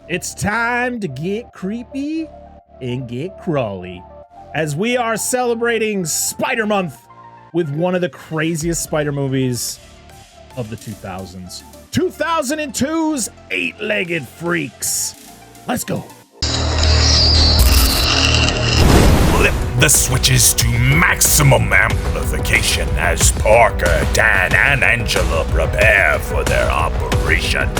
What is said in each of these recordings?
It's time to get creepy and get crawly as we are celebrating SpiderMonth with one of the craziest spider movies of the 2000s. 2002's Eight-Legged Freaks. Let's go. Flip the switches to maximum amplification as Parker, Dan, and Angela prepare for their operation.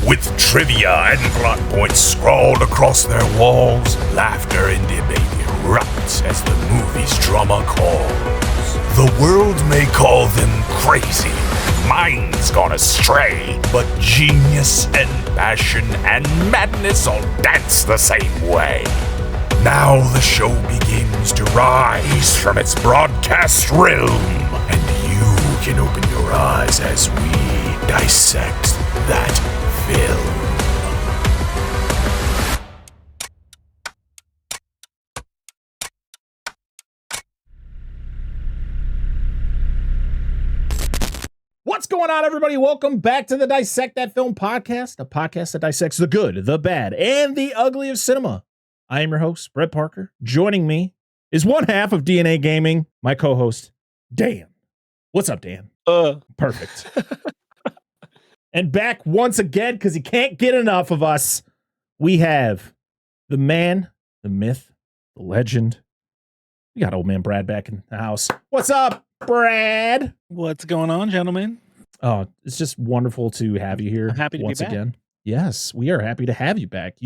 With trivia and plot points scrawled across their walls, laughter and debate erupts as the movie's drama calls. The world may call them crazy, minds gone astray, but genius and passion and madness all dance the same way. Now the show begins to rise from its broadcast realm, and you can open your eyes as we dissect that film. What's going on, everybody? Welcome back to the Dissect That Film Podcast, a podcast that dissects the good, the bad, and the ugly of cinema. I am your host, Brett Parker. Joining me is one half of DNA Gaming, my co-host, Dan. What's up, Dan? Perfect. And back once again, because he can't get enough of us, we have the man, the myth, the legend. We got old man Brad back in the house. What's up, Brad? What's going on, gentlemen? Oh, it's just wonderful to have you here. I'm happy to once be back. Again. Yes, we are happy to have you back.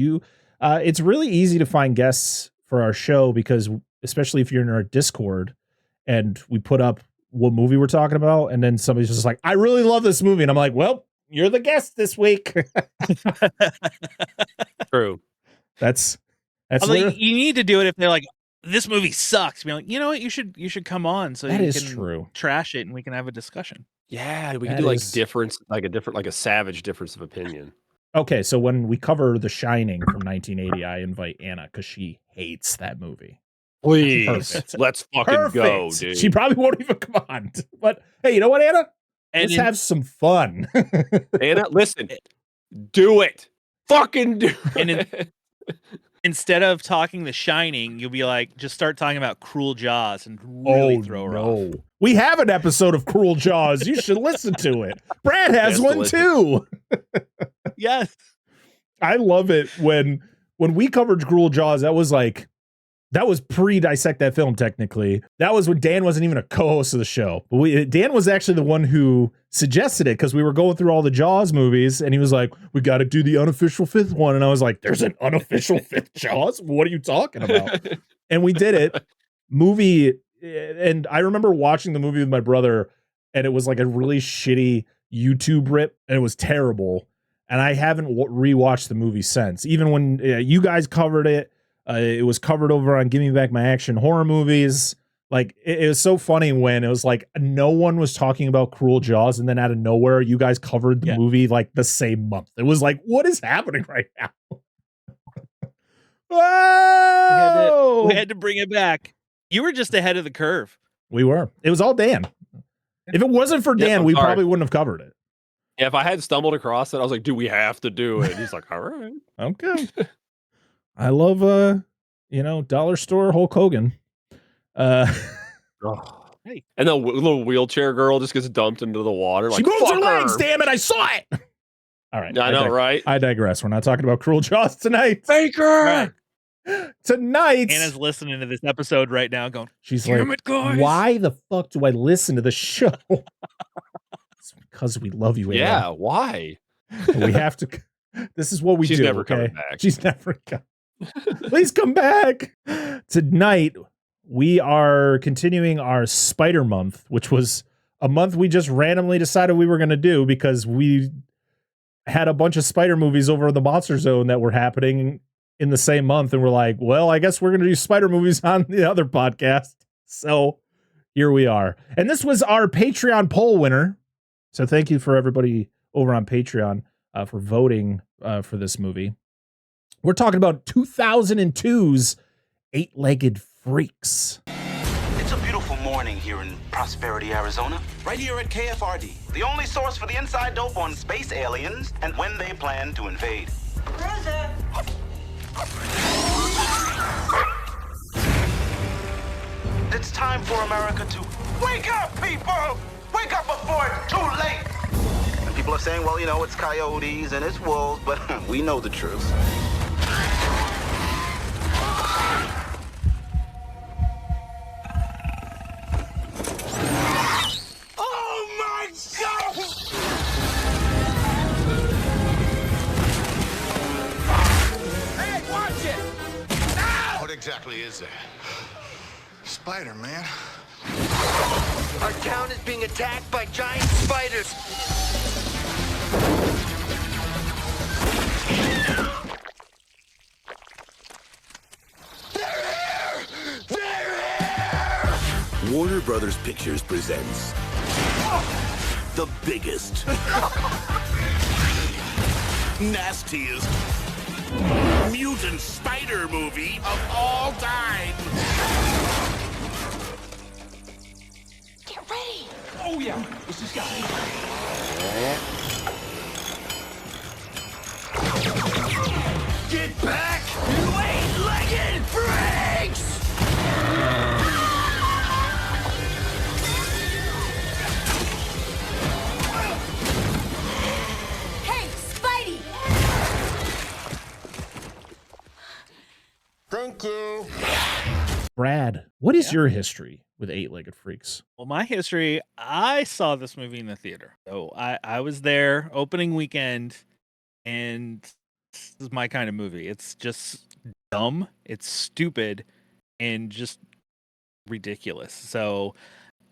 It's really easy to find guests for our show because, especially if you're in our Discord and we put up what movie we're talking about, and then somebody's just like, I really love this movie. And I'm like, well, you're the guest this week. True. That's Although you need to do it if they're like, this movie sucks. Be like, you know what? You should come on so that you is can true. Trash it and we can have a discussion. Yeah, we That can do is- like a savage difference of opinion. Okay, so when we cover The Shining from 1980, I invite Anna because she hates that movie. Please, Perfect. let's fucking go, dude. She probably won't even come on. But hey, you know what, Anna? Let's have some fun. Anna, listen, do it. Fucking do And it. Instead of talking The Shining, you'll be like, just start talking about Cruel Jaws and really throw her off. We have an episode of Cruel Jaws. You should listen to it. Brad has Yes, one listen. too. Yes. I love it when we covered Cruel Jaws. That was pre-Dissect That Film, technically. That was when Dan wasn't even a co-host of the show. But Dan was actually the one who suggested it because we were going through all the Jaws movies, and he was like, we got to do the unofficial fifth one. And I was like, there's an unofficial fifth Jaws? What are you talking about? And we did it. And I remember watching the movie with my brother, and it was like a really shitty YouTube rip, and it was terrible. And I haven't rewatched the movie since. Even when you guys covered it, it was covered over on Give Me Back My Action horror movies. Like, it was so funny when it was like no one was talking about Cruel Jaws, and then out of nowhere, you guys covered the movie like the same month. It was like, what is happening right now? Whoa! We had to bring it back. You were just ahead of the curve. We were. It was all Dan. If it wasn't for Dan, we probably wouldn't have covered it. Yeah, if I had stumbled across it, I was like, dude, we have to do it. He's like, all right. Okay. I love, dollar store Hulk Hogan. Hey. And the little wheelchair girl just gets dumped into the water. She Like, moves her fuck legs, damn it, I saw it. All right. I know, right? I digress. We're not talking about Cruel Jaws tonight. Baker! Right. Tonight. Anna's listening to this episode right now going, She's damn like, it, guys. why the fuck do I listen to the show? It's because we love you, Anna. Yeah, why? We have to. This is what we do. She's never okay? coming back. She's never coming. Please come back. Tonight, we are continuing our SpiderMonth, which was a month we just randomly decided we were going to do because we had a bunch of spider movies over in the Monster Zone that were happening in the same month. And we're like, well, I guess we're going to do spider movies on the other podcast. So here we are. And this was our Patreon poll winner. So thank you for everybody over on Patreon for voting for this movie. We're talking about 2002's Eight-Legged Freaks. It's a beautiful morning here in Prosperity, Arizona. Right here at KFRD, the only source for the inside dope on space aliens and when they plan to invade. Cruiser, for America to wake up, people! Wake up before it's too late! And people are saying, well, you know, it's coyotes and it's wolves, but we know the truth. Oh my God! Hey, watch it! What exactly is that? Spider-Man. Our town is being attacked by giant spiders. They're here! They're here! Warner Brothers Pictures presents the biggest, nastiest mutant spider movie of all time. Get ready! Oh yeah, this is guy. Get back, you eight-legged freaks! Hey, Spidey! Thank you. Brad, what is your history with Eight-Legged Freaks? Well, my history, I saw this movie in the theater. So I was there opening weekend, and this is my kind of movie. It's just dumb, it's stupid, and just ridiculous. So,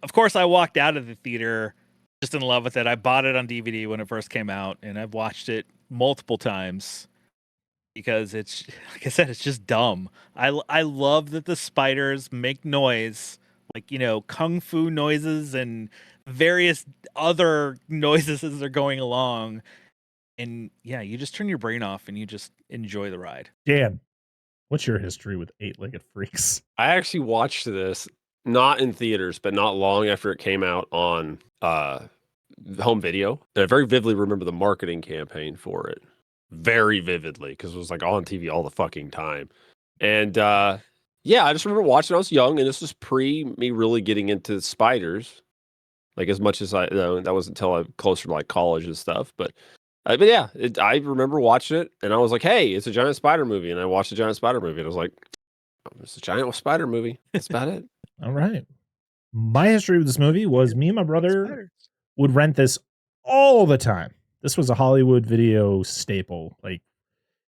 of course, I walked out of the theater just in love with it. I bought it on DVD when it first came out, and I've watched it multiple times because it's, like I said, it's just dumb. I love that the spiders make noise, like, you know, kung fu noises and various other noises as they're going along. And yeah, you just turn your brain off and you just enjoy the ride. Dan, what's your history with Eight-Legged Freaks? I actually watched this not in theaters, but not long after it came out on home video. And I very vividly remember the marketing campaign for it. Very vividly, because it was like on TV all the fucking time. And yeah, I just remember watching. I was young, and this was pre me really getting into spiders, like as much as I. That wasn't until I'm closer to like college and stuff. But yeah, I remember watching it, and I was like, "Hey, it's a giant spider movie." And I watched a giant spider movie, and I was like, "It's a giant spider movie." That's about it. All right. My history with this movie was me and my brother Spiders. would rent this all the time. This was a Hollywood video staple, like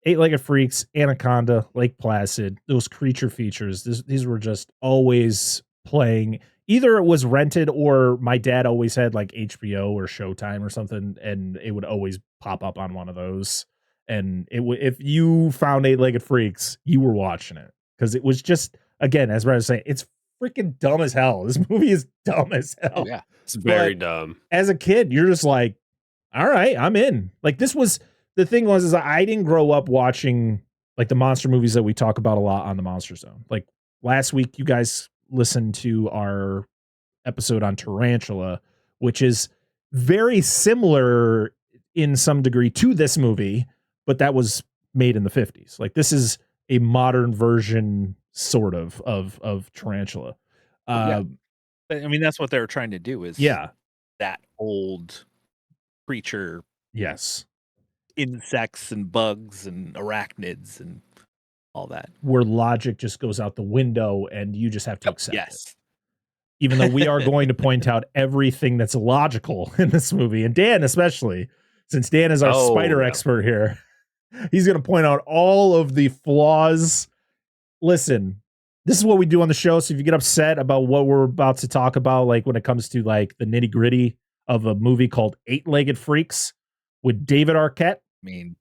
Eight-Legged Freaks, Anaconda, Lake Placid, those creature features. These were just always playing. Either it was rented or my dad always had like HBO or Showtime or something, and it would always pop up on one of those. And if you found Eight-Legged Freaks, you were watching it because it was just, again, as Brad was saying, it's freaking dumb as hell. This movie is dumb as hell. Yeah, it's very But dumb. as a kid, you're just like, all right, I'm in. Like, this was the thing is I didn't grow up watching like the monster movies that we talk about a lot on the Monster Zone. Like last week, you guys listened to our episode on Tarantula, which is very similar in some degree to this movie, but that was made in the 50s. Like, this is a modern version sort of Tarantula. Yeah. I mean, that's what they were trying to do is that old creature, yes, insects and bugs and arachnids and all that. where logic just goes out the window and you just have to accept it. Yes. Even though we are going to point out everything that's illogical in this movie, and Dan especially, since Dan is our spider expert here, he's going to point out all of the flaws. Listen, this is what we do on the show. So if you get upset about what we're about to talk about, like when it comes to like the nitty gritty of a movie called Eight-Legged Freaks with David Arquette, I mean,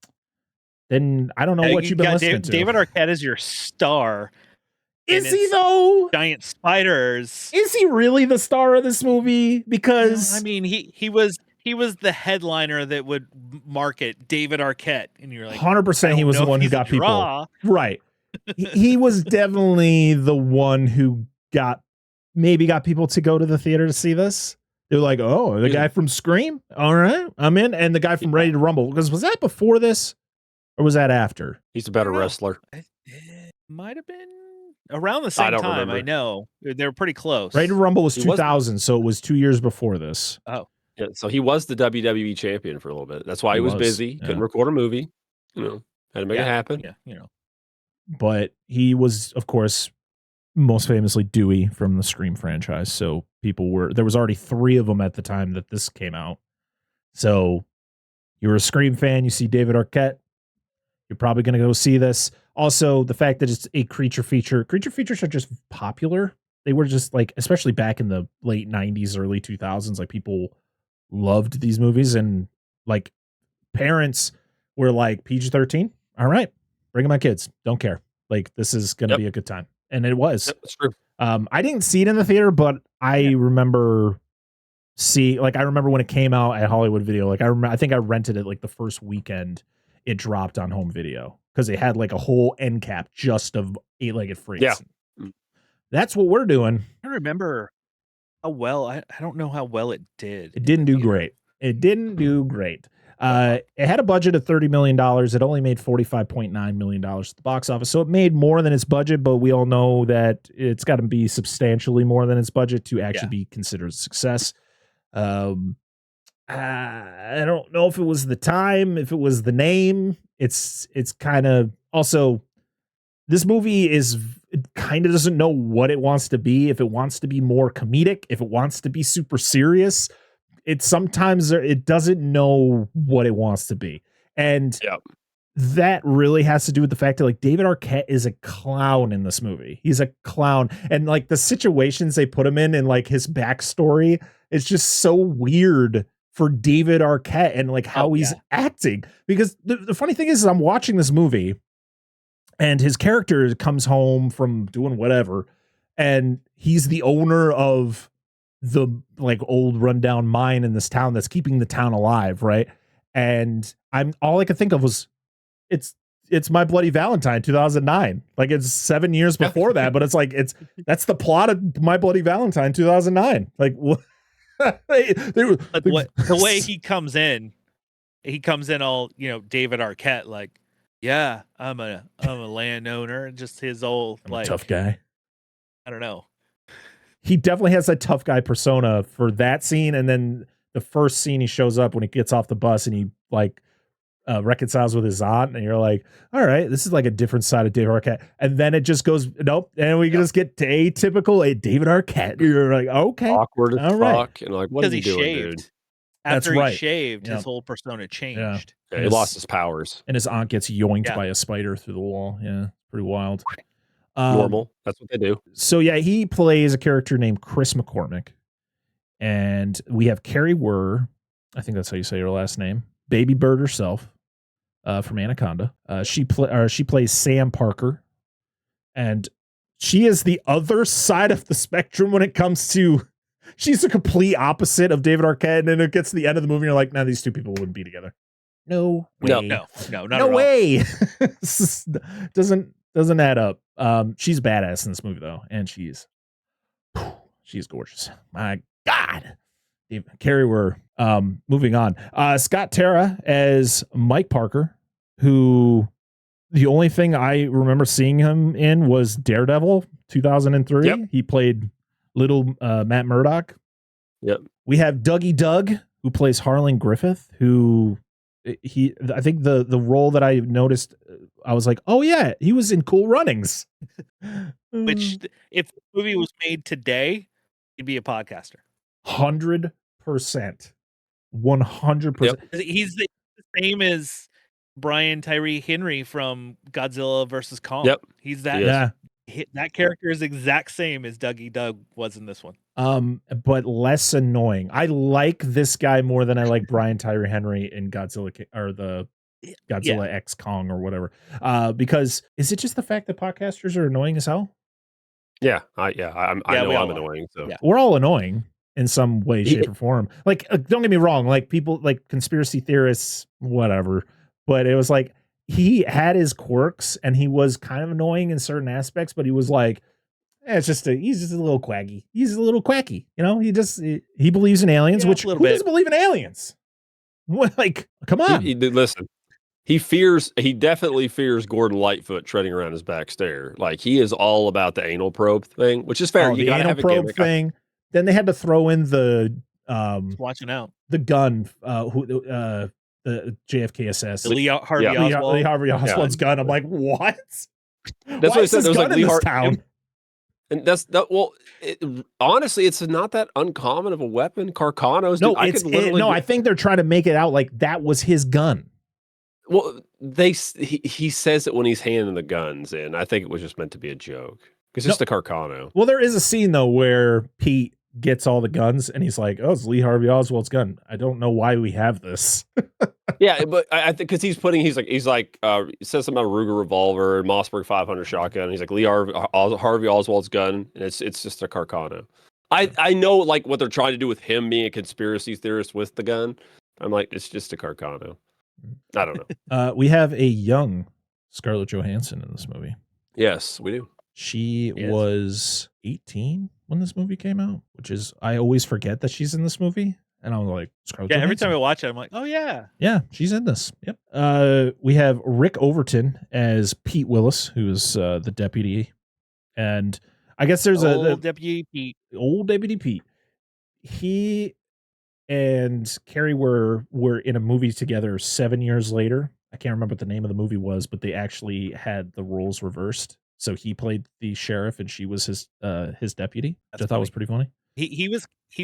then I don't know what you've been listening to. David Arquette is your star. Is he though? Giant spiders. Is he really the star of this movie? Because I mean, he was the headliner that would market David Arquette, and you're like, 100% he was the one who got people right. He was definitely the one who got people to go to the theater to see this. They're like, oh, the guy from Scream, all right, I'm in, and the guy from Ready to Rumble. Because was that before this, or was that after? He's a better wrestler. It might have been. around the same don't time. remember. I know they were pretty close. Ready to Rumble was He was- 2000, so it was 2 years before this. Oh, Yeah, so he was the WWE champion for a little bit. That's why he was busy. yeah. Couldn't record a movie. Had to make it happen. Yeah, But he was, of course, most famously Dewey from the Scream franchise. So there was already 3 of them at the time that this came out. So you're a Scream fan, you see David Arquette, you're probably going to go see this. Also, the fact that it's a creature feature. Creature features are just popular. They were just like, especially back in the late 90s, early 2000s, like people loved these movies, and like parents were like, PG-13, all right, bring my kids, don't care, like this is gonna be a good time. And it was. That's true. I didn't see it in the theater, but I remember I remember when it came out at Hollywood Video, like I think I rented it like the first weekend it dropped on home video, because they had like a whole end cap just of Eight-Legged Freaks. Yeah. That's what we're doing. I remember how well. I don't know how well it did. It didn't do great. It didn't do great. It had a budget of $30 million. It only made $45.9 million at the box office. So it made more than its budget, but we all know that it's got to be substantially more than its budget to actually be considered a success. I don't know if it was the time, if it was the name. It's kind of also, this movie it kind of doesn't know what it wants to be. If it wants to be more comedic, if it wants to be super serious, sometimes it doesn't know what it wants to be. And that really has to do with the fact that like David Arquette is a clown in this movie. He's a clown. And like the situations they put him in and like his backstory, it's just so weird for David Arquette and like how he's acting. Because the funny thing is I'm watching this movie and his character comes home from doing whatever, and he's the owner of the like old rundown mine in this town that's keeping the town alive, right? And all I could think of was it's My Bloody Valentine 2009. Like it's 7 years before that, but it's like that's the plot of My Bloody Valentine 2009. Like what? The way he comes in all, David Arquette, like, yeah, I'm a landowner, and just his old I'm a tough guy. I don't know. He definitely has a tough guy persona for that scene, and then the first scene he shows up when he gets off the bus and he like reconciles with his aunt, and you're like, all right, this is like a different side of David Arquette. And then it just goes nope, and we just get to atypical David Arquette. You're like, okay, awkward as fuck, right. and like, what are you doing, dude? After he shaved, his whole persona changed. Yeah, he lost his powers, and his aunt gets yoinked by a spider through the wall. Yeah, pretty wild. Normal. That's what they do. So yeah, he plays a character named Chris McCormick, and we have Kari Wuhrer. I think that's how you say her last name. Baby Bird herself, from Anaconda. She plays Sam Parker, and she is the other side of the spectrum when it comes to. She's the complete opposite of David Arquette, and then it gets to the end of the movie, and you're like, "No, these two people wouldn't be together." No way. No, not no way. Doesn't add up. She's badass in this movie though, and she's gorgeous. My God. Kari Wuhrer. Moving on. Scott Terra as Mike Parker, who the only thing I remember seeing him in was Daredevil 2003. Yep. He played little Matt Murdock. Yep. We have Dougie Doug, who plays Harlan Griffith, who I think the role that I noticed, I was like, oh yeah, he was in Cool Runnings. Which, if the movie was made today, he'd be a podcaster. 100%. 100%. Yep. He's the same as Brian Tyree Henry from Godzilla versus Kong. Yep. He's that. Yeah. That character is exact same as Dougie Doug was in this one. But less annoying. I like this guy more than I like Brian Tyree Henry in Godzilla or the Godzilla X Kong or whatever. Because is it just the fact that podcasters are annoying as hell? Yeah, I know I'm annoying. So we're all annoying in some way, shape, or form. Like, don't get me wrong. Like people, like conspiracy theorists, whatever. But it was like he had his quirks and he was kind of annoying in certain aspects. But he was like, he's just a little quaggy. He's a little quacky. He believes in aliens. Which who doesn't believe in aliens? What, like, come on. Listen. He definitely fears Gordon Lightfoot treading around his back stair. Like, he is all about the anal probe thing, which is fair. Oh, You the gotta anal have a probe gimmick. thing. Then they had to throw in the Watching out. the gun, the JFK SS. Lee Harvey Yeah. Oswald. Lee Harvey Oswald's gun. I'm like, what? That's Why what I is said. this There was gun like in Lee this Har- town? And that's that. Well, honestly, it's not that uncommon of a weapon. Carcanos. No, dude, I think they're trying to make it out like that was his gun. Well, he says it when he's handing the guns in. I think it was just meant to be a joke. It's just a Carcano. Well, there is a scene though where Pete gets all the guns and he's like, "Oh, it's Lee Harvey Oswald's gun. I don't know why we have this." Yeah, but I think because he's like he says something about a Ruger revolver and Mossberg 500 shotgun. He's like Lee Harvey Oswald's gun, and it's just a Carcano. I know like what they're trying to do with him being a conspiracy theorist with the gun. I'm like, it's just a Carcano. I don't know. We have a young Scarlett Johansson in this movie. Yes, we do. She was 18 when this movie came out, which is, I always forget that she's in this movie. And I'm like, Scarlett Yeah, every Johansson. time I watch it, I'm like, oh yeah. Yeah, she's in this. Yep. We have Rick Overton as Pete Willis, who is the deputy. And I guess there's old Deputy Pete. Old Deputy Pete. He and Kari were in a movie together 7 years later. I can't remember what the name of the movie was, but they actually had the roles reversed. So he played the sheriff and she was his deputy, which I thought was pretty funny. He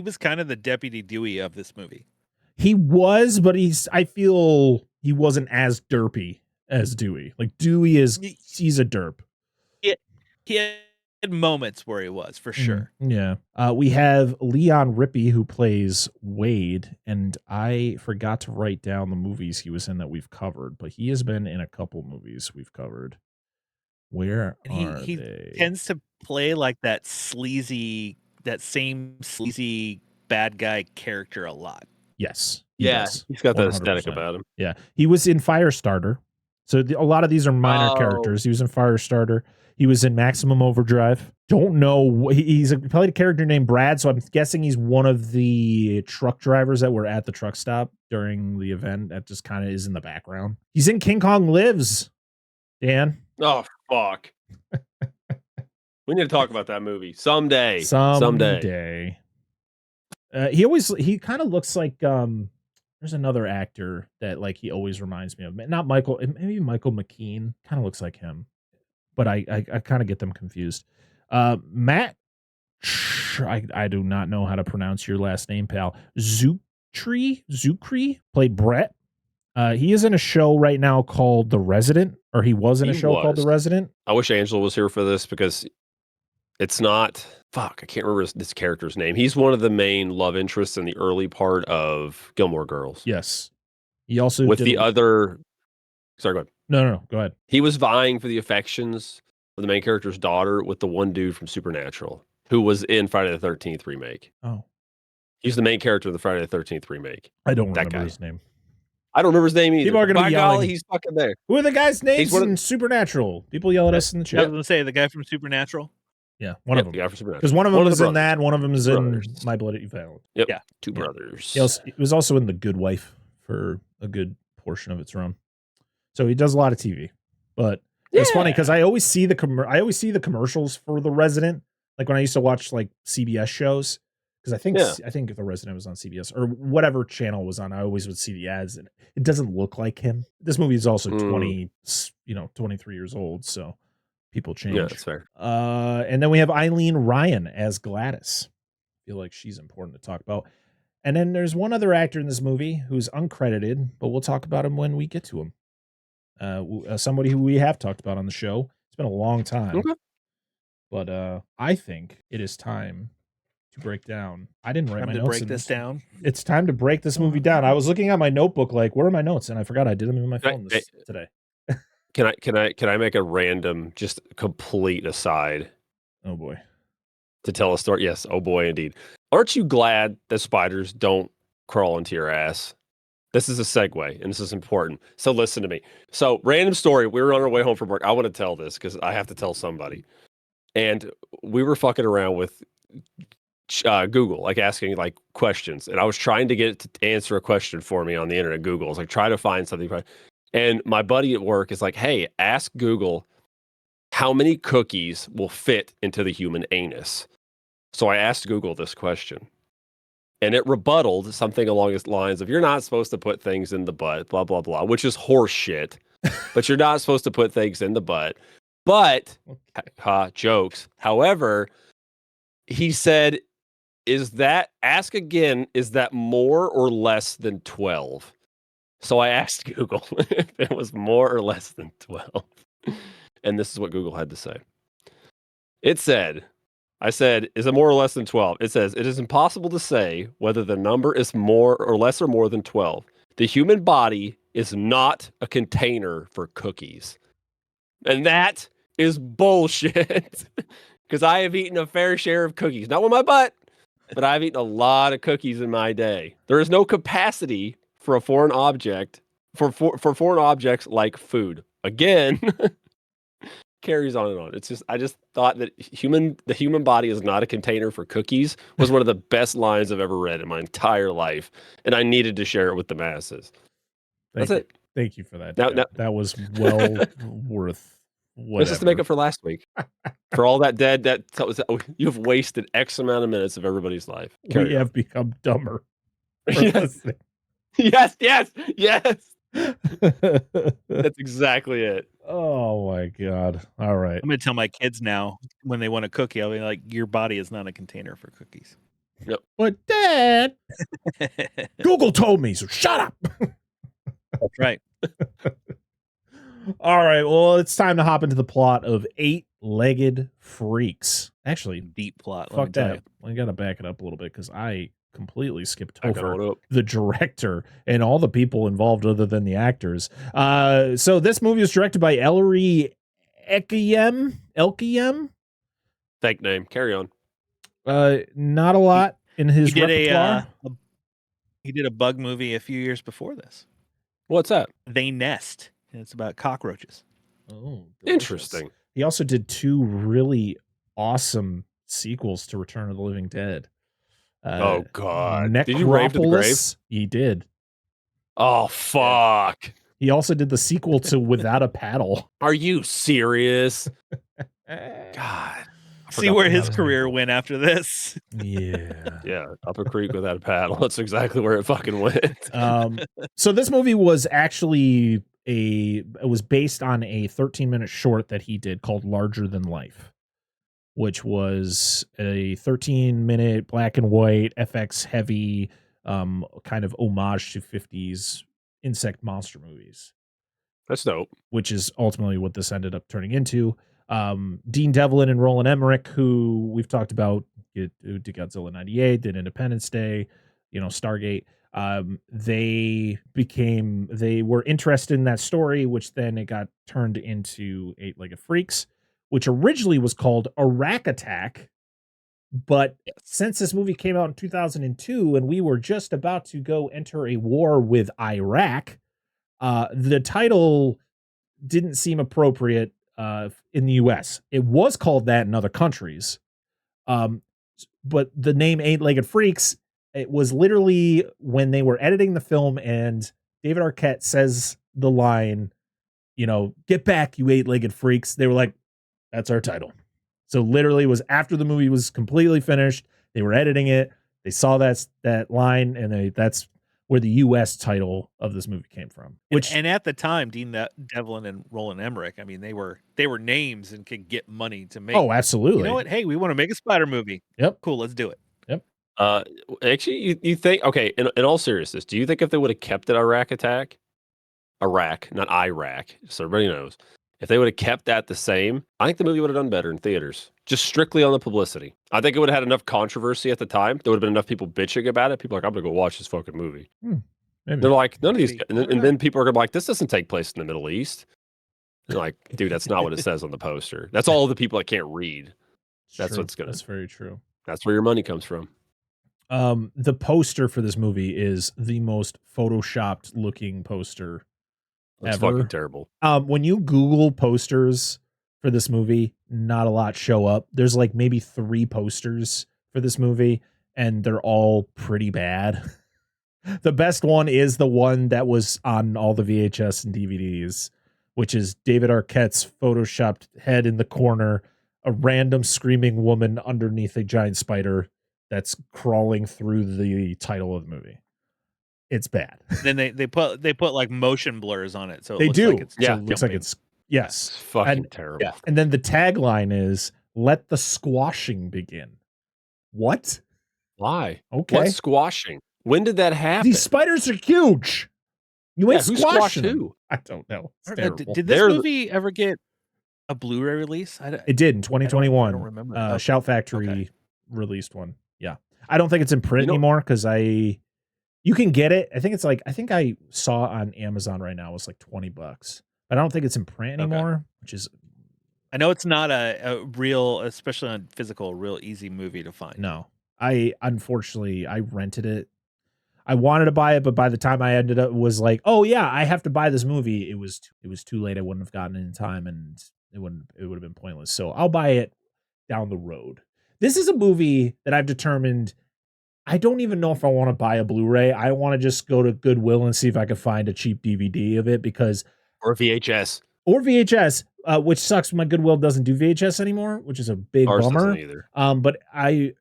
was kind of the Deputy Dewey of this movie. He was, but I feel he wasn't as derpy as Dewey. Like Dewey he's a derp. He had moments where he was, for sure. Yeah. We have Leon Rippey, who plays Wade, and I forgot to write down the movies he was in that we've covered, but he has been in a couple movies we've covered. Where are he they? Tends to play like that same sleazy bad guy character a lot. Yes. He's got that 100%. aesthetic about him. Yeah. He was in Firestarter. So a lot of these are minor characters. He was in Firestarter. He was in Maximum Overdrive. Don't know. He played a character named Brad, so I'm guessing he's one of the truck drivers that were at the truck stop during the event. That just kind of is in the background. He's in King Kong Lives, Dan. Oh, fuck. We need to talk about that movie someday. Someday. He kind of looks like there's another actor that like he always reminds me of. Not Michael, maybe Michael McKean. Kind of looks like him. But I kind of get them confused. Matt, I do not know how to pronounce your last name, pal. Zukri played Brett. He is in a show right now called The Resident, or he was in a show called The Resident. I wish Angela was here for this because it's not. Fuck, I can't remember this character's name. He's one of the main love interests in the early part of Gilmore Girls. Yes. He also with the other. Sorry, go ahead. No, go ahead. He was vying for the affections of the main character's daughter with the one dude from Supernatural who was in Friday the 13th remake. Oh. He's the main character of the Friday the 13th remake. I don't remember his name. I don't remember his name either. People are going to be yelling. Golly, he's fucking there. Who are the guys' names in Supernatural? People yell at us in the chat. I was going to say the guy from Supernatural. Yeah, one of them. Yeah, for Supernatural. Because one of them is in brothers. that, one of them is in My Bloody Valentine. Yep. Yeah. Two brothers. He was also in The Good Wife for a good portion of its run. So he does a lot of TV. But it's funny because I always see the commercials for The Resident, like when I used to watch like CBS shows. Because I think The Resident was on CBS or whatever channel it was on. I always would see the ads, and it doesn't look like him. This movie is also 23 years old, so people change. Yeah, that's fair. And then we have Eileen Ryan as Gladys. I feel like she's important to talk about. And then there's one other actor in this movie who's uncredited, but we'll talk about him when we get to him. Somebody who we have talked about on the show. It's been a long time. Okay. But I think it is time to break down. I didn't write my notes. Break this down. It's time to break this movie down. I was looking at my notebook, like, where are my notes? And I forgot I did them in my phone today. Can I make a random, just complete aside? Oh boy. To tell a story? Yes. Oh boy, indeed. Aren't you glad that spiders don't crawl into your ass? This is a segue, and this is important. So listen to me. So random story. We were on our way home from work. I want to tell this because I have to tell somebody. And we were fucking around with Google, like asking like questions. And I was trying to get it to answer a question for me on the internet. Google. I was like, try to find something. And my buddy at work is like, hey, ask Google how many cookies will fit into the human anus. So I asked Google this question. And it rebutted something along the lines of, you're not supposed to put things in the butt, blah, blah, blah, which is horse shit. But you're not supposed to put things in the butt. But, jokes. However, he said, ask again, is that more or less than 12? So I asked Google if it was more or less than 12. And this is what Google had to say. It said, I said, is it more or less than 12? It says, it is impossible to say whether the number is more or less or more than 12. The human body is not a container for cookies. And that is bullshit. Because I have eaten a fair share of cookies. Not with my butt, but I've eaten a lot of cookies in my day. There is no capacity for a foreign object, for foreign objects like food. Again, carries on and on. It's just, I just thought that the human body is not a container for cookies was one of the best lines I've ever read in my entire life. And I needed to share it with the masses. That's it. Thank you for that. Now, that was well worth whatever. It's just to make up for last week. For all that you've wasted X amount of minutes of everybody's life. We have become dumber. Yes. Yes. That's exactly it. Oh my God. All right. I'm going to tell my kids now when they want a cookie, I'll be like, your body is not a container for cookies. Yep. But Dad, Google told me, so shut up. That's right. All right. Well, it's time to hop into the plot of Eight-Legged Freaks. Actually, Deep plot. fuck that. I got to back it up a little bit because I completely skipped over up. the director and all the people involved other than the actors. So this movie was directed by Ellery Elkiem. Fake name. Carry on. Not a lot in his repertoire. He did a bug movie a few years before this. What's that? They Nest. And it's about cockroaches. Oh, delicious. Interesting. He also did 2 really awesome sequels to Return of the Living Dead. Oh God! Necropolis, did you rave to the grave? He did. Oh fuck! He also did the sequel to Without a Paddle. Are you serious? God. See where his career went after this. Yeah. Up a creek without a paddle. That's exactly where it fucking went. So this movie was actually it was based on a 13-minute short that he did called Larger Than Life, which was a 13-minute black and white FX heavy kind of homage to 50s insect monster movies. That's dope. Which is ultimately what this ended up turning into. Dean Devlin and Roland Emmerich, who we've talked about, did Godzilla 98, did Independence Day, Stargate. They were interested in that story, which then it got turned into Eight-Legged Freaks, which originally was called Iraq Attack. But since this movie came out in 2002 and we were just about to go enter a war with Iraq, the title didn't seem appropriate in the US. It was called that in other countries. But the name Eight-Legged Freaks, it was literally when they were editing the film and David Arquette says the line, get back, you eight-legged freaks. They were like, that's our title. So literally it was after the movie was completely finished. They were editing it. They saw that line and that's where the US title of this movie came from. And at the time, Dean Devlin and Roland Emmerich, I mean, they were names and could get money to make. Oh, absolutely. You know what? Hey, we want to make a spider movie. Yep. Cool. Let's do it. Yep. Actually, you think, okay, in all seriousness, do you think if they would have kept it Iraq, not Iraq, so everybody knows, if they would have kept that the same, I think the movie would have done better in theaters, just strictly on the publicity. I think it would have had enough controversy at the time. There would have been enough people bitching about it. People are like, I'm going to go watch this fucking movie. Maybe. They're like, none of these, and then people are going to be like, this doesn't take place in the Middle East. They're like, dude, that's not what it says on the poster. That's all the people that can't read. That's what's going to. That's very true. That's where your money comes from. The poster for this movie is the most photoshopped looking poster It's ever. fucking terrible. When you Google posters for this movie, not a lot show up. There's like maybe 3 posters for this movie, and they're all pretty bad. The best one is the one that was on all the VHS and DVDs, which is David Arquette's photoshopped head in the corner, a random screaming woman underneath a giant spider that's crawling through the title of the movie. It's bad. Then they put like motion blurs on it, so it They looks do. like it's Yeah, just looks like jumping. it's yes. It's fucking And- terrible. yeah. And then the tagline is "Let the squashing begin." What? Why? Okay. What squashing? When did that happen? These spiders are huge. You ain't who squashing squashed them. who? I don't know. It's I don't know, terrible. did this They're the- movie ever get a Blu-ray release? It did in 2021. I don't remember. Okay. Shout Factory Okay. released one. Yeah, I don't think it's in print You know- anymore because you can get it. I think I saw on Amazon right now. It's like $20. I don't think it's in print Okay. anymore, which is I know it's not a real, especially on physical, real easy movie to find. no. Unfortunately I rented it. I wanted to buy it, but by the time I ended up was like, oh yeah, I have to buy this movie. It was too late. I wouldn't have gotten it in time, and it would have been pointless. So I'll buy it down the road. This is a movie that I've determined I don't even know if I want to buy a Blu-ray. I want to just go to Goodwill and see if I can find a cheap DVD of it Or VHS. or VHS, which sucks. My Goodwill doesn't do VHS anymore, which is a big Ours bummer. doesn't either. But I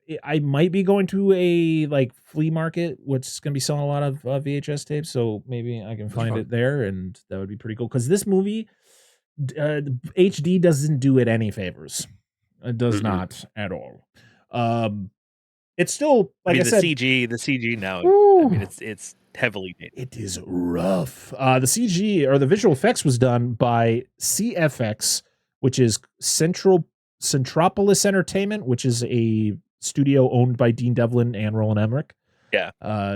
might be going to a like flea market, which is going to be selling a lot of VHS tapes. So maybe I can find fun. it there, and that would be pretty cool. Because this movie, HD doesn't do it any favors. It does Mm-mm. not at all. It's still like I the said, CG now. Ooh. I mean, it's heavily dated. it is rough. The CG or the visual effects was done by CFX, which is Centropolis Entertainment, which is a studio owned by Dean Devlin and Roland Emmerich. Yeah.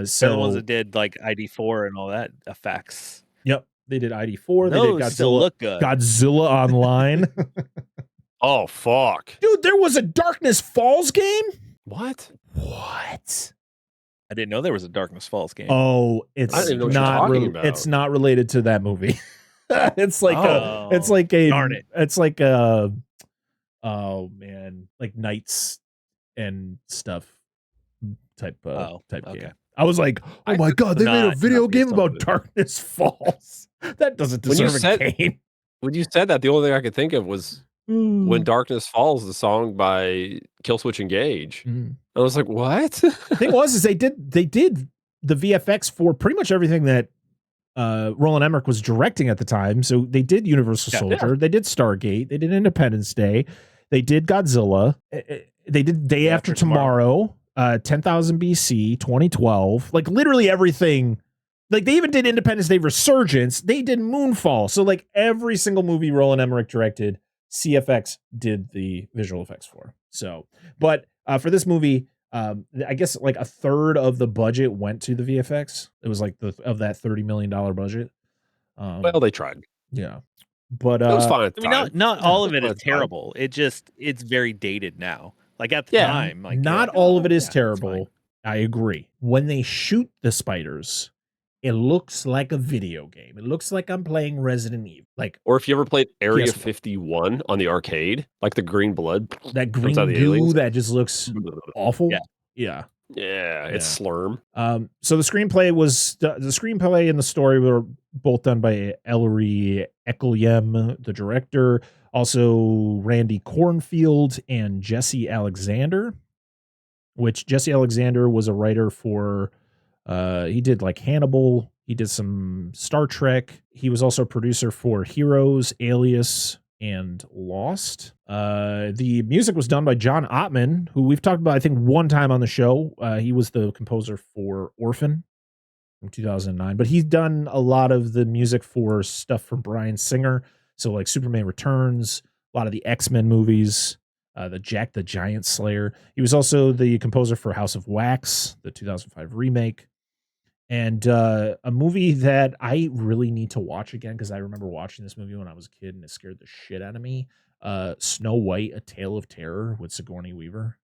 So They're the ones that did like ID4 and all that effects. Yep, they did ID4. They Those did still Godzilla. look good. Godzilla Online. Oh, fuck. Dude, there was a Darkness Falls game. What? What? I didn't know there was a Darkness Falls game. Oh, I it's didn't even know what you're not. talking about. It's not related to that movie. It's like Oh, it's like a. darn it. It's like a. Oh man, like knights and stuff type okay. game. I was like, oh my god, they made a Not video based game on about it. Darkness Falls. That doesn't When you deserve a said- game. When you said that, the only thing I could think of was When Darkness Falls, the song by Killswitch Engage. Mm. I was like, what? Thing was, they did the VFX for pretty much everything that Roland Emmerich was directing at the time. So they did Universal Yeah. Soldier, they did Stargate, they did Independence Day, they did Godzilla, they did Day After Tomorrow, 10,000 BC, 2012, like literally everything. Like they even did Independence Day Resurgence, they did Moonfall. So like every single movie Roland Emmerich directed, CFX did the visual effects for. So, but for this movie, I guess like a third of the budget went to the VFX. It was like of that $30 million budget. Well, they tried. Yeah, but It was fine at I the mean, time. not all of it Well, is it's fine. terrible. It's very dated now. Like at the Yeah. time, like not you're like, all oh, of it is yeah, it's fine. terrible. I agree. When they shoot the spiders, it looks like a video game. It looks like I'm playing Resident Evil. Like Or if you ever played Area Yes. 51 on the arcade, like the green blood. that green out of the goo aliens. that just looks awful. Yeah. Yeah. Yeah, it's Yeah. slurm. So the screenplay and the story were both done by Ellery Eckeljem, the director, also Randy Cornfield and Jesse Alexander, which Jesse Alexander was a writer for, he did like Hannibal, he did some Star Trek. He was also a producer for Heroes, Alias, and Lost. The music was done by John Ottman, who we've talked about, I think, one time on the show. He was the composer for Orphan from 2009, but he's done a lot of the music for stuff from Bryan Singer. So like Superman Returns, a lot of the X-Men movies, the Jack the Giant Slayer. He was also the composer for House of Wax, the 2005 remake. And a movie that I really need to watch again, because I remember watching this movie when I was a kid and it scared the shit out of me. Snow White, A Tale of Terror with Sigourney Weaver.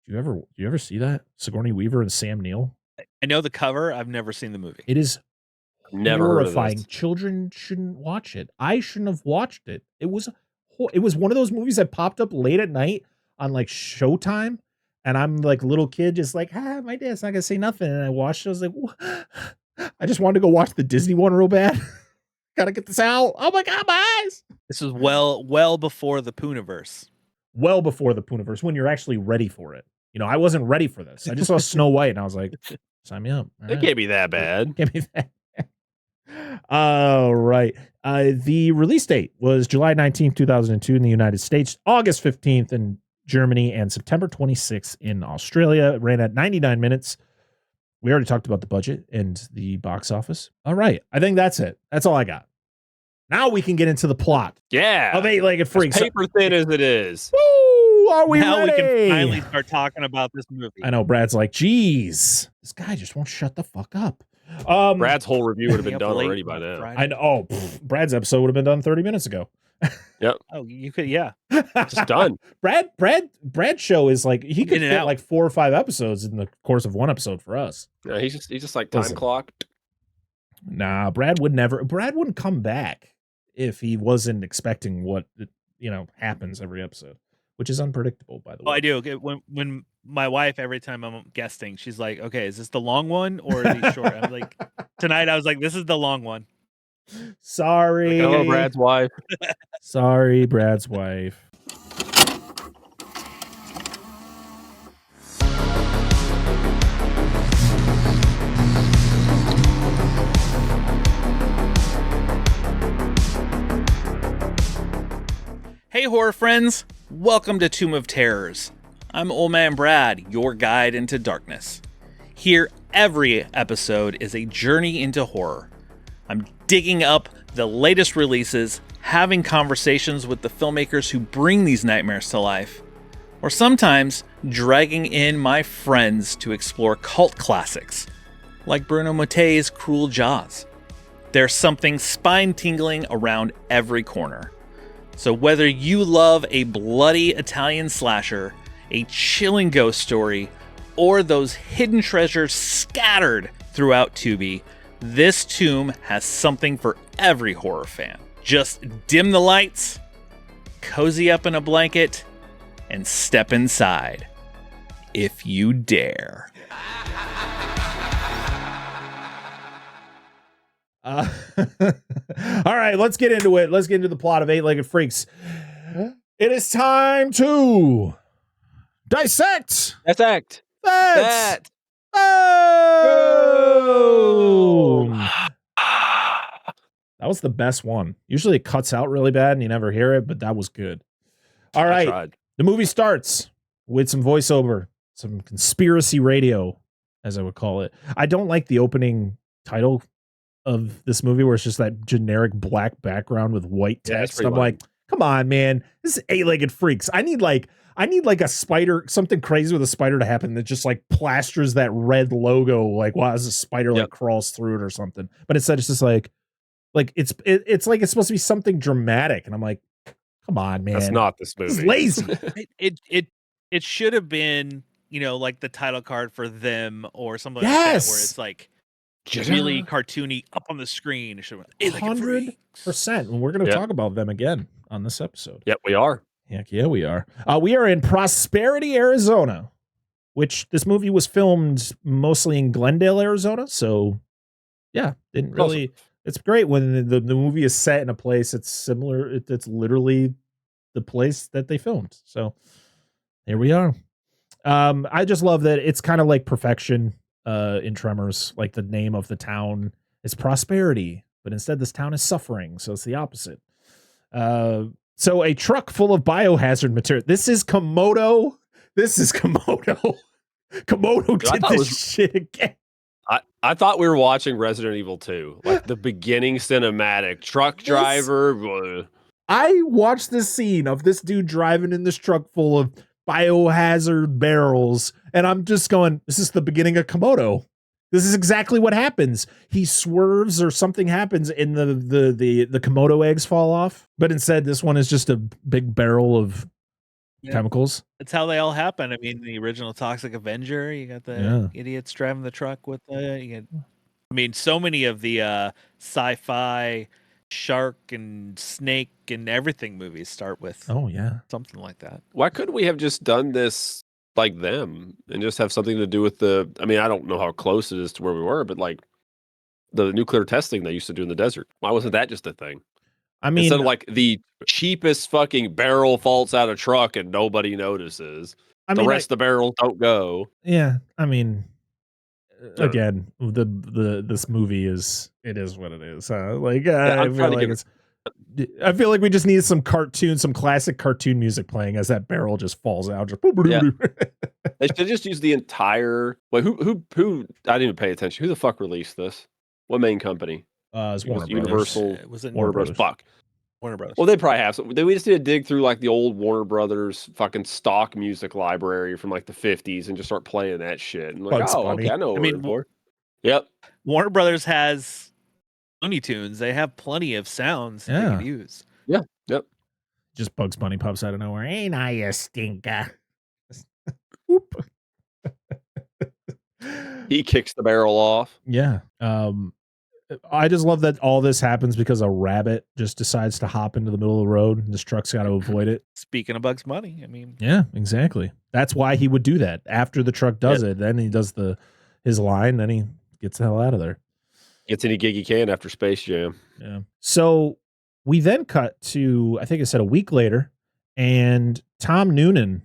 Do you ever see that? Sigourney Weaver and Sam Neill? I know the cover. I've never seen the movie. It is Never heard of horrifying. this. Children shouldn't watch it. I shouldn't have watched it. It was one of those movies that popped up late at night on like Showtime. And I'm like a little kid, just like, my dad's not gonna say nothing. And I watched it. I was like, what? I just wanted to go watch the Disney one real bad. Gotta get this out. Oh my God, my eyes. This was well before the Pooniverse. Well before the Pooniverse, when you're actually ready for it. You know, I wasn't ready for this. I just saw Snow White and I was like, sign me up. All It can't be that bad. Give me that. All right. The release date was July 19th, 2002 in the United States, August 15th in Germany, and September 26th in Australia. It ran at 99 minutes. We already talked about the budget and the box office. All right. I think that's it. That's all I got. Now we can get into the plot Yeah. of Eight-Legged Freaks. As paper thin as it is. Woo! Are we Now ready? we can finally start talking about this movie. I know Brad's like, geez, this guy just won't shut the fuck up. Brad's whole review would have been Up done late already by on now. Friday. I know. Oh, Brad's episode would have been done 30 minutes ago. Oh, you could, yeah. Just done. Brad's show is like he could In and fit out. like 4 or 5 episodes in the course of one episode for us. Yeah, he's just like time Listen. clocked. Nah, Brad wouldn't come back if he wasn't expecting what happens every episode, which is unpredictable, by the way. Oh, I do. Okay, when my wife, every time I'm guesting, she's like, "Okay, is this the long one or are these short?" I'm like, tonight I was like, "This is the long one." Sorry. Hello, Brad's wife. Sorry, Brad's wife. Hey, horror friends! Welcome to Tomb of Terrors. I'm Old Man Brad, your guide into darkness. Here, every episode is a journey into horror. I'm digging up the latest releases, having conversations with the filmmakers who bring these nightmares to life, or sometimes dragging in my friends to explore cult classics, like Bruno Mattei's Cruel Jaws. There's something spine-tingling around every corner. So whether you love a bloody Italian slasher, a chilling ghost story, or those hidden treasures scattered throughout Tubi, this tomb has something for every horror fan. Just dim the lights, cozy up in a blanket, and step inside. If you dare. All right, let's get into it. Let's get into the plot of Eight-Legged Freaks. It is time to dissect Dissect that film. That was the best one. Usually it cuts out really bad and you never hear it, but that was good. All right, Tried. the movie starts with some voiceover, some conspiracy radio, as I would call it. I don't like the opening title of this movie where it's just that generic black background with white Yeah, it's text. pretty I'm lame. like, come on, man. This is Eight-Legged Freaks. I need like a spider, something crazy with a spider to happen that just like plasters that red logo, like while as a spider like crawls through it or something. But instead it's just like it's like it's supposed to be something dramatic. And I'm like, come on, man. That's not this movie. This is lazy. It should have been, like the title card for Them or something like Yes. that, where it's like really cartoony up on the screen. It should have been 100%. And we're going to Yep. talk about them again on this episode. Yep, we are. Heck yeah, we are. We are in Prosperity, Arizona, which this movie was filmed mostly in Glendale, Arizona. So, yeah, didn't really. It's great when the movie is set in a place that's similar. It's literally the place that they filmed. So, here we are. I just love that it's kind of like perfection in Tremors. Like the name of the town is Prosperity, but instead this town is suffering. So it's the opposite. So a truck full of biohazard material. This is Komodo. Komodo did this shit again. I thought we were watching Resident Evil 2, like the beginning cinematic. Truck driver. I watched this scene of this dude driving in this truck full of biohazard barrels, and I'm just going, this is the beginning of Komodo. This is exactly what happens. He swerves or something happens and the Komodo eggs fall off. But instead, this one is just a big barrel of chemicals. That's how they all happen. I mean, the original Toxic Avenger, you got the idiots driving the truck with so many of the sci-fi shark and snake and everything movies start with something like that. Why couldn't we have just done this like them and just have something to do with the. I mean, I don't know how close it is to where we were, but like the nuclear testing they used to do in the desert. Why wasn't that just a thing? I mean, Instead of like the cheapest fucking barrel falls out of truck and nobody notices. The rest of the barrels don't go. Yeah, I mean, again, this movie is what it is. Like I feel like we just need some classic cartoon music playing as that barrel just falls out. Just They should just use the entire. Wait, who? I didn't even pay attention. Who the fuck released this? What main company? It's Warner Brothers. Universal. Was it Warner Brothers? Fuck. Warner Brothers. Well, they probably have some. We just need to dig through like the old Warner Brothers fucking stock music library from like the 50s and just start playing that shit. And like, Bugs oh, Bunny. okay, I know what we're in for. Yep. Warner Brothers has Looney Tunes. They have plenty of sounds they can use. Yeah. Yep. Just Bugs Bunny pops out of nowhere. Ain't I a stinker? Whoop. He kicks the barrel off. Yeah. I just love that all this happens because a rabbit just decides to hop into the middle of the road and this truck's got to avoid it. Speaking of Bugs Bunny, I mean, yeah, exactly. That's why he would do that. After the truck does it, then he does his line, then he gets the hell out of there. Gets any gig he can after Space Jam. Yeah. So we then cut to, I think I said a week later, and Tom Noonan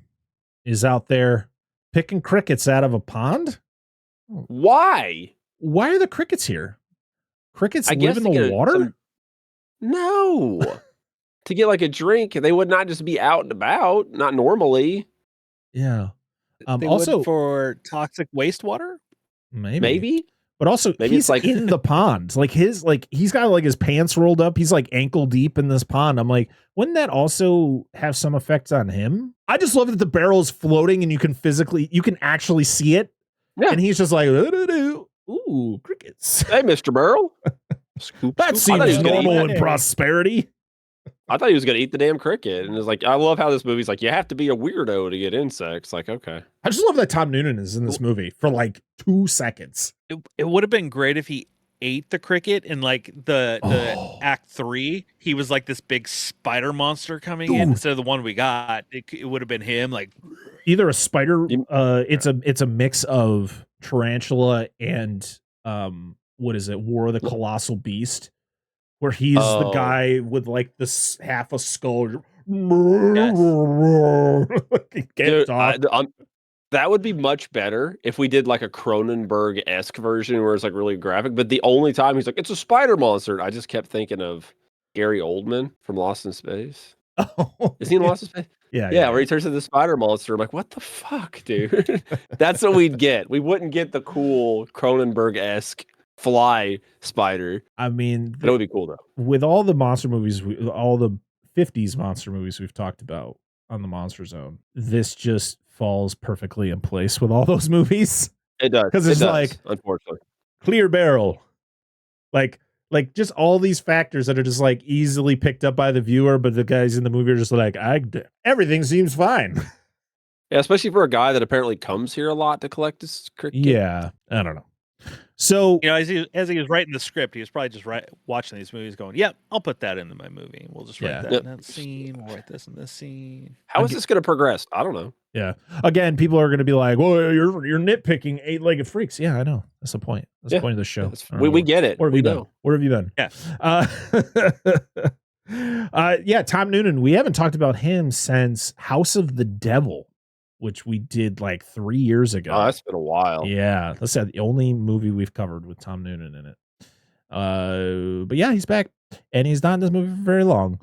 is out there picking crickets out of a pond. Why? Why are the crickets here? Crickets live in the water? No. To get like a drink, they would not just be out and about, not normally. Yeah. They Also would for toxic wastewater? Maybe. But also maybe he's it's like in the pond. He's got like his pants rolled up. He's like ankle deep in this pond. I'm like, wouldn't that also have some effects on him? I just love that the barrel is floating and you can actually see it. Yeah. And he's just like, ooh, crickets. Hey, Mr. Barrel. That seems normal in prosperity. I thought he was going to eat the damn cricket. And it's like, I love how this movie's like, you have to be a weirdo to get insects. Like, okay. I just love that Tom Noonan is in this movie for like 2 seconds. It would have been great if he ate the cricket in like the Act 3. He was like this big spider monster coming in instead of the one we got. It would have been him, like either a spider. It's a mix of tarantula and what is it? War of the Colossal Beast, where he's the guy with like this half a skull. Yes. Dude, that would be much better if we did like a Cronenberg-esque version where it's like really graphic. But the only time he's like, it's a spider monster. I just kept thinking of Gary Oldman from Lost in Space. Oh, is he in Lost in Space? Yeah, where he turns into the spider monster. I'm like, what the fuck, dude? That's what we'd get. We wouldn't get the cool Cronenberg-esque fly spider. I mean, that would be cool though. With all the monster movies, all the 50s monster movies we've talked about on the Monster Zone, this just falls perfectly in place with all those movies. It does. Because it's like, unfortunately, clear barrel. Like just all these factors that are just like easily picked up by the viewer, but the guys in the movie are just like, everything seems fine. Yeah, especially for a guy that apparently comes here a lot to collect his cricket. Yeah, I don't know. So, as he was writing the script, he was probably just watching these movies going, yep, I'll put that into my movie. We'll just write that in that scene. We'll write this in this scene. How is this going to progress? I don't know. Yeah. Again, people are going to be like, well, you're nitpicking Eight-Legged Freaks. Yeah, I know. That's the point. That's the point of the show. We get it. Where have you been? Where have you been? Yeah. Yeah, Tom Noonan. We haven't talked about him since House of the Devil, which we did like 3 years ago. Oh, that's been a while. Yeah, that's the only movie we've covered with Tom Noonan in it. But yeah, he's back, and he's not in this movie for very long.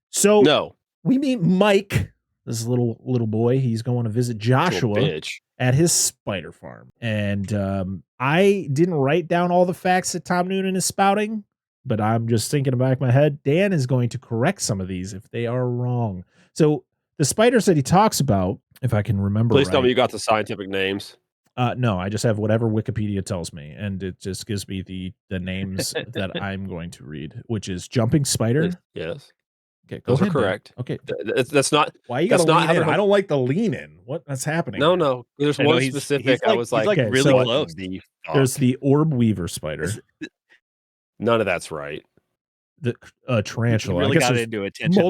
So we meet Mike, this little boy. He's going to visit Joshua at his spider farm, and I didn't write down all the facts that Tom Noonan is spouting, but I'm just thinking in the back of my head, Dan is going to correct some of these if they are wrong. So the spiders that he talks about, if I can remember, please tell me you got the scientific names. No, I just have whatever Wikipedia tells me, and it just gives me the names that I'm going to read, which is jumping spider. Yes. Okay, those are correct. Man. Okay, that's not. Why you got to lean in? I don't like the lean in. That's happening? No. There's one specific. I was like okay, really close. There's the orb weaver spider. None of that's right. The tarantula. You really got into attention.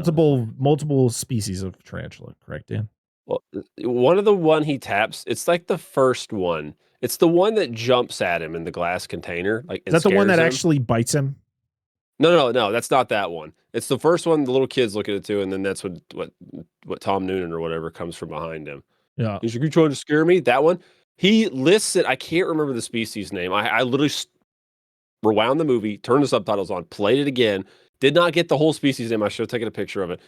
Multiple species of tarantula. Correct, Dan? Well, one of the one he taps, it's like the first one. It's the one that jumps at him in the glass container. Like, Is that the one that him. actually bites him? No, that's not that one. It's the first one the little kid's looking at too, and then that's what Tom Noonan or whatever comes from behind him. Yeah. He's like, "You trying to scare me?" That one. He lists it. I can't remember the species name. I literally rewound the movie, turned the subtitles on, played it again. Did not get the whole species name. I should have taken a picture of it.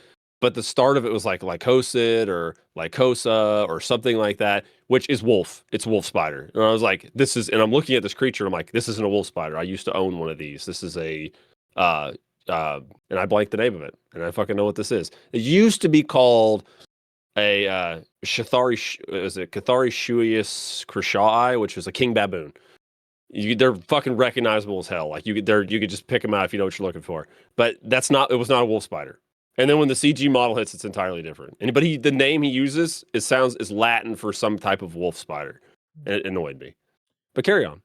But the start of it was like lycosid or lycosa or something like that, which is wolf. It's wolf spider. And I was like, this is, and I'm looking at this creature. And I'm like, this isn't a wolf spider. I used to own one of these. This is a, and I blanked the name of it. And I fucking know what this is. It used to be called a Cathari Shuius crashai, which is a king baboon. They're fucking recognizable as hell. Like you could just pick them out if you know what you're looking for. But it was not a wolf spider. And then when the CG model hits, it's entirely different. The name he uses is Latin for some type of wolf spider. And it annoyed me. But carry on.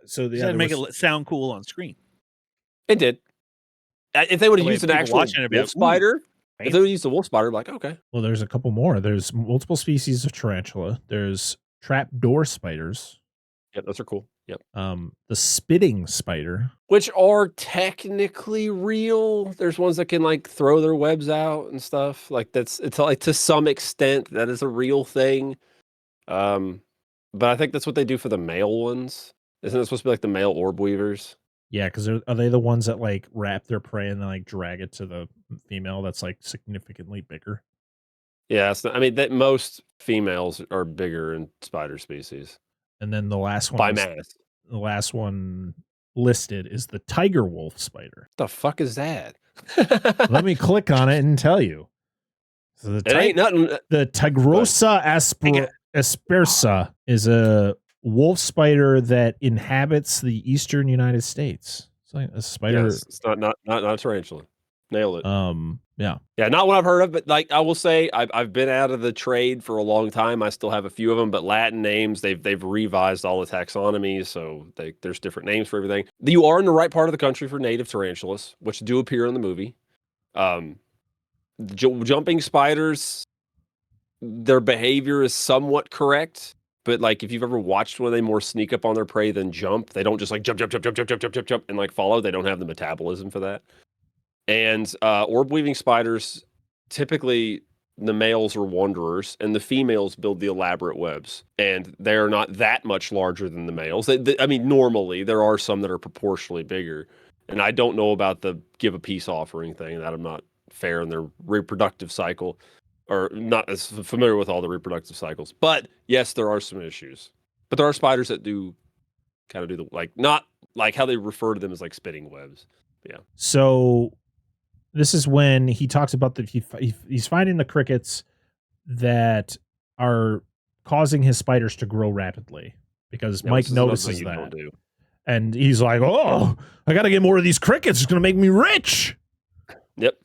So You make it sound cool on screen. It did. If they would have used an people actual watching it, wolf spider, if they would have used a wolf spider, I'd be like, okay. Well, there's a couple more. There's multiple species of tarantula. There's trapdoor spiders. Yep, those are cool. Yep. The spitting spider, which are technically real. There's ones that can like throw their webs out and stuff. Like it's like to some extent that is a real thing. But I think that's what they do for the male ones. Isn't it supposed to be like the male orb weavers? Yeah, because are they the ones that like wrap their prey and then like drag it to the female that's like significantly bigger? Yeah, that most females are bigger in spider species. And then the last one by mass. The last one listed is the tiger wolf spider. What the fuck is that? Let me click on it and tell you. So it ain't nothing. The Tigrosa aspersa is a wolf spider that inhabits the eastern United States. It's like a spider. Yes, it's not a tarantula. Nailed it. Yeah. Not what I've heard of, but like I will say, I've been out of the trade for a long time. I still have a few of them, but Latin names they've revised all the taxonomies, so there's different names for everything. You are in the right part of the country for native tarantulas, which do appear in the movie. Jumping spiders, their behavior is somewhat correct, but like if you've ever watched when they more sneak up on their prey than jump, they don't just like jump and like follow. They don't have the metabolism for that. And orb weaving spiders, typically the males are wanderers and the females build the elaborate webs. And they are not that much larger than the males. Normally there are some that are proportionally bigger. And I don't know about the give a peace offering thing. That I'm not fair in their reproductive cycle, or not as familiar with all the reproductive cycles. But yes, there are some issues. But there are spiders that do kind of do the not like how they refer to them as like spitting webs. Yeah. So this is when he talks about he's finding the crickets that are causing his spiders to grow rapidly because Mike notices that. And he's like, "Oh, I got to get more of these crickets. It's going to make me rich." Yep.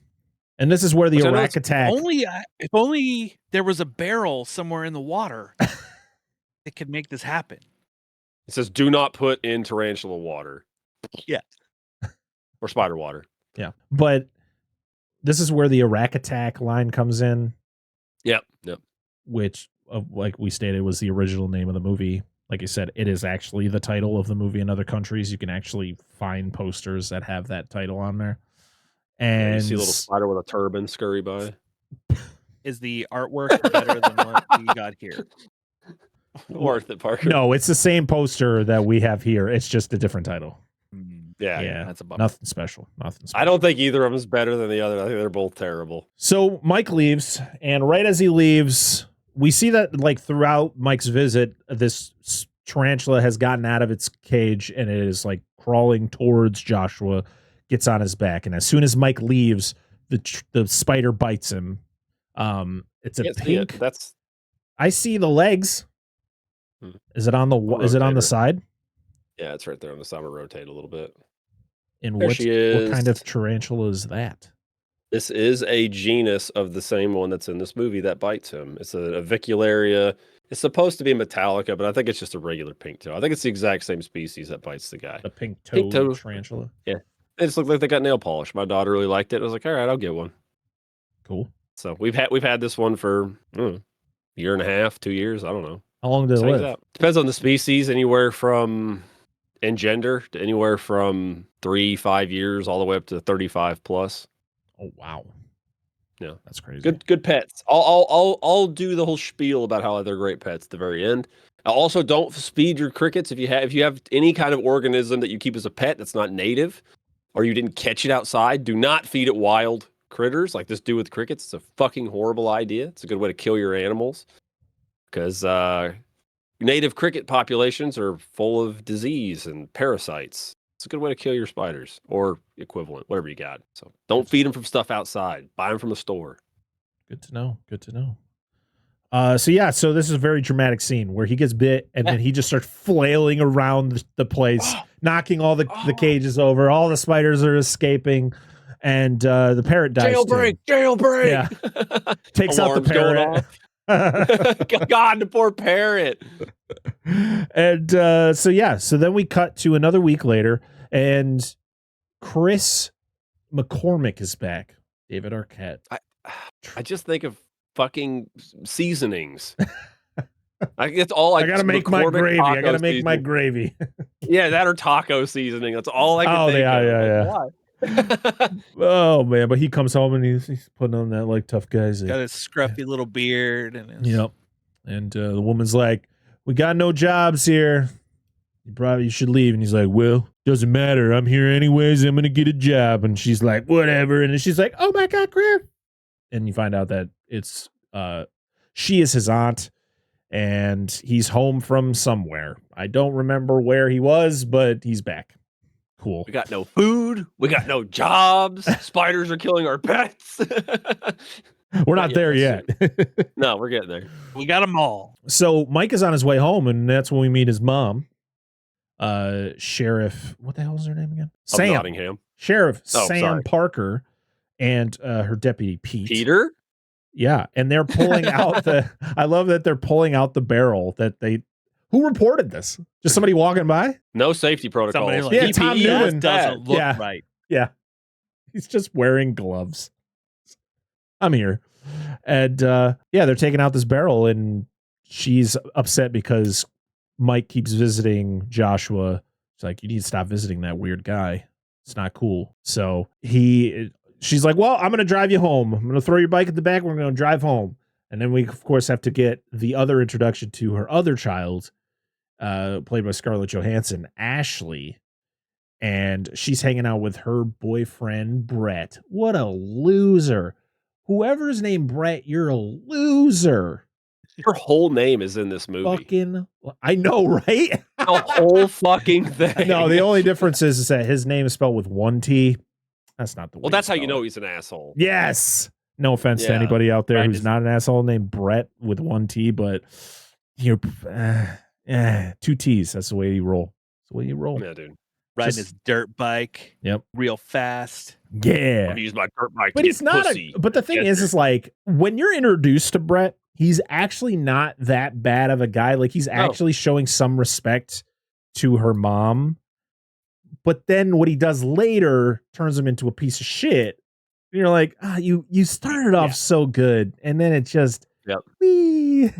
And this is where the Iraq attack. If only there was a barrel somewhere in the water, it could make this happen. It says, "Do not put in tarantula water." Yeah. Or spider water. Yeah. But this is where the Iraq attack line comes in. Yep. Which, like we stated, was the original name of the movie. Like I said, it is actually the title of the movie in other countries. You can actually find posters that have that title on there. And you see a little spider with a turban scurry by. Is the artwork better than what we got here? Worth it, Parker. No, it's the same poster that we have here. It's just a different title. Yeah, that's a bummer. Nothing special. I don't think either of them is better than the other. I think they're both terrible. So Mike leaves, and right as he leaves, we see that like throughout Mike's visit, this tarantula has gotten out of its cage and it is like crawling towards Joshua, gets on his back, and as soon as Mike leaves, the spider bites him. It's a pink. I see the legs. Is it on the? Is it on the side? Yeah, it's right there on the side. I'm gonna rotate a little bit. And what kind of tarantula is that? This is a genus of the same one that's in this movie that bites him. It's a Avicularia. It's supposed to be Metallica, but I think it's just a regular pink toe. I think it's the exact same species that bites the guy. The pink toe tarantula. Yeah, it just looked like they got nail polish. My daughter really liked it. I was like, all right, I'll get one. Cool. So we've had this one for year and a half, 2 years. I don't know. How long did it Hangs live? out. Depends on the species. Anywhere from and gender to anywhere from 3-5 years all the way up to 35 plus. Oh wow. Yeah, that's crazy. Good pets. I'll do the whole spiel about how they're great pets at the very end. Also, don't feed your crickets if you have any kind of organism that you keep as a pet that's not native, or you didn't catch it outside. Do not feed it wild critters like this do with crickets. It's a fucking horrible idea. It's a good way to kill your animals because native cricket populations are full of disease and parasites. It's a good way to kill your spiders or equivalent, whatever you got. So don't feed them from stuff outside. Buy them from a store. Good to know. Good to know. So this is a very dramatic scene where he gets bit and then he just starts flailing around the place, knocking all the cages over. All the spiders are escaping, and the parrot dies. Jailbreak! Yeah, takes out the parrot. God, the poor parrot. And so then we cut to another week later, and Chris McCormick is back. David Arquette. I just think of fucking seasonings. That's all I gotta make my gravy. I gotta make my gravy. Yeah, that or taco seasoning. That's all I can think of. Yeah. Why? Oh man, but he comes home and he's putting on that like tough guys. Got his scruffy little beard and his... Yep. And the woman's like, "We got no jobs here. You should leave." And he's like, "Well, doesn't matter. I'm here anyways. I'm gonna get a job." And she's like, "Whatever." And then she's like, "Oh my God, Chris!" And you find out that it's she is his aunt, and he's home from somewhere. I don't remember where he was, but he's back. Cool. We got no food. We got no jobs. Spiders are killing our pets. We're not there yet. No, we're getting there. We got them all. So Mike is on his way home, and that's when we meet his mom, Sheriff. What the hell is her name again? Sam. Nottingham. Sheriff Oh, Sam sorry. Parker, and her deputy Pete. Peter? Yeah, and they're pulling out I love that they're pulling out the barrel that they. Who reported this? Just somebody walking by? No safety protocols. Somebody like, Yeah, Tom Newman doesn't look Yeah. right. Yeah. He's just wearing gloves. I'm here. And they're taking out this barrel, and she's upset because Mike keeps visiting Joshua. She's like, "You need to stop visiting that weird guy. It's not cool." So she's like, "Well, I'm going to drive you home. I'm going to throw your bike at the back. We're going to drive home." And then we, of course, have to get the other introduction to her other child, played by Scarlett Johansson, Ashley. And she's hanging out with her boyfriend, Brett. What a loser. Whoever's named Brett, you're a loser. Her whole name is in this movie. Fucking, I know, right? The whole fucking thing. No, the only difference is that his name is spelled with one T. That's not the way. Well, that's how you spell know it. he's an asshole. Yes. No offense to Yeah. anybody out there Right, who's not an asshole named Brett with one T, but you're two T's. That's the way you roll. That's the way you roll. Yeah, dude. Riding Just- his dirt bike. Yep. Real fast. Yeah. I'm use my dirt bike But to he's get not pussy. but the thing is like when you're introduced to Brett, he's actually not that bad of a guy. Like he's actually showing some respect to her mom. But then what he does later turns him into a piece of shit. And you're like, you started off so good, and then it just wee.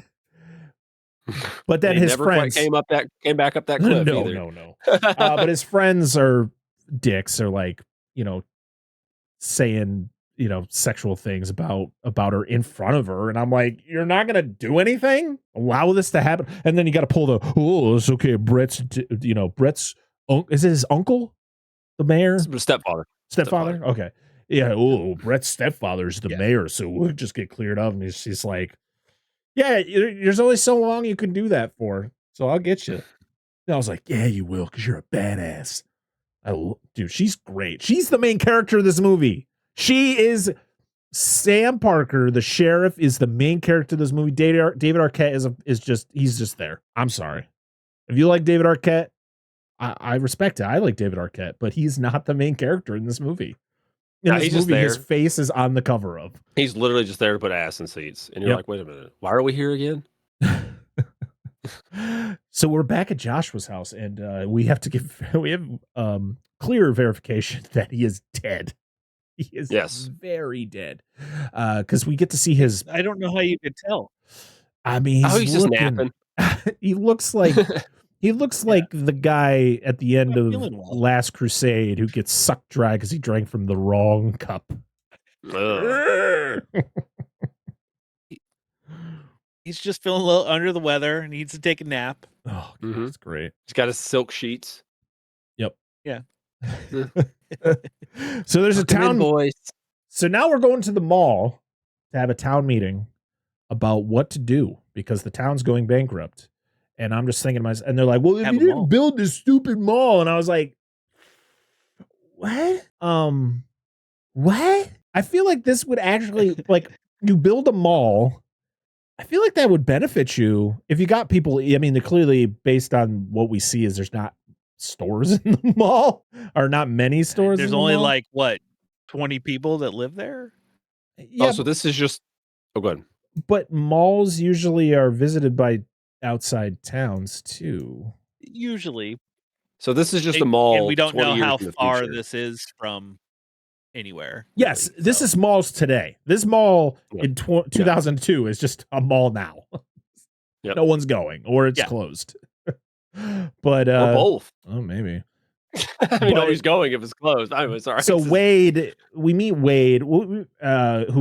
But then He his never friends quite came back up that cliff either. No. But his friends are dicks, are like, saying, sexual things about her in front of her. And I'm like, you're not going to do anything? Allow this to happen? And then you got to pull it's okay. Brett's, is it his uncle? The mayor? Stepfather? Okay. Yeah. Oh, Brett's stepfather's the mayor. So we'll just get cleared up. And she's like, yeah, there's only so long you can do that for. So I'll get you. And I was like, yeah, you will. Cause you're a badass. Dude, she's great. She's the main character of this movie. She is Sam Parker. The sheriff is the main character of this movie. David Arquette he's just there. I'm sorry. If you like David Arquette, I respect it. I like David Arquette, but he's not the main character in this movie. In this he's just movie, there. his face is on the cover of. He's literally just there to put ass in seats. And you're like, wait a minute. Why are we here again? So we're back at Joshua's house, and we have clear verification that he is dead. He is very dead. Because we get to see his. I don't know how you could tell. I mean, he's just napping. He looks like the guy at the end of feeling well. Last Crusade who gets sucked dry because he drank from the wrong cup. He's just feeling a little under the weather. Needs to take a nap. Oh, God, that's great. He's got his silk sheets. Yep. Yeah. So there's a town voice. So now we're going to the mall to have a town meeting about what to do because the town's going bankrupt. And I'm just thinking to myself, and they're like, well, if you didn't build this stupid mall. And I was like, what? What? I feel like this would actually, like, you build a mall. I feel like that would benefit you if you got people. I mean, they're clearly, based on what we see, is there's not stores in the mall, or not many stores. There's only like, what, 20 people that live there? Yeah, so this is just, go ahead. But malls usually are visited by outside towns too. Usually. So this is just a mall. And we don't know how far future. this is from anywhere. Yes, really, this is malls today. This mall in 2002 is just a mall now. Yep. No one's going, or it's closed. But or both. Oh, maybe. I mean, nobody's going if it's closed. I'm sorry. So we meet Wade, who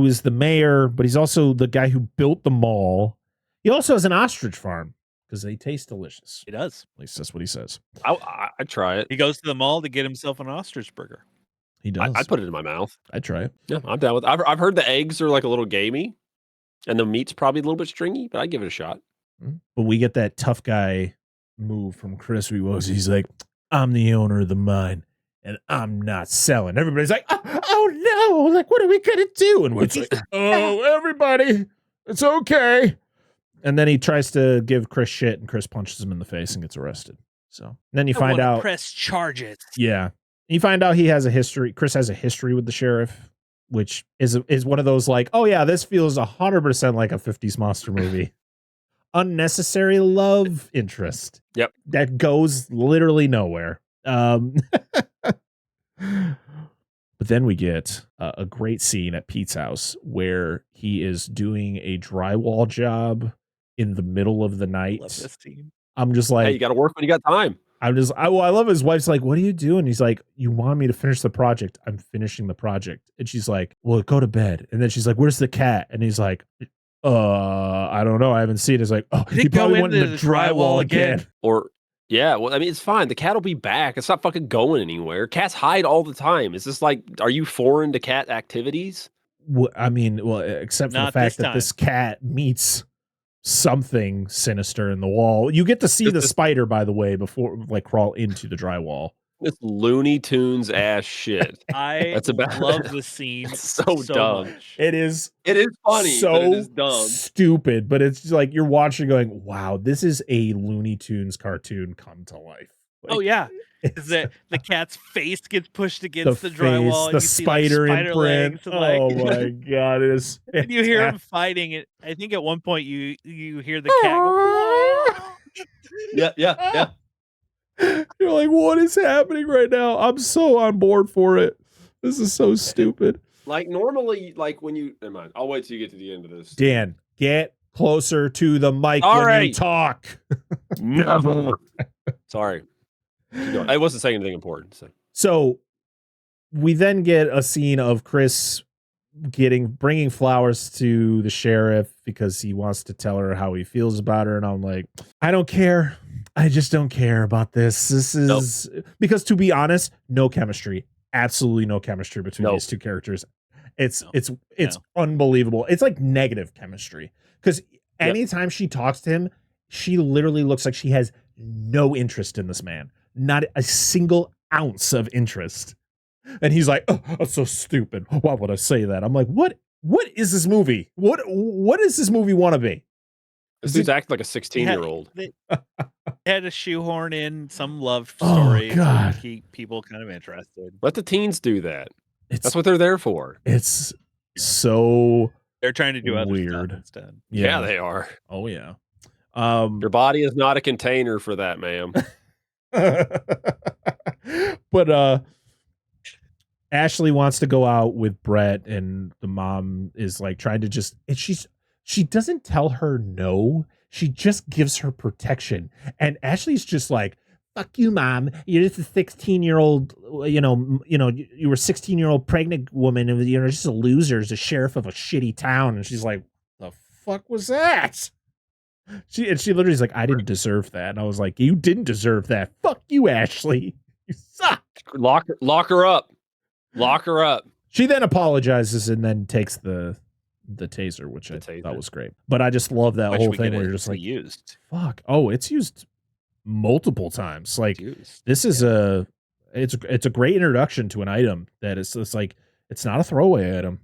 is the mayor, but he's also the guy who built the mall. He also has an ostrich farm because they taste delicious. He does. At least that's what he says. I'd try it. He goes to the mall to get himself an ostrich burger. He does. I'd put it in my mouth. I'd try it. Yeah, I'm down with it. I've heard the eggs are like a little gamey, and the meat's probably a little bit stringy, but I'd give it a shot. But we get that tough guy move from Chris Woz. He's like, I'm the owner of the mine, and I'm not selling. Everybody's like, oh no, like, what are we gonna do? And we're like, oh, everybody, it's okay. And then he tries to give Chris shit, and Chris punches him in the face and gets arrested. So and then you find out, press charges. Yeah, you find out he has a history. Chris has a history with the sheriff, which is one of those like, oh yeah, this feels 100% like a 50s monster movie. Unnecessary love interest. Yep. That goes literally nowhere. But then we get a great scene at Pete's house where he is doing a drywall job in the middle of the night. Love this scene. I'm just like, hey, you got to work when you got time. I love his wife's like, what are you doing? He's like, you want me to finish the project? I'm finishing the project. And she's like, well, go to bed. And then she's like, where's the cat? And he's like, I don't know. I haven't seen it. It's like, oh, he probably went into the drywall again. Or, yeah, well, I mean, it's fine. The cat will be back. It's not fucking going anywhere. Cats hide all the time. Is this like, are you foreign to cat activities? I mean, except for the fact that this cat meets something sinister in the wall. You get to see the spider, by the way, before like crawl into the drywall. It's Looney Tunes ass shit. I love the scene. It's so dumb. Much. It is funny, so but it is dumb. Stupid, but it's just like you're watching going, wow, this is a Looney Tunes cartoon come to life. Like, oh yeah. Is that the cat's face gets pushed against the drywall? The spider imprint. Oh my god, it is. And you hear him fighting it. I think at one point you hear the cat go, yeah. You're like, what is happening right now? I'm so on board for it. This is so stupid. Like normally, like when you, never mind. I'll wait till you get to the end of this. Dan, get closer to the mic when you talk. Never. Sorry. I wasn't saying anything important. So we then get a scene of Chris bringing flowers to the sheriff because he wants to tell her how he feels about her. And I'm like, I don't care. I just don't care about this. This is because, to be honest, no chemistry, absolutely no chemistry between these two characters. It's unbelievable. It's like negative chemistry because anytime she talks to him, she literally looks like she has no interest in this man. Not a single ounce of interest. And he's like, oh, that's so stupid. Why would I say that? I'm like, what is this movie? What does this movie want to be? This dude's acting like a 16-year-old. They had to shoehorn in some love story to keep people kind of interested. Let the teens do that. That's what they're there for. It's so they're trying to do other weird stuff instead. Yeah, they are. Oh yeah. Your body is not a container for that, ma'am. But Ashley wants to go out with Brett, and the mom is like trying to she doesn't tell her no. She just gives her protection. And Ashley's just like, fuck you, mom. You're just a 16-year-old, you were a 16-year-old pregnant woman, and you're just a loser as a sheriff of a shitty town. And she's like, the fuck was that? She literally is like, I didn't deserve that. And I was like, you didn't deserve that. Fuck you, Ashley. You suck. Lock her up. Lock her up. She then apologizes and then takes the taser, which I thought was great. But I just love that whole thing where you're just like, used. fuck. Oh, it's used multiple times. Like this is it's a great introduction to an item that it's like, it's not a throwaway item.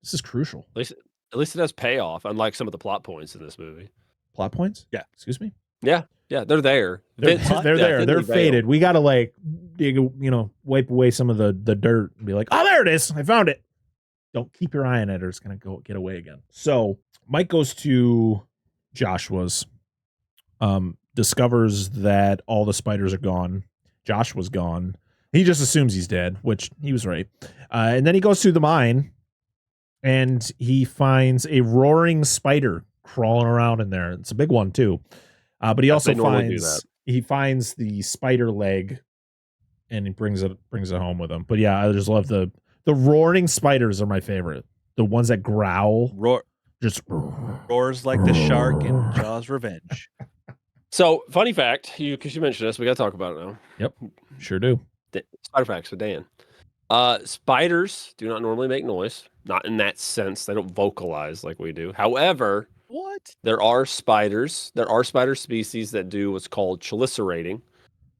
This is crucial. At least it has payoff, unlike some of the plot points in this movie. Plot points? Yeah. Excuse me? Yeah, they're there. They're there. They're faded. We got to wipe away some of the dirt and be like, oh, there it is. I found it. Don't keep your eye on it or it's going to get away again. So Mike goes to Joshua's, discovers that all the spiders are gone. Josh was gone. He just assumes he's dead, which he was right. And then he goes to the mine and he finds a roaring spider crawling around in there. It's a big one too. But he also finds the spider leg and he brings it home with him. But yeah, I just love the roaring spiders are my favorite. The ones that growl. Roars like the shark in Jaws Revenge. So, funny fact, because you mentioned this, we got to talk about it now. Yep, sure do. Spider facts with Dan. Spiders do not normally make noise. Not in that sense. They don't vocalize like we do. However, there are spider species that do what's called chelicerating.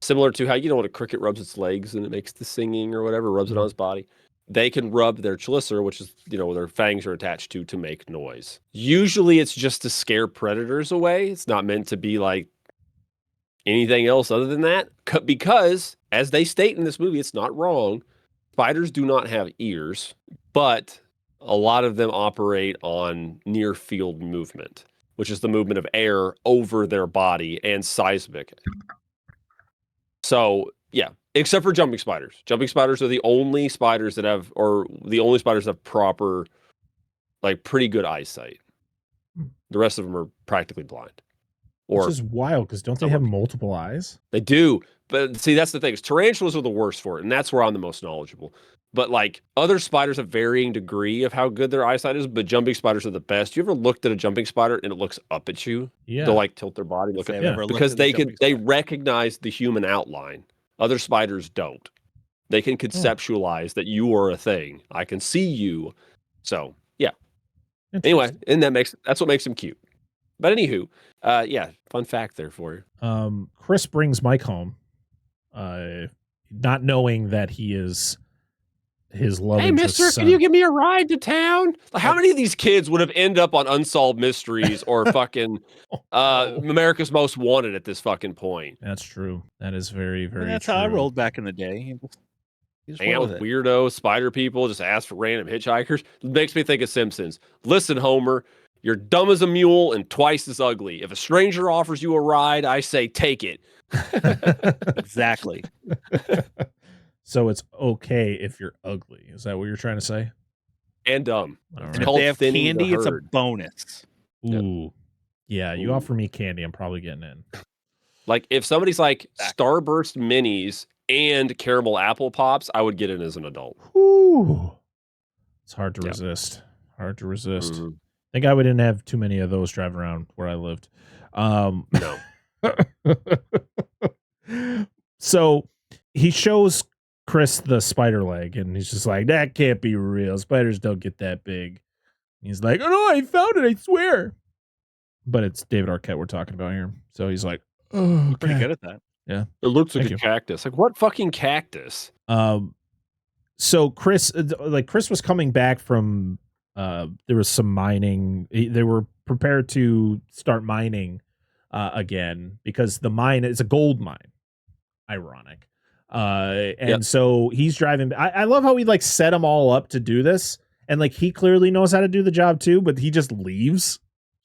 Similar to how, when a cricket rubs its legs and it makes the singing or whatever, rubs it on its body. They can rub their chelicera, which is, their fangs are attached to make noise. Usually it's just to scare predators away. It's not meant to be like anything else other than that. Because, as they state in this movie, it's not wrong. Spiders do not have ears, but a lot of them operate on near field movement, which is the movement of air over their body and seismic. So, yeah, except for jumping spiders. Jumping spiders are the only spiders that have proper, pretty good eyesight. The rest of them are practically blind. Which is wild, because don't they have multiple eyes? They do. But see, that's the thing. Tarantulas are the worst for it, and that's where I'm the most knowledgeable. But other spiders have varying degree of how good their eyesight is, but jumping spiders are the best. You ever looked at a jumping spider and it looks up at you? Yeah. They'll tilt their body, look at you. Because they recognize the human outline. Other spiders don't. They can conceptualize that you are a thing. I can see you. So, yeah. Anyway, and that's what makes them cute. But anywho, fun fact there for you. Chris brings Mike home, not knowing that he is his love interest. Hey, mister, can you give me a ride to town? How many of these kids would have ended up on Unsolved Mysteries or fucking America's Most Wanted at this fucking point? That's true. That is very, very That's true. how I rolled back in the day. Hang out with weirdo spider people, just ask for random hitchhikers. It makes me think of Simpsons. Listen, Homer, you're dumb as a mule and twice as ugly. If a stranger offers you a ride, I say take it. Exactly. So it's okay if you're ugly. Is that what you're trying to say? And dumb. And if they have candy, it's a bonus. Ooh. Yeah, you offer me candy, I'm probably getting in. If somebody's Starburst Minis and caramel apple pops, I would get in as an adult. Ooh. It's hard to resist. Hard to resist. Mm-hmm. I think I wouldn't have too many of those driving around where I lived. No. So he shows Chris the spider leg, and he's just like, that can't be real. Spiders don't get that big. And he's like, oh no, I found it, I swear. But it's David Arquette we're talking about here. So he's like, oh, okay. Pretty good at that. Yeah. It looks like a cactus. What fucking cactus? So Chris was coming back from, there was some mining. They were prepared to start mining again because the mine is a gold mine. Ironic. So he's driving. I love how he set them all up to do this. And he clearly knows how to do the job too, but he just leaves.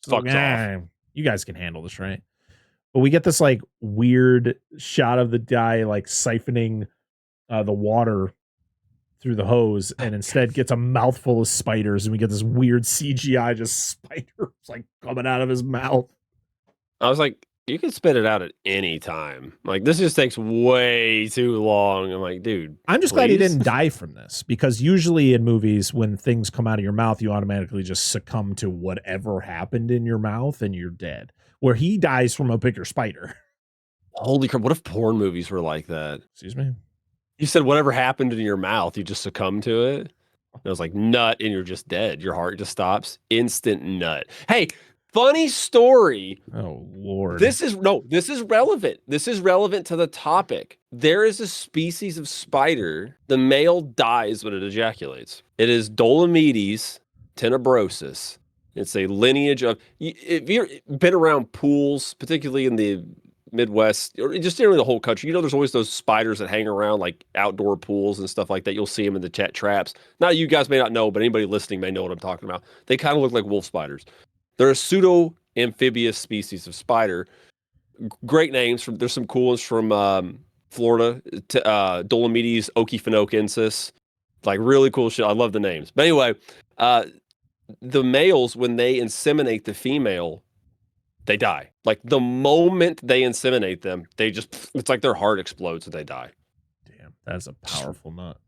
Fucks off. You guys can handle this, right? But we get this weird shot of the guy siphoning the water through the hose and instead gets a mouthful of spiders, and we get this weird CGI just spiders like coming out of his mouth. I was like, you can spit it out at any time. Like, this just takes way too long. I'm like, dude, I'm just please? glad he didn't die from this, because usually in movies, when things come out of your mouth, you automatically just succumb to whatever happened in your mouth and you're dead. Where he dies from a bigger spider. Holy crap. What if porn movies were like that? Excuse me? You said whatever happened in your mouth, you just succumb to it. And it was like nut, and you're just dead. Your heart just stops. Instant nut. Hey, funny story. Oh, Lord. This is relevant. This is relevant to the topic. There is a species of spider. The male dies when it ejaculates. It is Dolomedes tenebrosus. It's a lineage of, if you've been around pools, particularly in the Midwest, or just generally the whole country, you know, there's always those spiders that hang around like outdoor pools and stuff like that. You'll see them in the chat traps. Now, you guys may not know, but anybody listening may know what I'm talking about. They kind of look like wolf spiders. They're a pseudo-amphibious species of spider. Great names. There's some cool ones from Florida. Dolomedes okeefinokensis. Like, really cool shit. I love the names. But anyway, the males, when they inseminate the female, they die. Like, the moment they inseminate them, they just, it's like their heart explodes and they die. Damn, that's a powerful nut.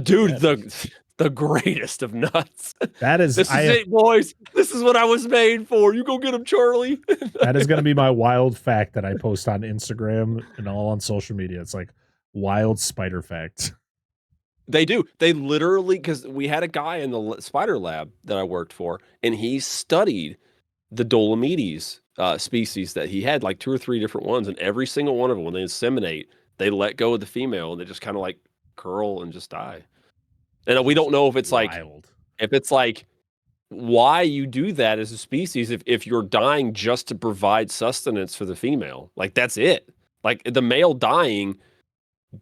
Dude, the greatest of nuts. That is, this is it, boys. This is what I was made for. You go get him, Charlie. That is going to be my wild fact that I post on Instagram and all on social media. It's like wild spider facts. They do. They literally, because we had a guy in the spider lab that I worked for, and he studied the Dolomedes species that he had, like 2 or 3 different ones, and every single one of them, when they inseminate, they let go of the female, and they just kind of like curl and just die. And we don't know if it's wild. if it's like why you do that as a species if you're dying just to provide sustenance for the female. Like, that's it. Like, the male dying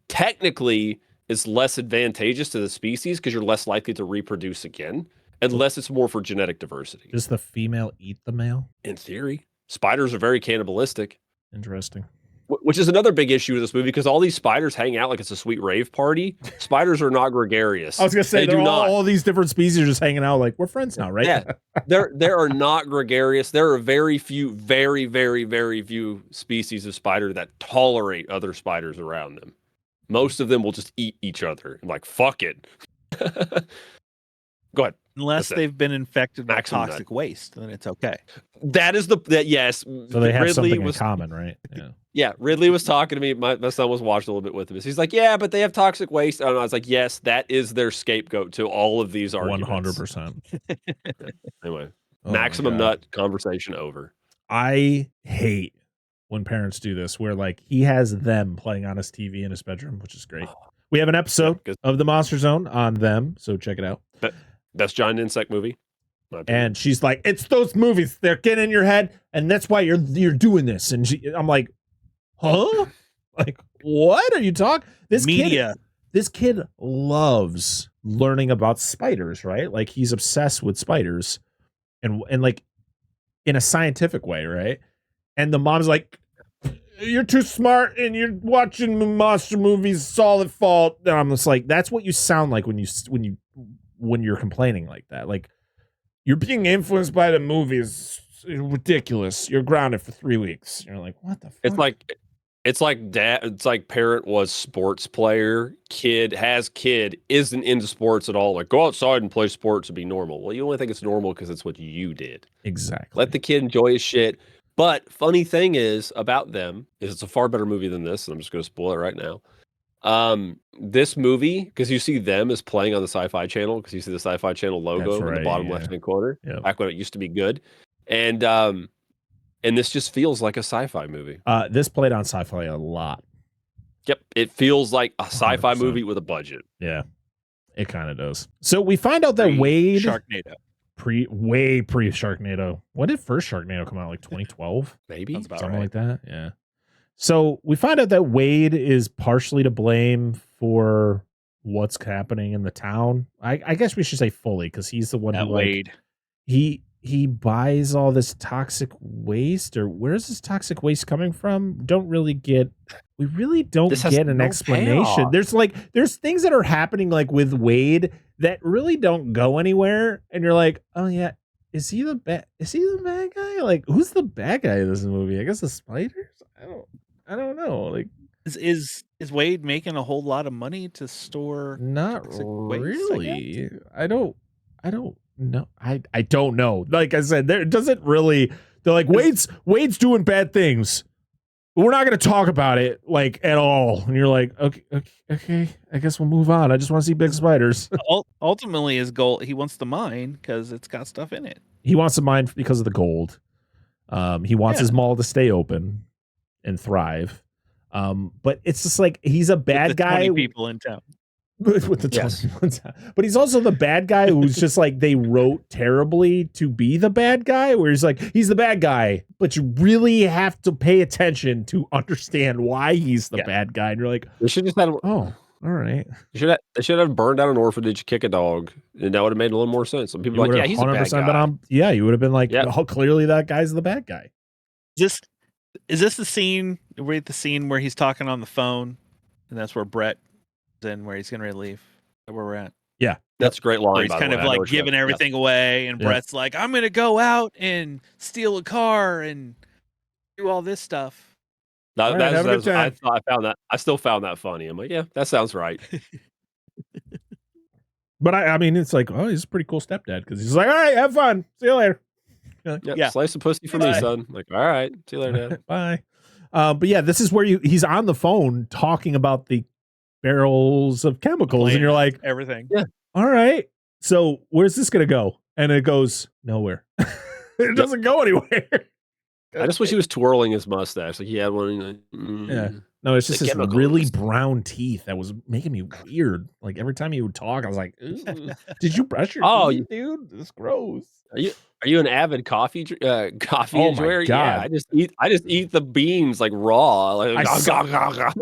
technically is less advantageous to the species because you're less likely to reproduce again, unless it's more for genetic diversity. Does the female eat the male? In theory. Spiders are very cannibalistic. Interesting. Which is another big issue with this movie, because all these spiders hang out like it's a sweet rave party. Spiders are not gregarious. I was going to say, they do not. All these different species are just hanging out like, we're friends now, right? Yeah. There are not gregarious. There are very few, very, very, very few species of spider that tolerate other spiders around them. Most of them will just eat each other. I'm like, fuck it. Go ahead. Unless they've been infected by Maximum toxic waste, then it's okay. That is yes. So they have something in common, right? Yeah. Yeah, Ridley was talking to me. My son was watching a little bit with him. He's like, yeah, but they have toxic waste. And I was like, yes, that is their scapegoat to all of these arguments. 100%. Anyway, Oh maximum nut conversation over. I hate when parents do this, where like he has them playing on his TV in his bedroom, which is great. We have an episode of the Monster Zone on them, so check it out. Best giant insect movie. And she's like, it's those movies, they're getting in your head, and that's why you're doing this. And I'm like, huh? Like, what are you talking? This kid loves learning about spiders, right? Like, he's obsessed with spiders, and like in a scientific way, right? And the mom's like, you're too smart and you're watching monster movies, it's all at fault. And I'm just like, that's what you sound like when you're complaining like that. Like, you're being influenced by the movies. It's ridiculous. You're grounded for 3 weeks. You're like, what the fuck? It's like dad. It's like parent was sports player, kid isn't into sports at all. Like, go outside and play sports and be normal. Well, you only think it's normal because it's what you did. Exactly. Let the kid enjoy his shit. But funny thing is about them is it's a far better movie than this. And I'm just going to spoil it right now. This movie, because you see them as playing on the Syfy channel, because you see the Syfy channel logo in the bottom left-hand corner, back when it used to be good. And this just feels like a sci-fi movie. This played on Syfy a lot. Yep, it feels like a sci-fi movie with a budget. Yeah, it kind of does. So we find out that Wade Sharknado. Way pre Sharknado. When did first Sharknado come out? Like 2012, maybe something like that. Yeah. So we find out that Wade is partially to blame for what's happening in the town. I guess we should say fully, because he's the one who Wade. He he buys all this toxic waste, or where's this toxic waste coming from? We really don't get an explanation. Payoff. There's things that are happening like with Wade that really don't go anywhere, and you're like, oh yeah, is he the bad guy? Like, who's the bad guy in this movie? I guess the spiders. I don't know. Like, is Wade making a whole lot of money to store? not toxic waste, really. I don't know. I don't know. Like I said, there doesn't really. They're like, Wade's doing bad things. We're not going to talk about it like at all. And you're like, okay, I guess we'll move on. I just want to see big spiders. Ultimately, his goal, he wants the mine because it's got stuff in it. He wants the mine because of the gold. He wants his mall to stay open and thrive. But it's just like he's a bad With the guy. 20 people in town. With the 20 people in town. But he's also the bad guy who's just like they wrote terribly to be the bad guy, where he's like, he's the bad guy, but you really have to pay attention to understand why he's the bad guy. And you're like, They should just have. oh, all right. They should have burned down an orphanage, kick a dog, and that would have made a little more sense. Some people are like, yeah, he's a bad guy. Been on, yeah, you would have been like, oh, clearly that guy's the bad guy. Is this the scene? We're at the scene where he's talking on the phone, and that's where Brett is in, where he's getting ready to leave. Where we're at. Yeah, that's a great line. Where he's kind of like giving everything away, and Brett's like, "I'm gonna go out and steal a car and do all this stuff." I found that. I still found that funny. I'm like, yeah, that sounds right. But I mean, it's like, oh, he's a pretty cool stepdad because he's like, all right, have fun. See you later. Yeah, slice of pussy for me, son. Like, all right, see you later, Dad. Bye. But yeah, this is where he's on the phone talking about the barrels of chemicals, and you're like, everything. Yeah. All right. So where's this gonna go? And it goes nowhere. It doesn't go anywhere. I just wish he was twirling his mustache. Like he had one. Like, Yeah. No, it's just his really brown teeth that was making me weird. Like every time he would talk, I was like, did you brush your teeth, dude? This is gross. Are you an avid coffee enjoyer? God. Yeah, I just eat the beans like raw. Like,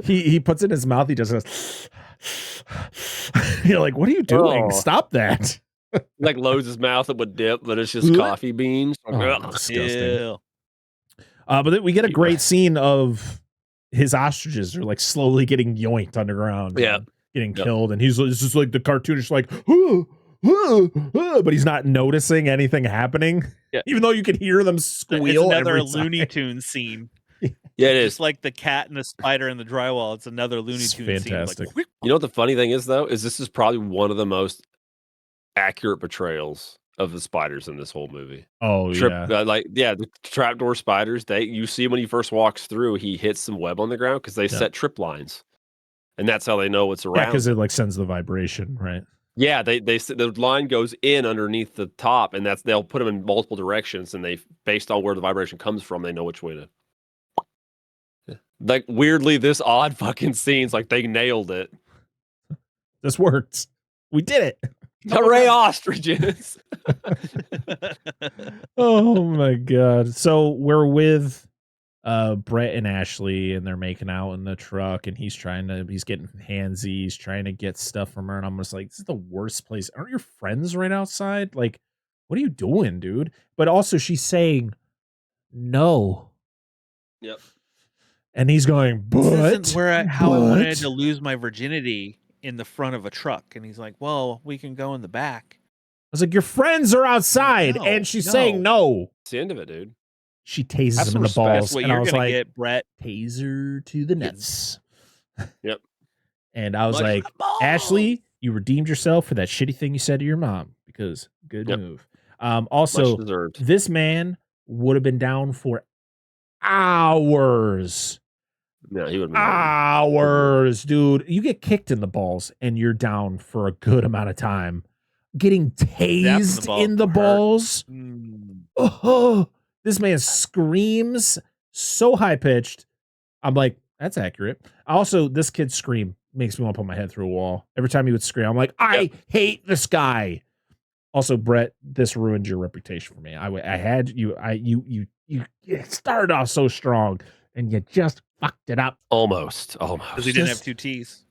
he puts it in his mouth. He just goes. You're like, what are you doing? Stop that! Like loads his mouth up with dip, but it's just coffee beans. Disgusting. But then we get a great scene of his ostriches are like slowly getting yoinked underground. Yeah, getting killed, and he's just like the cartoonish, like. But he's not noticing anything happening, even though you can hear them squeal. It's another every Looney time. Tunes scene. Yeah, it is. Just like the cat and the spider in the drywall. It's another Looney Tunes fantastic. scene. Like, you know what the funny thing is, though, is this is probably one of the most accurate portrayals of the spiders in this whole movie. Oh, the trapdoor spiders. You see when he first walks through, he hits some web on the ground because they set trip lines, and that's how they know what's around. Yeah, because it like sends the vibration, right? Yeah, the line goes in underneath the top, and they'll put them in multiple directions, and they based on where the vibration comes from, they know which way to. Like weirdly, this odd fucking scene's like they nailed it. This worked. We did it. Hooray, ostriches! Oh my god! So we're with Brett and Ashley, and they're making out in the truck, and he's getting handsy, he's trying to get stuff from her, and I'm just like, this is the worst place. Aren't your friends right outside? Like, what are you doing, dude? But also she's saying no. Yep. And he's going, but this isn't how I wanted to lose my virginity in the front of a truck. And he's like, well, we can go in the back. I was like, your friends are outside, and she's saying no. It's the end of it, dude. She tases him in the balls. That's what and you're I was gonna like, get, Brett. Taser to the nuts. Yep. And I was like, Ashley, you redeemed yourself for that shitty thing you said to your mom, because good move. Also, this man would have been down for hours. No, he would have hours, dude. You get kicked in the balls and you're down for a good amount of time. Getting tased in the balls. Oh, this man screams so high pitched. I'm like, that's accurate. Also, this kid's scream makes me want to put my head through a wall. Every time he would scream, I'm like, I hate this guy. Also, Brett, this ruined your reputation for me. I had you. You started off so strong, and you just fucked it up. Almost. Because he didn't have two T's.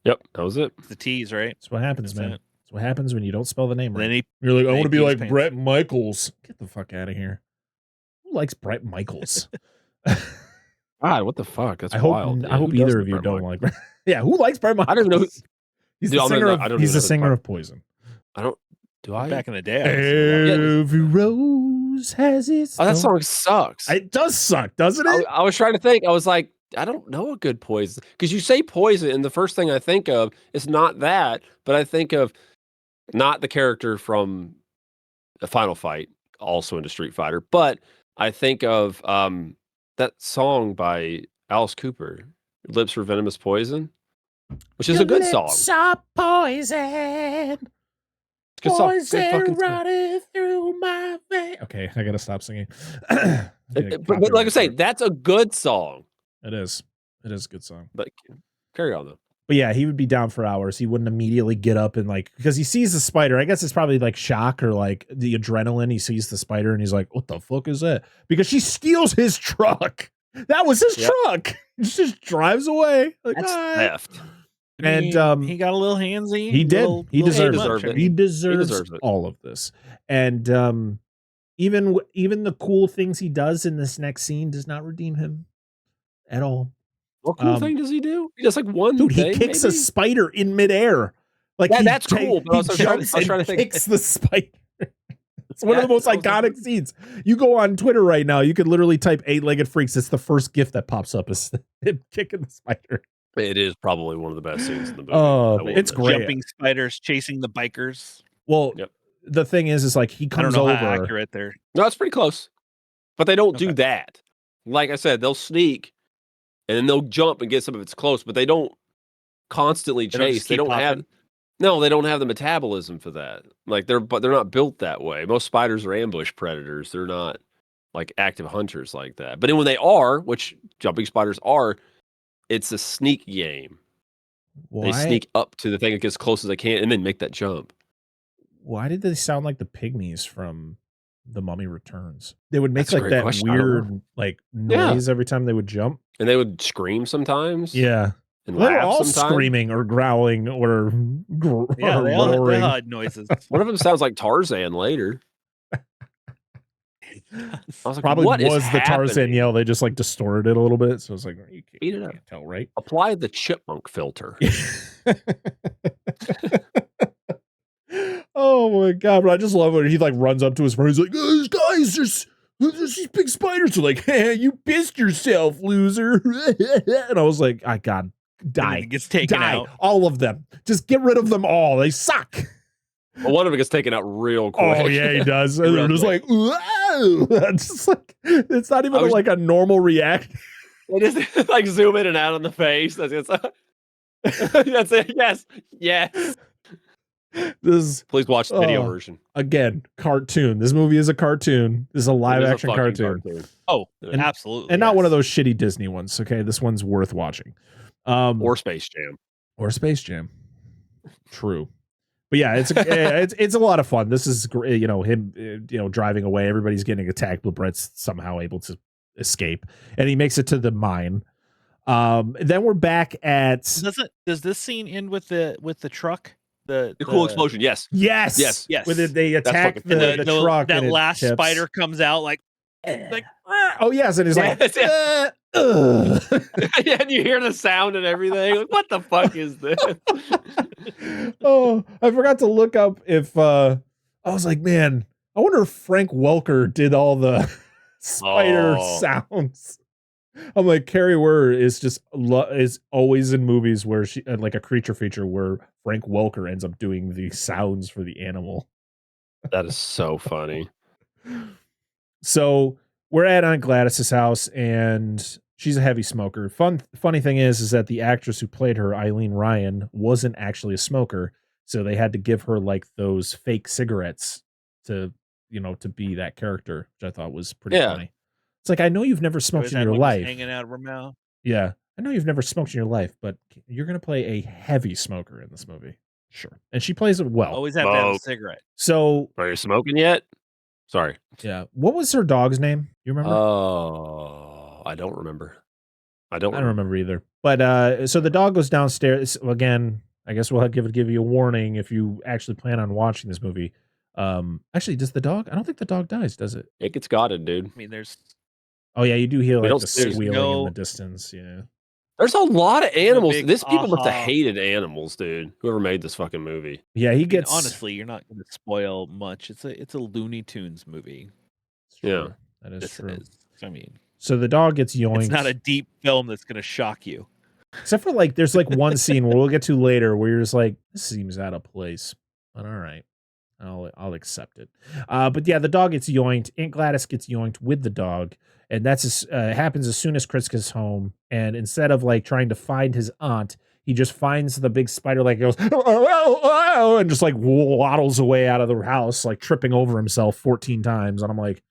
Yep, that was it. The T's, right? That's what happens, man. That's what happens when you don't spell the name And right. then he You're like, I then want to be he pees like pants. Brett Michaels. Get the fuck out of here. Who likes Brett Michaels? God, what the fuck? That's I hope wild. I hope who either doesn't of you Brett don't Michaels? like Brett. Yeah, who likes Brett Michaels? I don't even know. He's Dude, the I'm singer not- of I don't he's even the know who singer the of Poison. I don't. Do I? Back in the day. I listened to that. Every rose has its Oh, that thorn. song sucks. It does suck, doesn't it? I was trying to think. I was like, I don't know a good Poison because you say Poison, and the first thing I think of is not that, but I think of not the character from the Final Fight, also into Street Fighter, but I think of that song by Alice Cooper, "Lips Were Venomous Poison," which is a good song. Lips are poison. It's a good song. Good Poison fucking song. running through my veins. Okay, I gotta stop singing. But like I say, that's a good song. it is. It is a good song. But carry on though. But yeah, he would be down for hours. He wouldn't immediately get up and like, because he sees the spider. I guess it's probably like shock or like the adrenaline. He sees the spider and he's like, what the fuck is that? Because she steals his truck. That was his truck. He just drives away. Like, That's "Ah." theft. And he got a little handsy. he did. He deserves deserved it. it. He deserves deserves it. all of this. And even the cool things he does in this next scene does not redeem him at all. What cool thing does he do? He does like one Dude, thing. he kicks maybe? a spider in midair. Like Yeah, he that's cool, but I was trying to think- kicks the spider. It's one of the most Yeah, that was iconic scenes. You go on Twitter right now, you could literally type 8-legged freaks. It's the first GIF that pops up is him kicking the spider. It is probably one of the best scenes in the movie. Oh, I will it's admit. great. Jumping spiders chasing the bikers. Well, Yep. the thing is like he I don't comes know over. how accurate they're. No, it's pretty close. But they don't do Okay. that. Like I said, they'll sneak and then they'll jump and get some if it's close, but they don't constantly They don't just chase. They keep don't have popping? no, they don't have the metabolism for that. Like they're not built that way. Most spiders are ambush predators. They're not like active hunters like that. But then when they are, which jumping spiders are, it's a sneak game. Why? They sneak up to the thing and get as close as they can and then make that jump. Why did they sound like the pygmies from The Mummy Returns? They would make That's a like great that question. I don't weird like Yeah. noise every time they would jump. And they would scream sometimes. Yeah. And They were laugh all sometimes. screaming or growling or, Yeah, or they all roaring. had noises. One of them sounds like Tarzan later. I was like, Probably what is was the Tarzan happening? yell. They just like distorted it a little bit. So it's like, you can't, Eat it you up. can't tell, right? Apply the chipmunk filter. Oh my god! But I just love when he like runs up to his friend. He's like, guys, there's these big spiders." They're like, "Hey, you pissed yourself, loser!" And I was like, "I God, die, It gets taken die, out. all of them. Just get rid of them all. They suck." Well, one of them gets taken out real quick. Oh yeah, he does. And Real they're just quick. like, "Whoa!" It's just like it's not even I was- like a normal reaction. It is like zoom in and out on the face. That's it. That's it. Yes. Yes. This Please watch the video Oh. version. again, cartoon. This movie is a cartoon. This is a live It is a action fucking cartoon. Oh, And- absolutely. And not one of yes. those shitty Disney ones. Okay, this one's worth watching. Or Space Jam. Or Space Jam. True, but yeah, it's a lot of fun. This is great. You know him, driving away. Everybody's getting attacked, but Brett's somehow able to escape, and he makes it to the mine. Then we're back at Does this scene end with the truck? The Cool explosion. Yes. yes, Yes. Yes. When they attack fucking the truck. That and it last tips. spider comes out like Oh yes, and he's like, Yes, ugh. Yeah, and you hear the sound and everything. Like, what the fuck is this? Oh, I forgot to look up if I was like, man, I wonder if Frank Welker did all the spider Oh. sounds. I'm like, Kari Wuhrer is just is always in movies where she like a creature feature where Frank Welker ends up doing the sounds for the animal. That is so funny. So we're at Aunt Gladys's house, and she's a heavy smoker. Funny thing is that the actress who played her, Eileen Ryan, wasn't actually a smoker, so they had to give her like those fake cigarettes to be that character, which I thought was pretty Yeah. funny. It's like, I know you've never smoked always in had your one life. hanging out of her mouth. Yeah, I know you've never smoked in your life, but you're gonna play a heavy smoker in this movie, sure, and she plays it well. Always have to have a Smoke. cigarette. So Are you smoking yet? Sorry. yeah, what was her dog's name? You remember? Oh, I don't remember. I don't I don't remember either. But so the dog goes downstairs again. I guess we'll give you a warning if you actually plan on watching this movie. Actually, does the dog? I don't think the dog dies, does it? It gets gotted, dude. I mean, there's Oh yeah, you do hear like don't the see- squealing in the distance. Yeah. There's a lot of animals. big This people must have aha. hated animals, dude. Whoever made this fucking movie. Yeah, he I mean, gets honestly, you're not going to spoil much. It's a Looney Tunes movie. Yeah. that is This true. is. I mean, So the dog gets yoinked. it's not a deep film that's going to shock you. Except for like, there's like one scene where we'll get to later where you're just like, this seems out of place. But all right, I'll accept it. But yeah, the dog gets yoinked. Aunt Gladys gets yoinked with the dog, and that's happens as soon as Chris gets home. And instead of like trying to find his aunt, he just finds the big spider leg, goes and just like waddles away out of the house, like tripping over himself 14 times. And I'm like,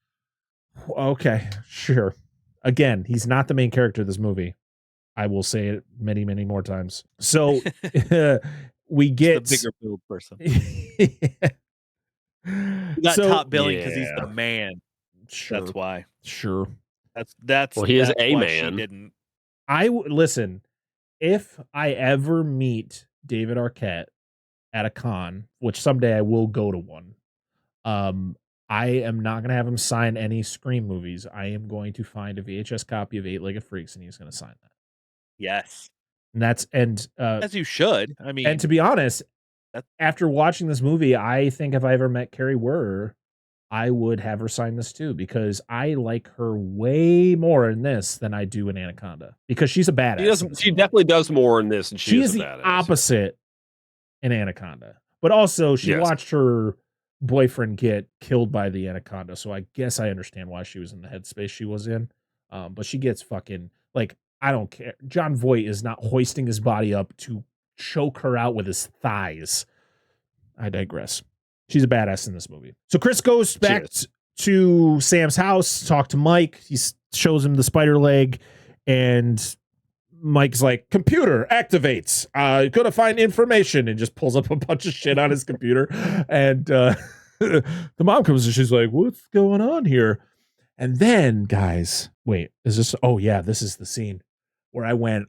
okay, sure. Again, he's not the main character of this movie. I will say it many, many more times. So we get The bigger build person. yeah. He got top billing because he's the man. Sure, That's why. sure. That's Well, he is that's a why she man. didn't. Listen. If I ever meet David Arquette at a con, which someday I will go to one, I am not going to have him sign any Scream movies. I am going to find a VHS copy of Eight-Legged Freaks, and he's going to sign that. Yes, And that's as you should. I mean, and to be honest, That- after watching this movie, I think if I ever met Kari Wuhrer, I would have her sign this too, because I like her way more in this than I do in Anaconda, because she's a badass. She definitely does more in this, and She is a the badass. opposite in Anaconda, but also she Yes. watched her boyfriend get killed by the Anaconda, so I guess I understand why she was in the headspace she was in. But she gets fucking like, I don't care. John Voight is not hoisting his body up to choke her out with his thighs. I digress. She's a badass in this movie. So Chris goes back to Sam's house, talk to Mike. He shows him the spider leg, and Mike's like, computer activates. Gonna find information, and just pulls up a bunch of shit on his computer. And the mom comes and she's like, what's going on here? And then, guys, wait, is this? Oh yeah, this is the scene where I went,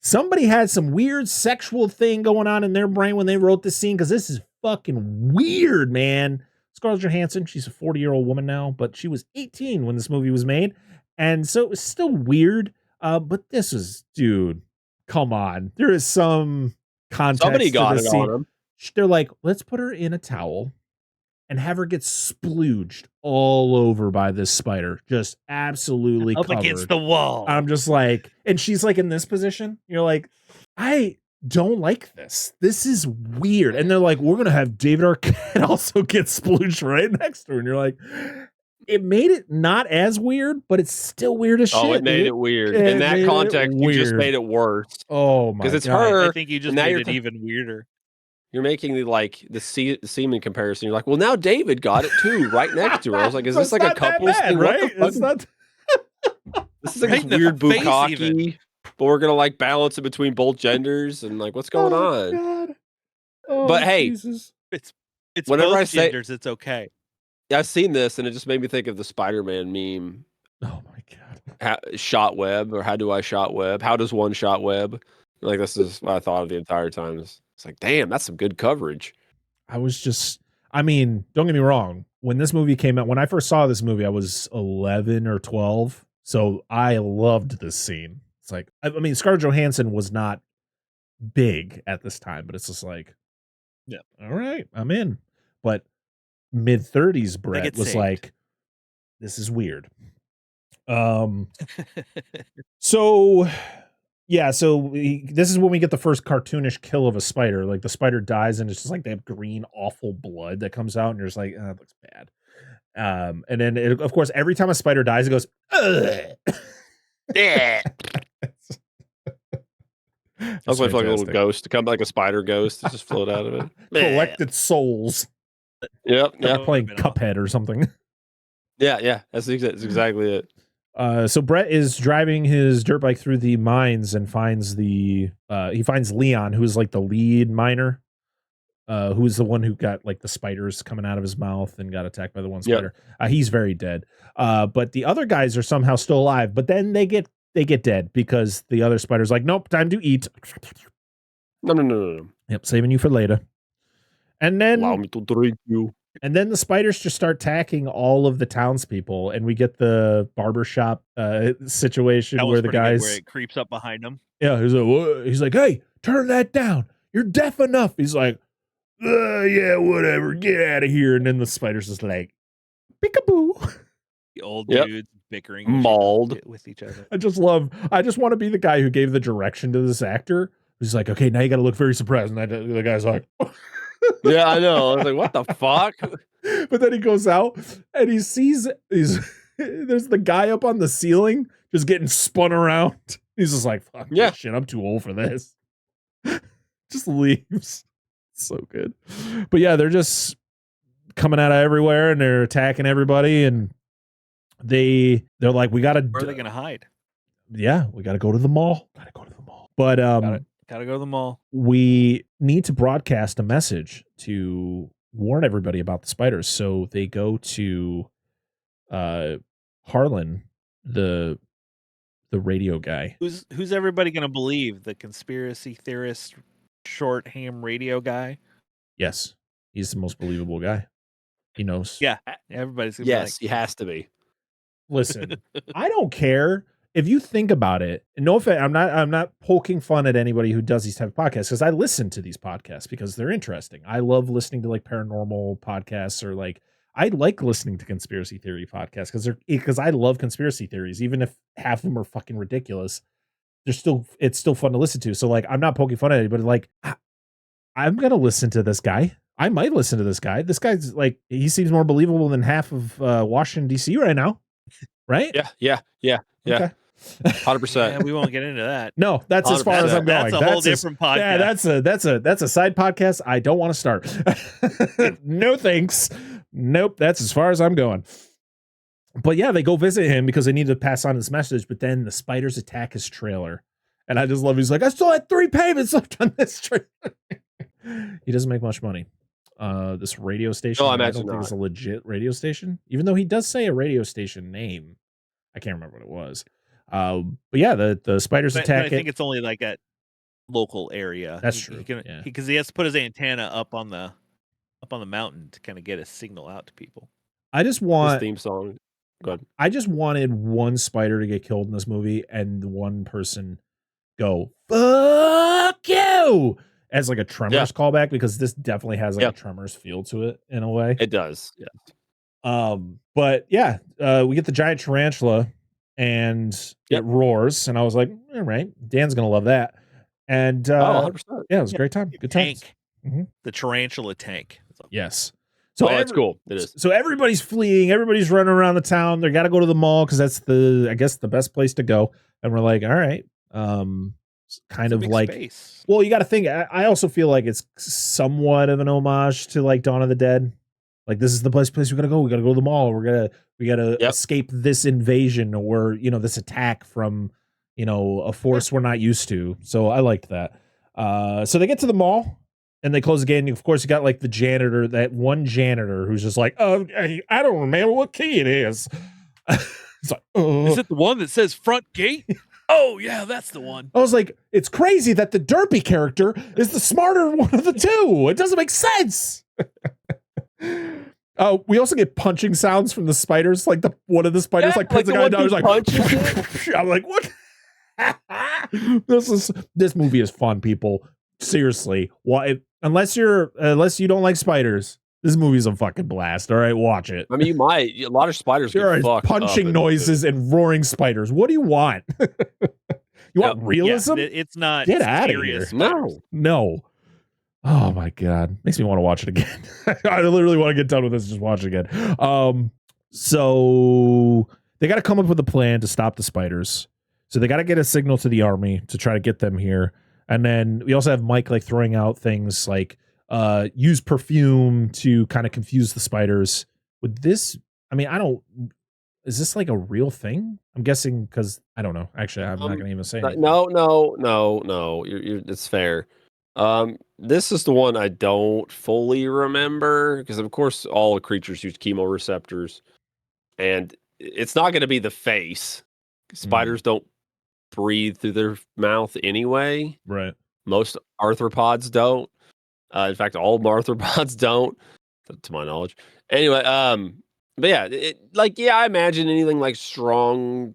somebody had some weird sexual thing going on in their brain when they wrote this scene, because this is fucking weird, man. Scarlett Johansson, she's a 40-year-old woman now, but she was 18 when this movie was made, and so it was still weird. But this was, dude, come on. There is some context. Somebody got to the it scene. on him. They're like, let's put her in a towel and have her get splooged all over by this spider, just absolutely up covered against the wall. I'm just like, and she's like in this position. You're like, I don't like this. This is weird. And they're like, we're gonna have David Arquette also get splooged right next to her. And you're like, it made it not as weird, but it's still weird as shit. Oh, it made dude. it weird. It In that made it context, you just weird. made it worse. Oh my god. Because it's her. I think you just and now made you're it even weirder. You're making the semen comparison. You're like, well, now David got it too, right next to her. I was like, is this like a couple thing? right? What the fuck? It's not. This is like Right this in the weird face bukkake, but we're gonna like balance it between both genders and like what's going on? God. Oh, But hey, Jesus. It's Whenever both I say- genders. It's okay. Yeah, I've seen this and it just made me think of the Spider-Man meme. Oh my god. Shot web, or how do I shot web? How does one shot web? Like, this is what I thought of the entire time. It's like, damn, that's some good coverage. I was just, I mean, don't get me wrong. When this movie came out, when I first saw this movie, I was 11 or 12. So I loved this scene. It's like, I mean, Scarlett Johansson was not big at this time, but it's just like, yeah, all right, I'm in. But mid 30s Brett get was saved. like, this is weird. So yeah, so this is when we get the first cartoonish kill of a spider. Like the spider dies and it's just like they have green awful blood that comes out, and you're just like, oh, that looks bad. And then of course every time a spider dies it goes Yeah. I was waiting for like a little ghost to come, like a spider ghost to just float out of it. collected souls. Yep. They're Yeah. playing Cuphead or something. Yeah. That's exactly it. So Brett is driving his dirt bike through the mines and finds he finds Leon, who's like the lead miner, who's the one who got like the spiders coming out of his mouth and got attacked by the one spider. He's very dead. But the other guys are somehow still alive, but then they get dead because the other spider's like, nope, time to eat. No. Yep, saving you for later. And Allow then me to drink you. the spiders just start attacking all of the townspeople, and we get the barbershop situation That was where the pretty good, guys, where it creeps up behind him. yeah, he's like, what? He's like, hey, turn that down. You're deaf enough. He's like, yeah, whatever. Get out of here. And then the spider's just like, peekaboo. The old Yep. dudes bickering Mauled. with each other. I just want to be the guy who gave the direction to this actor. He's like, okay, now you got to look very surprised. And the guy's like, Yeah, I know. I was like, what the fuck? but then he goes out and he sees there's the guy up on the ceiling just getting spun around. He's just like, fuck this shit, I'm too old for this. Just leaves. So good. But yeah, they're just coming out of everywhere and they're attacking everybody, and they're like, we gotta, Where are they gonna hide? yeah, we gotta go to the mall. But Gotta go to the mall. we need to broadcast a message to warn everybody about the spiders. So they go to Harlan, the radio guy. Who's everybody gonna believe? The conspiracy theorist, short ham radio guy? Yes, he's the most believable guy. He knows. Yeah, everybody's gonna Yes, be he has to be. Listen, I don't care if you think about it. No offense, I'm not poking fun at anybody who does these type of podcasts, because I listen to these podcasts because they're interesting. I love listening to like paranormal podcasts, or like I like listening to conspiracy theory podcasts because I love conspiracy theories, even if half of them are fucking ridiculous. It's still fun to listen to. So like, I'm not poking fun at anybody. Like, I'm gonna listen to this guy. I might listen to this guy. This guy's like, he seems more believable than half of Washington D.C. right now, right? Yeah. Okay. 100%. Yeah, we won't get into that. No, that's as far as I'm going. That's a whole different podcast. Yeah, that's a side podcast I don't want to start. No thanks. Nope, that's as far as I'm going. But yeah, they go visit him because they need to pass on this message, but then the spiders attack his trailer. And I just love, he's like, I still had 3 payments left on this trailer. He doesn't make much money. This radio station, No, I I imagine don't think not. it's a legit radio station, even though he does say a radio station name. I can't remember what it was. But yeah, the spiders But attack I think it's only like at local area. That's true, yeah. Because he has to put his antenna up on the mountain to kind of get a signal out to people. I just His want theme song. Go ahead. I just wanted one spider to get killed in this movie and one person go, fuck you, as like a Tremors callback, because this definitely has like a Tremors feel to it in a way. It does. Yeah. But yeah, we get the giant tarantula and it roars, and I was like, all right, Dan's gonna love that. And 100%. yeah, it was a great time. Good times. Tank. The tarantula tank. Yes. So That's cool. It is. So everybody's fleeing, everybody's running around the town. They got to go to the mall because that's I guess the best place to go. And we're like, all right, kind of like, space. well, you got to think. I also feel like it's somewhat of an homage to like Dawn of the Dead. Like, this is the place we gotta go. We gotta go to the mall. We gotta escape this invasion, or this attack from a force we're not used to. So I liked that. So they get to the mall. And they close again. Of course, you got like the janitor, that one janitor who's just like, oh, I don't remember what key it is. It's like, Is it the one that says front gate? Oh, yeah, that's the one. I was like, it's crazy that the derpy character is the smarter one of the two. It doesn't make sense. We also get punching sounds from the spiders. Like one of the spiders like puts the guy down. He's like, I'm like, what? This movie is fun, people. Seriously, why? Unless you don't like spiders, this movie's a fucking blast. All right, watch it. I mean, you might. A lot of spiders There get are fucked punching up noises and roaring spiders. What do you want? You want realism? Yeah, it's not. Get out of here. No. Oh my god, makes me want to watch it again. I literally want to get done with this and just watch it again. So they got to come up with a plan to stop the spiders. So they got to get a signal to the army to try to get them here. And then we also have Mike like throwing out things like use perfume to kind of confuse the spiders. With this, I mean, is this like a real thing? I'm guessing, because I don't know. Actually, I'm not going to even say anything. No. It's fair. This is the one I don't fully remember, because of course all creatures use chemoreceptors, and it's not going to be the face. Spiders don't breathe through their mouth anyway. Right. Most arthropods don't. In fact, all arthropods don't, to my knowledge. Anyway, but yeah, I imagine anything like strong,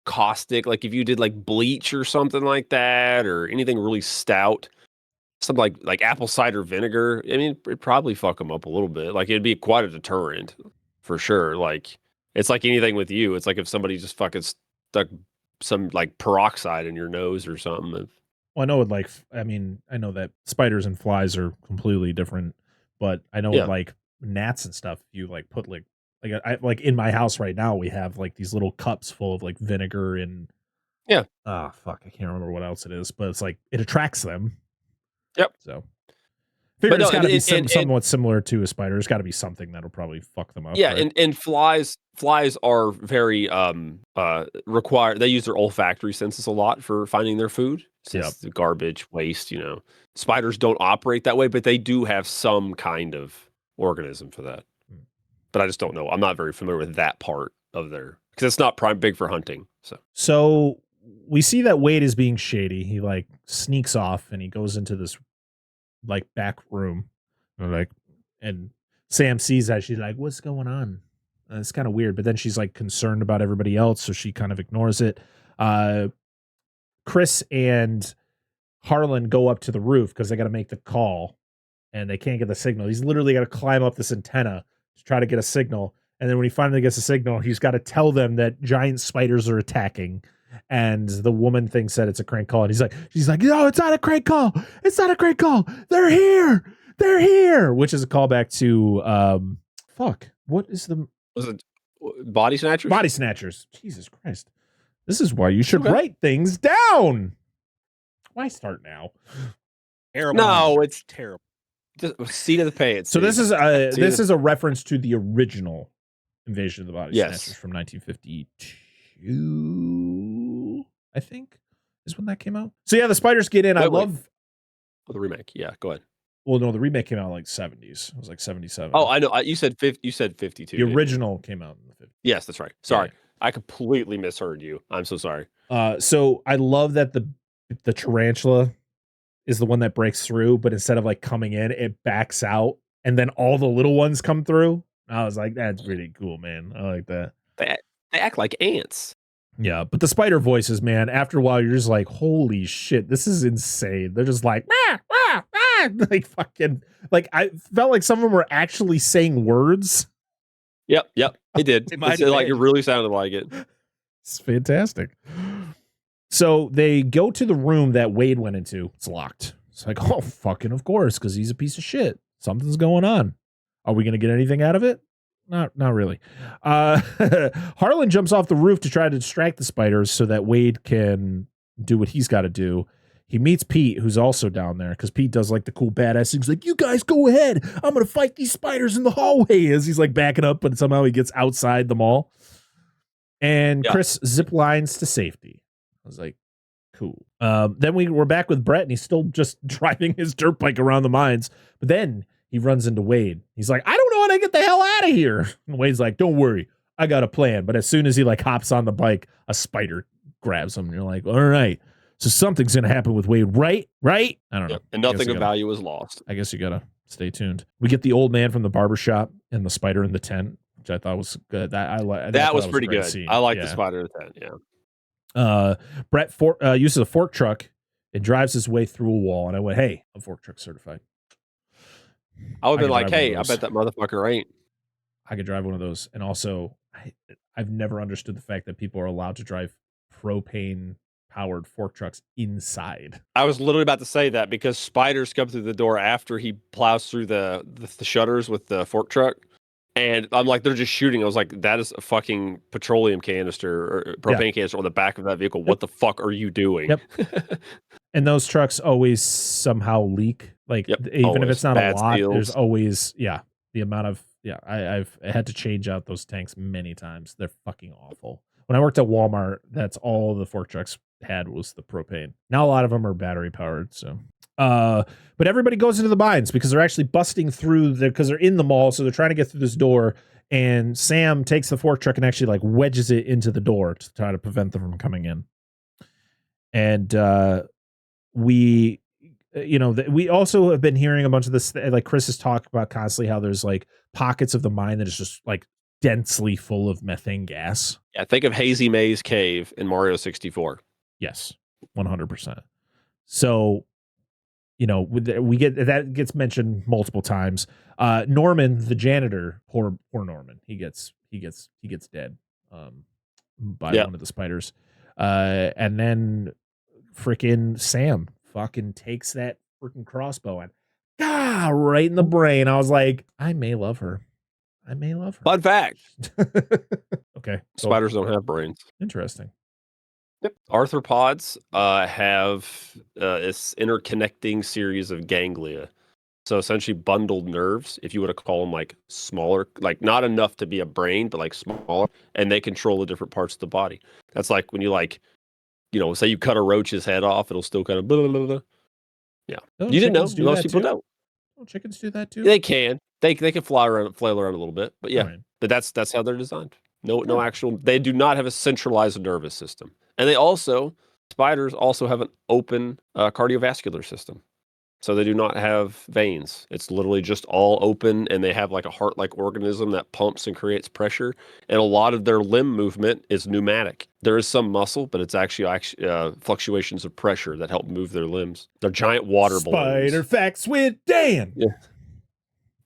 caustic, like if you did like bleach or something like that, or anything really stout, something like apple cider vinegar. I mean, it'd probably fuck them up a little bit. Like it'd be quite a deterrent for sure. Like it's like anything with you. It's like if somebody just fucking stuck some like peroxide in your nose or something. Well, I know I know that spiders and flies are completely different, but I know with like gnats and stuff, you like put like in my house right now, we have like these little cups full of like vinegar and I can't remember what else it is, but it's like it attracts them. Yep. So it's got to be somewhat similar to a spider. There's got to be something that'll probably fuck them up. Yeah, right? and flies are very required. They use their olfactory senses a lot for finding their food. Since the garbage, waste, spiders don't operate that way, but they do have some kind of organism for that. But I just don't know. I'm not very familiar with that part of their, because it's not big for hunting. So we see that Wade is being shady. He like sneaks off and he goes into this like back room, and Sam sees that. She's like, "What's going on?" And it's kind of weird, but then she's like concerned about everybody else, so she kind of ignores it. Chris and Harlan go up to the roof because they got to make the call, and they can't get the signal. He's literally got to climb up this antenna to try to get a signal. And then when he finally gets a signal, he's got to tell them that giant spiders are attacking. And the woman thinks that it's a crank call. And she's like, no, it's not a crank call. It's not a crank call. They're here. They're here. Which is a callback to, what is the... Was it Body Snatchers? Body Snatchers. Jesus Christ. This is why you should write things down. Why start now? Terrible. No, it's terrible. Just seat of the pants. So this is a reference to the original Invasion of the Body Snatchers from 1952, I think, is when that came out. So yeah, the spiders get in. I love the remake. Yeah, go ahead. Well, no, the remake came out in like 70s. It was like 77. Oh, I know. You said 52. The original came out in the 50s. Yes, that's right. Sorry. Yeah. I completely misheard you. I'm so sorry. So I love that the tarantula is the one that breaks through, but instead of like coming in, it backs out, and then all the little ones come through. I was like, that's pretty cool, man. I like that. They act like ants. Yeah, but the spider voices, man, after a while, you're just like, holy shit, this is insane. They're just like, ah, ah, ah, like fucking, like I felt like some of them were actually saying words. Yep, they did. It really sounded like it. It's fantastic. So they go to the room that Wade went into. It's locked. It's like, oh, fucking of course, because he's a piece of shit. Something's going on. Are we going to get anything out of it? Not really. Harlan jumps off the roof to try to distract the spiders so that Wade can do what he's got to do. He meets Pete, who's also down there, because Pete does like the cool badass things. Like, you guys go ahead. I'm going to fight these spiders in the hallway, as he's like backing up, but somehow he gets outside the mall. And Chris zip lines to safety. I was like, cool. Then we're back with Brett, and he's still just driving his dirt bike around the mines. But then he runs into Wade. He's like, I don't know how to get the hell out of here. And Wade's like, don't worry, I got a plan. But as soon as he like hops on the bike, a spider grabs him. And you're like, all right, so something's going to happen with Wade, right? I don't know. And nothing of value was lost. I guess you got to stay tuned. We get the old man from the barbershop and the spider in the tent, which I thought was good. That was pretty good. Scene. I like the spider in the tent, Brett uses a fork truck and drives his way through a wall. And I went, hey, I'm fork truck certified. I would have been like, hey, I bet that motherfucker ain't. I could drive one of those. And also, I've never understood the fact that people are allowed to drive propane powered fork trucks inside. I was literally about to say that because spiders come through the door after he plows through the shutters with the fork truck. And I'm like, they're just shooting. I was like, that is a fucking petroleum canister or propane canister on the back of that vehicle. What the fuck are you doing? Yep. And those trucks always somehow leak. Like, even if it's not a lot, there's always, the amount of, I've had to change out those tanks many times. They're fucking awful. When I worked at Walmart, that's all the fork trucks had was the propane. Now a lot of them are battery powered, so. But everybody goes into the mines because they're actually busting through because they're in the mall. So they're trying to get through this door, and Sam takes the fork truck and actually like wedges it into the door to try to prevent them from coming in. And we we also have been hearing a bunch of this, like Chris has talked about constantly, how there's like pockets of the mind that is just like densely full of methane gas. Yeah, think of Hazy Maze Cave in Mario 64. Yes, 100%. So, we get that gets mentioned multiple times. Norman, the janitor, poor Norman, he gets dead by one of the spiders. And then freaking Sam fucking takes that freaking crossbow and right in the brain. I was like, I may love her. Fun fact. Okay. Spiders don't have brains. Interesting. Yep. Arthropods have this interconnecting series of ganglia. So essentially bundled nerves, if you were to call them like smaller, like not enough to be a brain, but like smaller, and they control the different parts of the body. That's like when you say you cut a roach's head off, it'll still kind of blah, blah, blah, blah. Yeah. Oh, You didn't know. chickens do Most that people too? don't. Oh, chickens do that too? They can. They can flail around a little bit, but yeah. Right. But that's how they're designed. No actual. They do not have a centralized nervous system, and spiders also have an open cardiovascular system. So they do not have veins. It's literally just all open, and they have like a heart-like organism that pumps and creates pressure. And a lot of their limb movement is pneumatic. There is some muscle, but it's actually fluctuations of pressure that help move their limbs. They're giant water balloons. Spider facts with Dan. Yeah.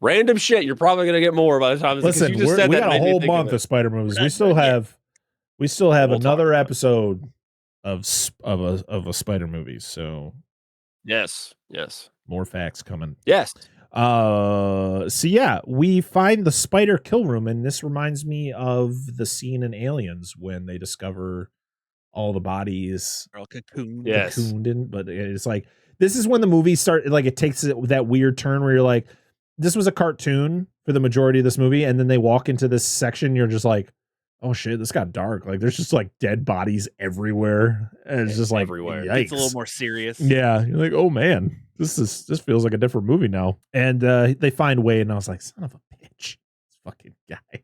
Random shit. You're probably gonna get more by the time. Listen, you just said we that got a made me whole think month of spider movies. We still have We'll another talk about it. episode of a spider movie. So Yes. more facts coming. Yes. So yeah, we find the spider kill room, and this reminds me of the scene in Aliens when they discover all the bodies They're all cocooned. Yes. cocooned in. But it's like, this is when the movie started, like it takes that weird turn where you're like, this was a cartoon for the majority of this movie, and then they walk into this section, you're just like, oh shit, this got dark. Like there's just like dead bodies everywhere, and it's just like Everywhere. Yikes. It's a little more serious. Yeah, you're like, oh man, this feels like a different movie now. And they find Wade, and I was like, son of a bitch, this fucking guy.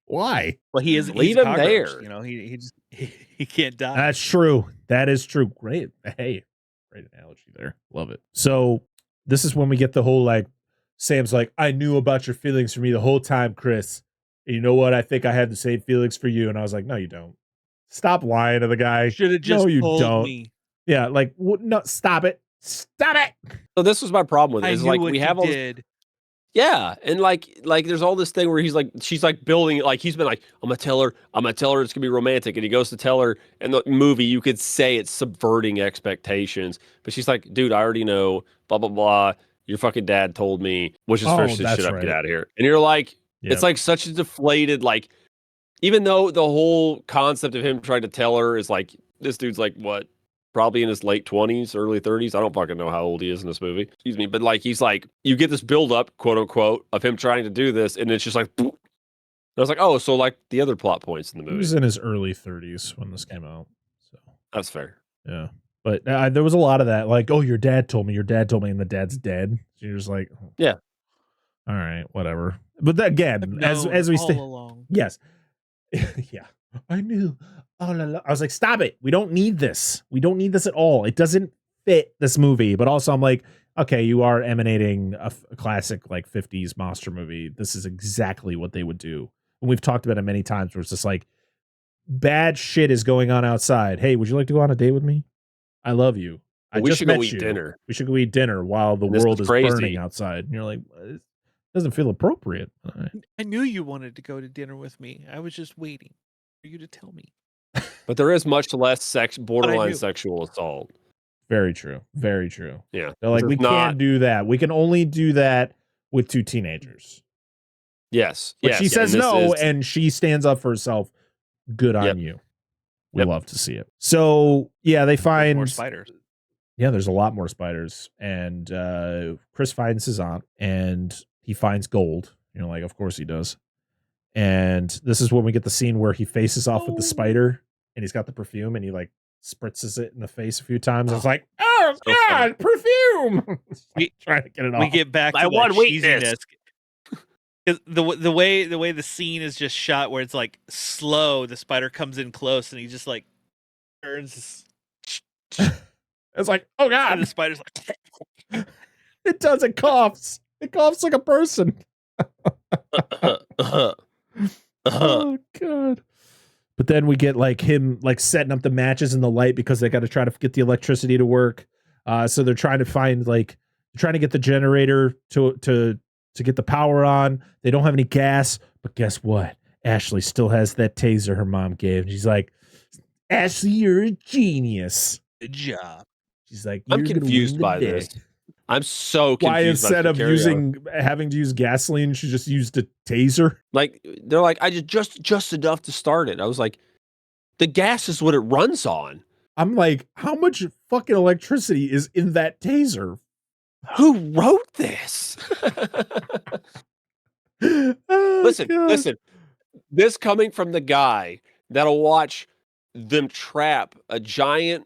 Why? Well, he's Leave a him cockroach, there. He just he can't die. That's true. That is true. Great. Hey, great analogy there. Love it. So this is when we get the whole like, Sam's like, I knew about your feelings for me the whole time, Chris. And you know what? I think I had the same feelings for you. And I was like, no, you don't. Stop lying to the guy. Should have just No, you told don't. me. Yeah, like, no, stop it. Stop it. So this was my problem with it. I Is knew like what we you have all this, did. yeah, and like there's all this thing where she's like building, like he's been like, I'm gonna tell her it's gonna be romantic, and he goes to tell her, and the movie you could say it's subverting expectations, but she's like, dude, I already know, blah blah blah. Your fucking dad told me, which is first that's shit up, right. get out of here. And you're like, Yeah. it's like such a deflated, like, even though the whole concept of him trying to tell her is like, this dude's like, what, probably in his late 20s, early 30s. I don't fucking know how old he is in this movie. Excuse me. But like, he's like, you get this build up, quote unquote, of him trying to do this. And it's just like, boop. I was like, oh, so like the other plot points in the He movie. was in his early 30s when this came out. So That's fair. yeah. But there was a lot of that, like, oh, your dad told me, and the dad's dead. So you're just like, oh. Yeah. All right, whatever. But again, as we all stay, along. yes, yeah, I knew. Oh, la, la. I was like, stop it. We don't need this. We don't need this at all. It doesn't fit this movie. But also, I'm like, okay, you are emanating a classic like 50s monster movie. This is exactly what they would do. And we've talked about it many times where it's just like, bad shit is going on outside. Hey, would you like to go on a date with me? I love you. We just should go met eat you. dinner. We should go eat dinner while the And this world is is crazy. burning outside. And you're like, it doesn't feel appropriate. All right. I knew you wanted to go to dinner with me. I was just waiting for you to tell me. But there is much less borderline knew. sexual assault. Very true. Very true. Yeah. They're like, This we is not- can't do that. We can only do that with two teenagers. Yes. But yes. she says and this no, is- and she stands up for herself. Good on Yep. you. We Yep. love to see it. So yeah, they There's find more spiders. Yeah, there's a lot more spiders. And Chris finds his aunt, and he finds gold. You know, like, of course he does. And this is when we get the scene where he faces off with the spider, and he's got the perfume, and he like spritzes it in the face a few times. It's like, oh So god, perfume! We- trying to get it off. We get back to I that want weakness. cheesiness. 'Cause the way the scene is just shot, where it's like slow, the spider comes in close, and he just like turns, It's like, oh and god, the spider's like, It does. It coughs. It coughs like a person. Oh God. But then we get like him like setting up the matches and the light because they got to try to get the electricity to work. So they're trying to find trying to get the generator to get the power on. They don't have any gas, but guess what? Ashley still has that taser her mom gave. She's like, Ashley, you're a genius. Good job. She's like, I'm confused by this. I'm so confused. Why instead of having to use gasoline, she just used a taser? Like they're like, I just enough to start it. I was like, the gas is what it runs on. I'm like, how much fucking electricity is in that taser? Who wrote this? Listen. This coming from the guy that'll watch them trap a giant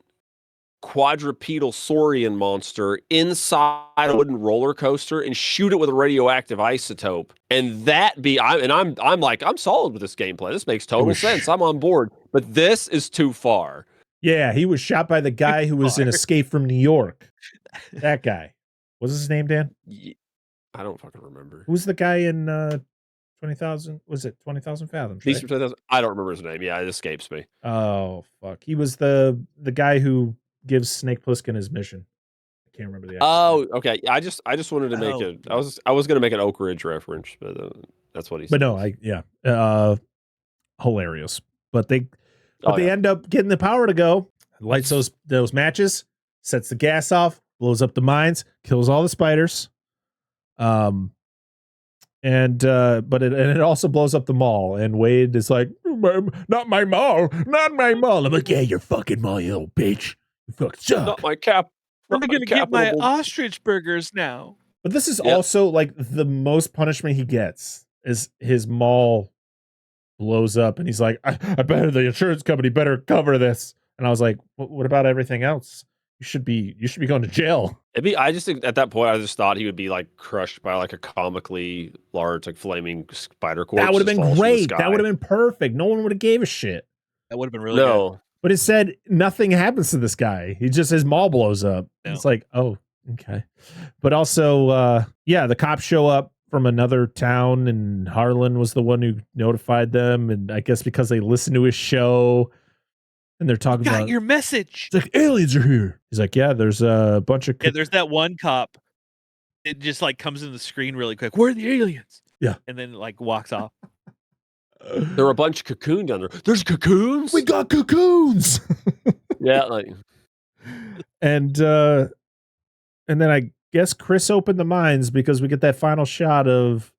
quadrupedal saurian monster inside a wooden roller coaster and shoot it with a radioactive isotope, and I'm like, I'm solid with this gameplay. This makes total sense. I'm on board. But this is too far. Yeah, he was shot by the guy who was in Escape from New York. That guy. What's his name, Dan? I don't fucking remember. Who's the guy in 20,000? Was it 20,000 Fathoms? Right? 20,000. I don't remember his name. Yeah, it escapes me. Oh fuck! He was the guy who gives Snake Plissken his mission. I can't remember the. Oh, okay. I just wanted to make I was going to make an Oak Ridge reference, but that's what he said. But no, hilarious. But they end up getting the power to go. Lights those matches, sets the gas off, blows up the mines, kills all the spiders. But it also blows up the mall, and Wade is like, not my mall. I'm like, yeah, you're fucking mall, you little bitch. You fucking suck. Not my cap. I'm gonna get my ostrich burgers now. But this is also like the most punishment he gets is his mall blows up, and he's like, I better, the insurance company better cover this. And I was like, what about everything else? You should be going to jail. I just think at that point, I just thought he would be like crushed by like a comically large, like flaming spider corpse. That would have been great. That would have been perfect. No one would have gave a shit. That would have been really good. But it said nothing happens to this guy. His mall blows up. No. It's like, oh, okay. But also, the cops show up from another town, and Harlan was the one who notified them. And I guess because they listened to his show, and they're talking about your message. It's like, aliens are here. He's like, yeah, there's a bunch of. Yeah, there's that one cop. It just like comes in the screen really quick. Where are the aliens? Yeah. And then like walks off. There were a bunch of cocoons down there. There's cocoons? We got cocoons. Yeah, like. And then I guess Chris opened the mines because we get that final shot of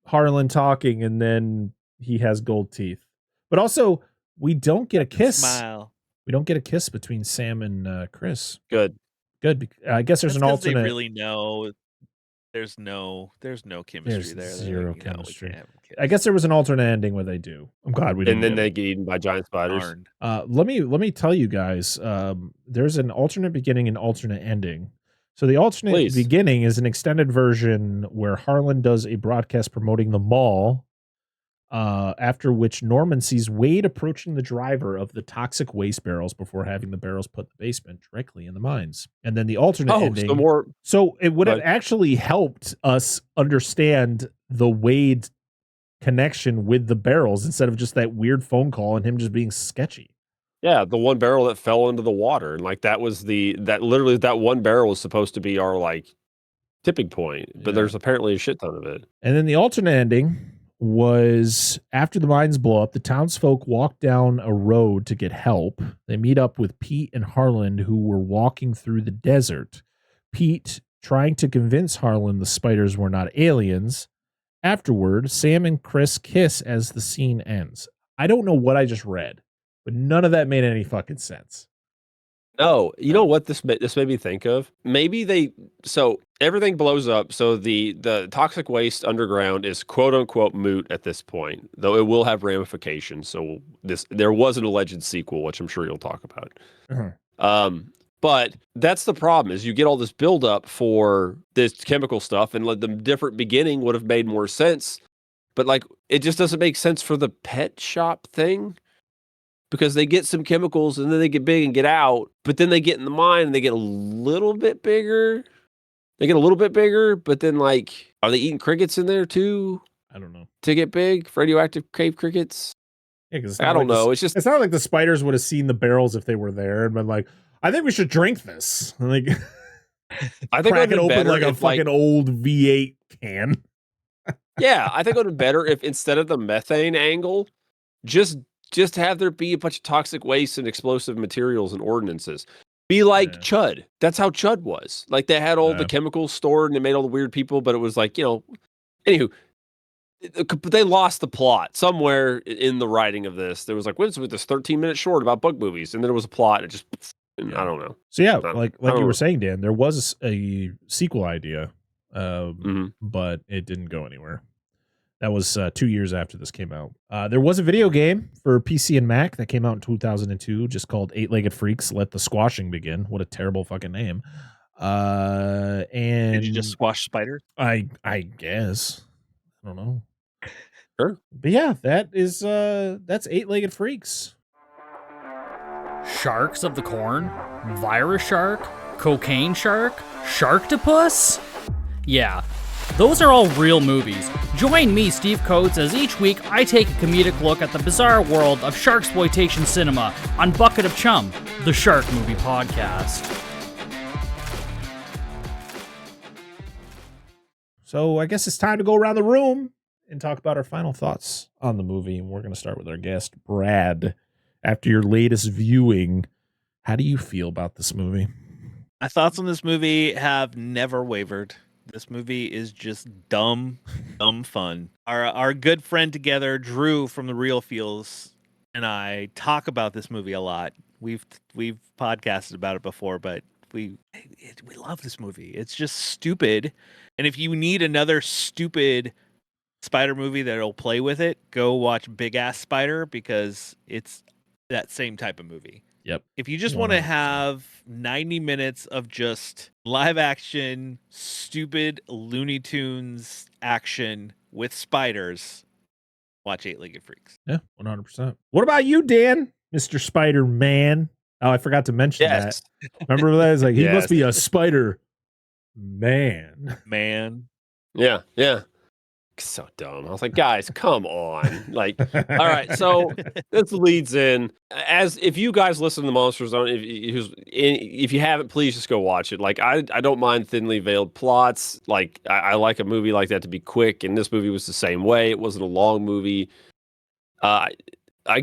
Harlan talking, and then he has gold teeth. But also, we don't get a kiss. Smile. We don't get a kiss between Sam and Chris. Good. I guess there's an alternate. They really know. There's no chemistry there. Zero chemistry. I guess there was an alternate ending where they do. I'm glad we didn't. And then they get eaten by giant spiders. Let me tell you guys. There's an alternate beginning and alternate ending. So the alternate beginning is an extended version where Harlan does a broadcast promoting the mall. After which Norman sees Wade approaching the driver of the toxic waste barrels before having the barrels put in the basement directly in the mines. And then the alternate ending. So it would have actually helped us understand the Wade connection with the barrels instead of just that weird phone call and him just being sketchy. Yeah, the one barrel that fell into the water. And like that one barrel was supposed to be our like tipping point. But there's apparently a shit ton of it. And then the alternate ending was after the mines blow up, the townsfolk walk down a road to get help. They meet up with Pete and Harlan, who were walking through the desert. Pete trying to convince Harlan the spiders were not aliens. Afterward, Sam and Chris kiss as the scene ends. I don't know what I just read, but none of that made any fucking sense. Oh, you know what this made me think of? Maybe so everything blows up. So the toxic waste underground is quote unquote moot at this point, though it will have ramifications. So there was an alleged sequel, which I'm sure you'll talk about. Uh-huh. But that's the problem is you get all this buildup for this chemical stuff, and the different beginning would have made more sense. But like it just doesn't make sense for the pet shop thing. Because they get some chemicals and then they get big and get out, but then they get in the mine and they get a little bit bigger. Make it a little bit bigger, but then like, are they eating crickets in there too I don't know. to get big? Radioactive cave crickets? Yeah, 'cause I don't know. It's not like the spiders would have seen the barrels if they were there and been like, I think we should drink this. And like, I think crack it it would be open better like a if, fucking old V8 can. yeah, I think it would be better if instead of the methane angle, just have there be a bunch of toxic waste and explosive materials and ordinances. Be like Chud. That's how Chud was. Like they had all the chemicals stored and they made all the weird people, but it was like, anywho, they lost the plot somewhere in the writing of this. There was like, what's with this 13-minute short about bug movies? And then there was a plot. It just, I don't know. So yeah, like you were saying, Dan, there was a sequel idea, but it didn't go anywhere. That was 2 years after this came out. There was a video game for PC and Mac that came out in 2002, just called Eight-Legged Freaks. Let the Squashing Begin. What a terrible fucking name. And did you just squash spiders? I guess. I don't know. Sure. But yeah, that's Eight-Legged Freaks. Sharks of the Corn? Virus shark? Cocaine shark? Sharktopus? Yeah, those are all real movies. Join me, Steve Coates, as each week I take a comedic look at the bizarre world of sharksploitation cinema on Bucket of Chum, the Shark Movie Podcast. So I guess it's time to go around the room and talk about our final thoughts on the movie. And we're going to start with our guest, Brad. After your latest viewing, how do you feel about this movie? My thoughts on this movie have never wavered. This movie is just dumb fun. Our good friend together, Drew from The Real Feels, and I talk about this movie a lot. We've podcasted about it before, but we love this movie. It's just stupid. And if you need another stupid spider movie that'll play with it, go watch Big Ass Spider, because it's that same type of movie. Yep. If you just want to have 90 minutes of just live action, stupid Looney Tunes action with spiders, watch Eight-Legged Freaks. Yeah, 100%. What about you, Dan? Mr. Spider-Man. Oh, I forgot to mention that. Remember that? It's like, he must be a Spider Man. Yeah. So dumb. I was like, guys, come on. Like, all right. So this leads in, as if you guys listen to the Monster Zone, if you haven't, please just go watch it. Like, I don't mind thinly veiled plots. Like, I like a movie like that to be quick, and this movie was the same way. It wasn't a long movie. I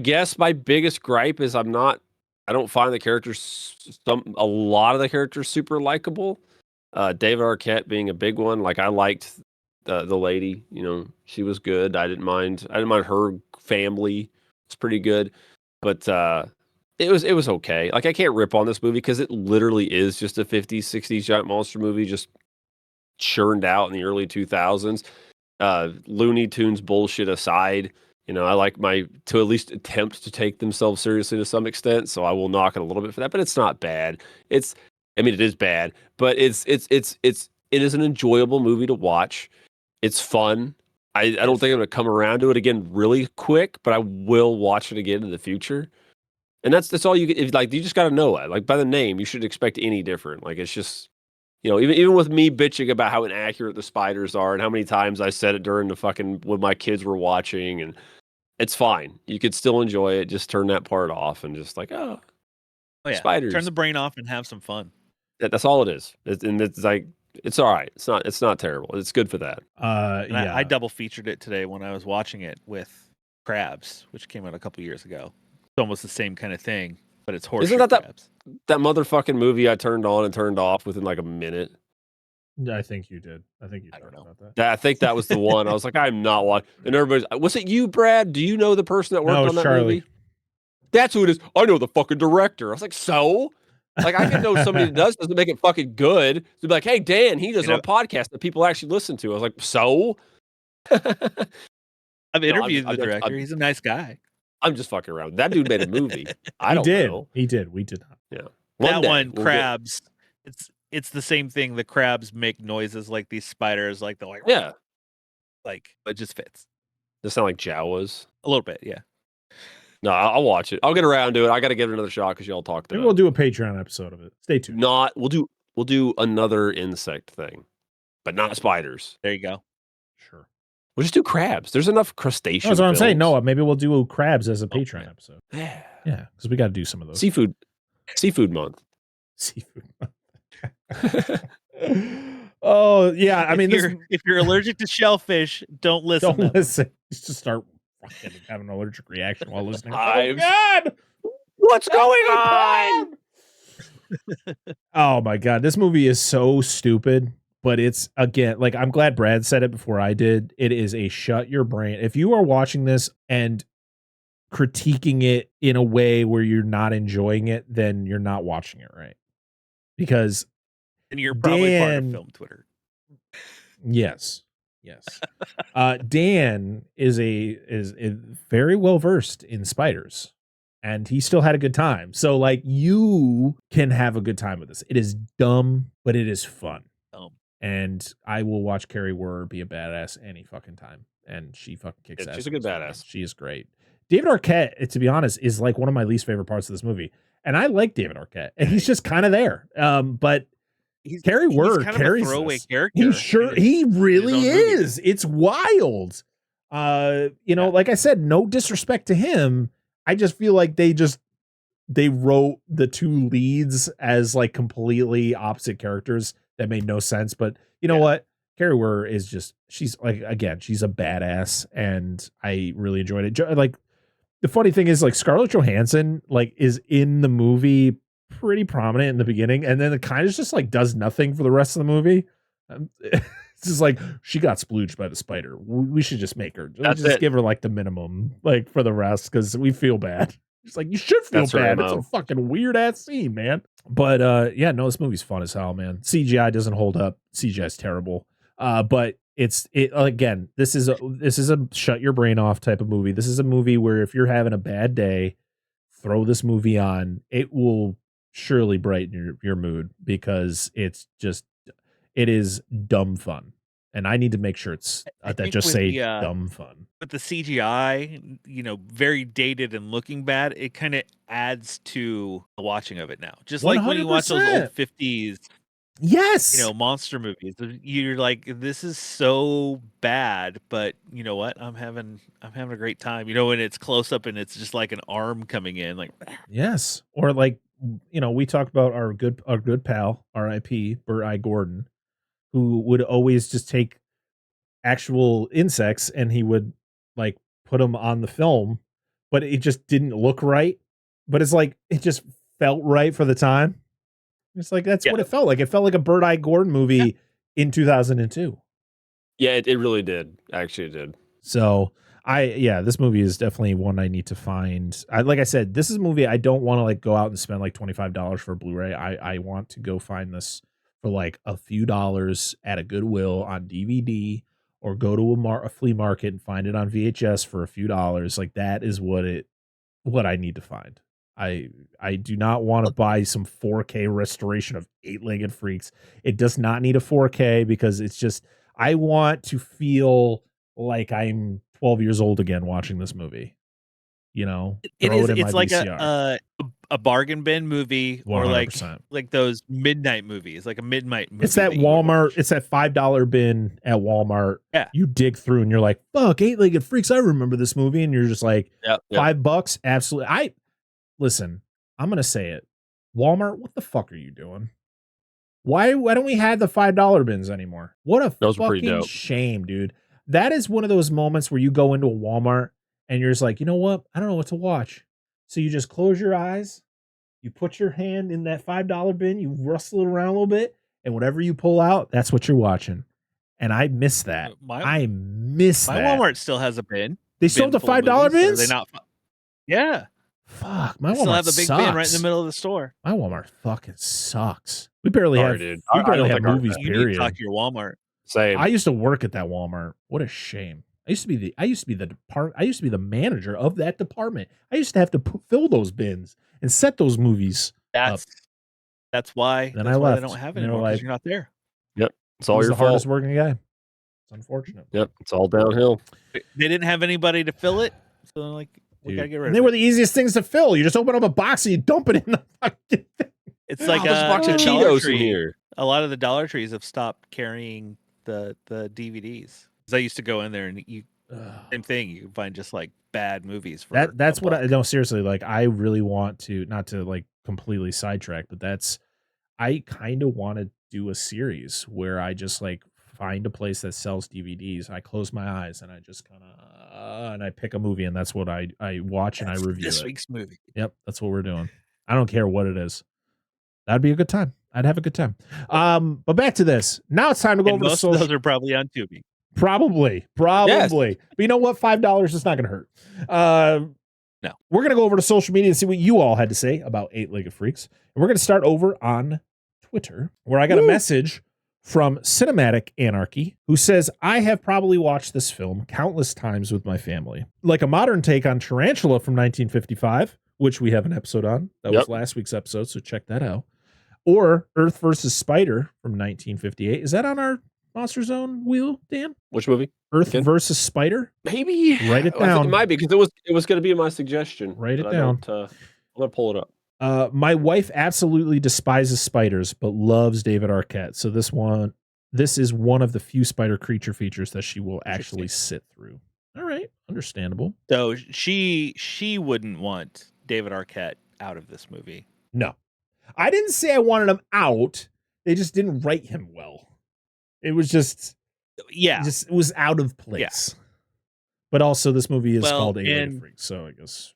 guess my biggest gripe is I don't find the characters, a lot of the characters, super likable. David Arquette being a big one. Like, I liked the lady, she was good. I didn't mind her family. It's pretty good, but it was okay. Like, I can't rip on this movie because it literally is just a 50s, 60s giant monster movie just churned out in the early 2000s. Looney Tunes bullshit aside, I like to at least attempt to take themselves seriously to some extent, so I will knock it a little bit for that, but it's not bad. It is bad, but it is an enjoyable movie to watch. It's fun. I don't think I'm going to come around to it again really quick, but I will watch it again in the future. And that's all you get. You just got to know it. Like, by the name, you should expect any different. Like, it's just, even with me bitching about how inaccurate the spiders are and how many times I said it during when my kids were watching, and it's fine. You could still enjoy it. Just turn that part off and just like, oh yeah, spiders. Turn the brain off and have some fun. That's all it is. It's like, it's all right. It's not terrible. It's good for that. Yeah. I double featured it today when I was watching it with Crabs, which came out a couple years ago. It's almost the same kind of thing, but it's horse. Isn't that that motherfucking movie I turned on and turned off within like a minute? I think you did. I don't know about that. I think that was the one. I was like, I'm not watching. And everybody's, was it you, Brad? Do you know the person that worked on that Charlie. movie? That's who it is. I know the fucking director. I was like, so? Like, I can know somebody that doesn't make it fucking good. To be like, hey, Dan, he does a podcast that people actually listen to. I was like, so? I've interviewed the director. He's a nice guy. I'm just fucking around. That dude made a movie. I don't know. He did. We did not. Yeah. Crabs. It's the same thing. The crabs make noises like these spiders. Like, they're like, yeah. Like, it just fits. Does it sound like Jawas? A little bit, yeah. No, I'll watch it. I'll get around to it. I got to give it another shot because y'all talked about it. Maybe we'll do a Patreon episode of it. Stay tuned. We'll do we'll do another insect thing, but not spiders. There you go. Sure. We'll just do crabs. There's enough crustacean. That's what I'm saying. films. No, maybe we'll do crabs as a Patreon right. episode. Yeah. Yeah, because we got to do some of those. Seafood month. Seafood. Oh yeah, I mean, if you're allergic to shellfish, don't listen. don't listen. Just start fucking having an allergic reaction while listening. I'm- Oh God, What's going on? Oh my God, this movie is so stupid. But it's, again, like, I'm glad Brad said it before I did. It is a shut your brain. If you are watching this and critiquing it in a way where you're not enjoying it, then you're not watching it right. Because And you're probably part Dan- of film Twitter. yes. Dan is very well versed in spiders, and he still had a good time. So, like, you can have a good time with this. It is dumb, but it is fun. And I will watch Kari Wuhrer be a badass any fucking time. And she fucking kicks ass. She's a good badass. She is great. David Arquette, to be honest, is like one of my least favorite parts of this movie. And I like David Arquette. And he's just kind of there. But Kari Wuhrer kind carries of a throwaway this. character. He really his own movie. is. It's wild. Like I said, no disrespect to him. I just feel like they wrote the two leads as like completely opposite characters that made no sense. But you know what? Kari Wuhrer is she's like, again, she's a badass, and I really enjoyed it. Like, the funny thing is, like, Scarlett Johansson like is in the movie pretty prominent in the beginning, and then it kind of just like does nothing for the rest of the movie. It's just like, she got splooged by the spider. We should just make her. Give her like the minimum, like, for the rest, because we feel bad. It's like, you should feel bad. It's a fucking weird ass scene, man. But this movie's fun as hell, man. CGI doesn't hold up. CGI is terrible. But it again, this is a shut your brain off type of movie. This is a movie where if you're having a bad day, throw this movie on. It will surely brighten your mood, because it is dumb fun. And I need to make sure it's that just say dumb fun. With the CGI, very dated and looking bad, it kind of adds to the watching of it now. Just like when you watch those old 50s, monster movies, you're like, this is so bad, but you know what? I'm having a great time. When it's close up and it's just like an arm coming in, like, yes. Or like, we talked about our good pal, R.I.P. Burt I. Gordon, who would always just take actual insects and he would like put them on the film, but it just didn't look right. But it's like, it just felt right for the time. It's like, that's what it felt like. It felt like a Burt I. Gordon movie in 2002. Yeah, it really did. Actually, it did. So this movie is definitely one I need to find. Like I said, this is a movie I don't want to like go out and spend like $25 for a Blu-ray. I want to go find this for like a few dollars at a Goodwill on DVD, or go to a flea market and find it on VHS for a few dollars. Like, that is what I need to find. I do not want to buy some 4K restoration of Eight-Legged Freaks. It does not need a 4K, because it's just, I want to feel like I'm 12 years old again watching this movie. It's like a bargain bin movie, 100%. Or like those midnight movies, like a midnight movie. It's that Walmart. It's that $5 bin at Walmart. Yeah, you dig through and you're like, fuck, Eight-Legged Freaks. I remember this movie, and you're just like, $5. Absolutely. Listen, I'm gonna say it. Walmart, what the fuck are you doing? Why don't we have the $5 bins anymore? What a fucking shame, dude. That is one of those moments where you go into a Walmart and you're just like, you know what? I don't know what to watch. So you just close your eyes, you put your hand in that $5 bin, you rustle it around a little bit, and whatever you pull out, that's what you're watching. And I miss that. I miss that. My Walmart still has a bin. They still have the $5 bins? Are they not? Yeah. Fuck, my Walmart still have the big sucks. bin right in the middle of the store. My Walmart fucking sucks. We barely have movies. You need to talk to your Walmart. Same. I used to work at that Walmart. What a shame. I used to be the manager of that department. I used to have to fill those bins and set those movies up. That's why. Then I left. They don't have it anymore, because you're not there. Yep, it's all your the fault. Hardest working guy. It's unfortunate. Yep, it's all downhill. They didn't have anybody to fill it, so like, we gotta get rid of it. They were the easiest things to fill. You just open up a box and you dump it in the fucking thing. It's like There's a box of the Dollar Cheetos in Tree. here. A lot of the Dollar Trees have stopped carrying the DVDs. 'Cause I used to go in there and you same thing. You can find just like bad movies. For That's a what I buck. no seriously, like I really want to, not to like completely sidetrack, but I kind of want to do a series where I just like find a place that sells DVDs. I close my eyes and I just kind of and I pick a movie, and that's what I watch and I review this it. week's movie. Yep, that's what we're doing. I don't care what it is. That'd be a good time. I'd have a good time. But back to this. Now it's time to go And over to most social. of those are probably on Tubi. Probably. Yes. But you know what? $5 is not going to hurt. No. We're going to go over to social media and see what you all had to say about Eight-Legged Freaks. And we're going to start over on Twitter, where I got a message from Cinematic Anarchy, who says, I have probably watched this film countless times with my family. Like a modern take on Tarantula from 1955, which we have an episode on. That was last week's episode, so check that out. Or Earth versus Spider from 1958. Is that on our Monster Zone wheel, Dan? Which movie? Earth versus Spider? Maybe. Write it I think down. it might be, because it was going to be my suggestion. Write it but down. I'm going to pull it up. My wife absolutely despises spiders, but loves David Arquette. So this is one of the few spider creature features that she will actually sit through. All right, understandable. So she wouldn't want David Arquette out of this movie. No, I didn't say I wanted him out. They just didn't write him well. It was just, it was out of place. Yeah. But also, this movie is called Eight-Legged Freaks, so I guess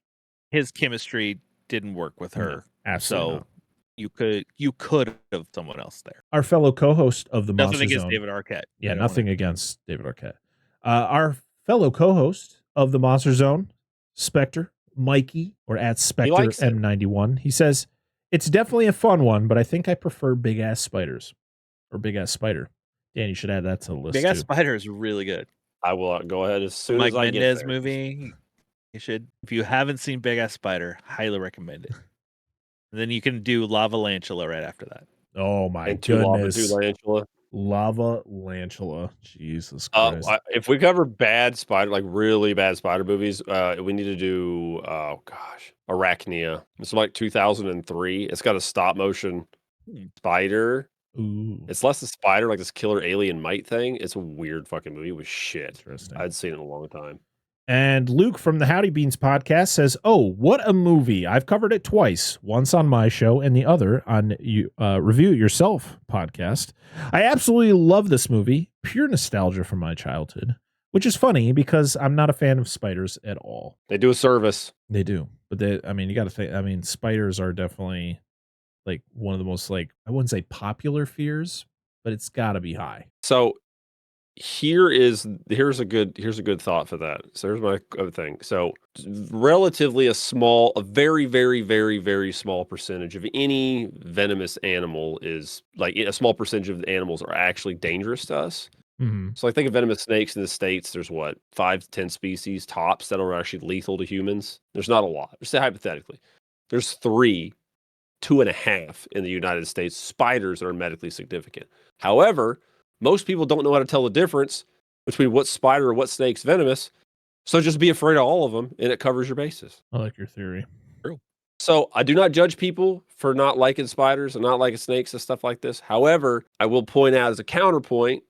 his chemistry didn't work with her. No, absolutely. So not. you could have someone else there. Our fellow co-host of the Nothing Monster against Zone. David Arquette. Yeah, nothing against David Arquette. Our fellow co-host of the Monster Zone, Spectre, Mikey, or at Spectre M91. He says, it's definitely a fun one, but I think I prefer Big Ass Spiders or Big Ass Spider. Dan, you should add that to the list. Big Ass Spider is really good. I will go ahead as soon Mike as I Mendez get there. movie. You should, if you haven't seen Big Ass Spider, highly recommend it. And then you can do Lava Lantula right after that. Oh my and goodness. Lava Lantula. Jesus Christ. If we cover bad spider, like really bad spider movies, we need to do Arachnia. It's like 2003. It's got a stop motion spider. Ooh. It's less a spider, like this killer alien mite thing. It's a weird fucking movie. It was shit. Interesting. I'd seen it in a long time. And Luke from the Howdy Beans podcast says, oh, what a movie. I've covered it twice, once on my show and the other on Review It Yourself podcast. I absolutely love this movie. Pure nostalgia from my childhood, which is funny because I'm not a fan of spiders at all. They do a service. They do. But you got to think, spiders are definitely like one of the most, like, I wouldn't say popular fears, but it's got to be high. So here's a good thought for that. So here's my other thing. So relatively a very, very, very, very small percentage of any venomous animal is, like, a small percentage of the animals are actually dangerous to us. Mm-hmm. So I think of venomous snakes in the States, there's 5 to 10 species tops that are actually lethal to humans. There's not a lot. Just say hypothetically. There's 3, 2.5 in the United States spiders that are medically significant. However, most people don't know how to tell the difference between what spider or what snake's venomous. So just be afraid of all of them, and it covers your bases. I like your theory. True. So I do not judge people for not liking spiders and not liking snakes and stuff like this. However, I will point out as a counterpoint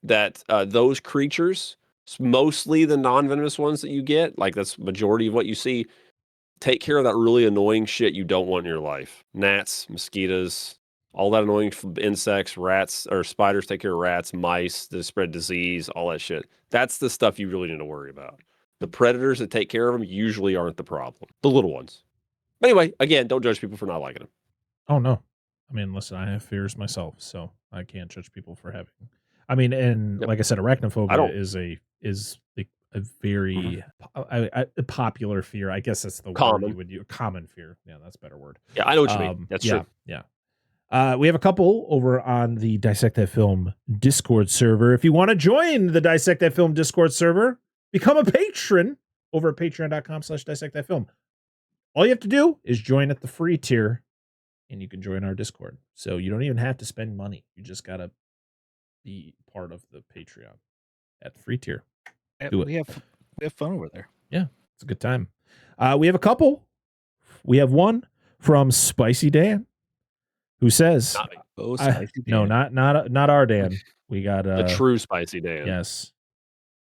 that those creatures, mostly the non-venomous ones that you get, like that's majority of what you see, take care of that really annoying shit you don't want in your life. Gnats, mosquitoes, all that annoying insects, rats, or spiders take care of rats, mice that spread disease, all that shit. That's the stuff you really need to worry about. The predators that take care of them usually aren't the problem. The little ones. But anyway, again, don't judge people for not liking them. Oh, no. Listen, I have fears myself, so I can't judge people for having. Like I said, arachnophobia is a very a popular fear. I guess that's the word you would use. Common fear. Yeah, that's a better word. Yeah, I know what you mean. That's true. Yeah. We have a couple over on the Dissect That Film Discord server. If you want to join the Dissect That Film Discord server, become a patron over at patreon.com/dissectthatfilm. All you have to do is join at the free tier, and you can join our Discord. So you don't even have to spend money. You just got to be part of the Patreon at the free tier. Do it. We have fun over there. Yeah, it's a good time. We have a couple. We have one from Spicy Dan. who says, Not me. Oh, spicy no, Dan. not our Dan. We got The true spicy Dan. yes.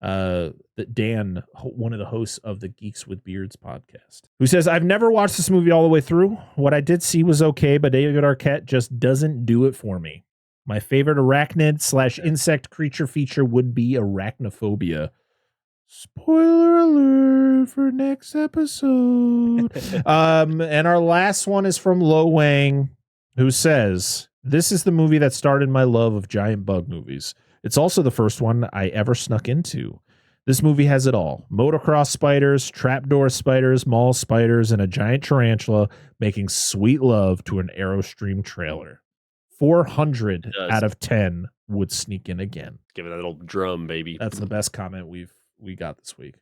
Dan, one of the hosts of the Geeks with Beards podcast, who says, I've never watched this movie all the way through. What I did see was okay, but David Arquette just doesn't do it for me. My favorite arachnid / insect creature feature would be arachnophobia. Spoiler alert for next episode. And our last one is from Lo Wang, who says, this is the movie that started my love of giant bug movies. It's also the first one I ever snuck into. This movie has it all. Motocross spiders, trapdoor spiders, mall spiders, and a giant tarantula making sweet love to an Aerostream trailer. 400 out of 10 would sneak in again. Give it a little drum, baby. That's the best comment we got this week.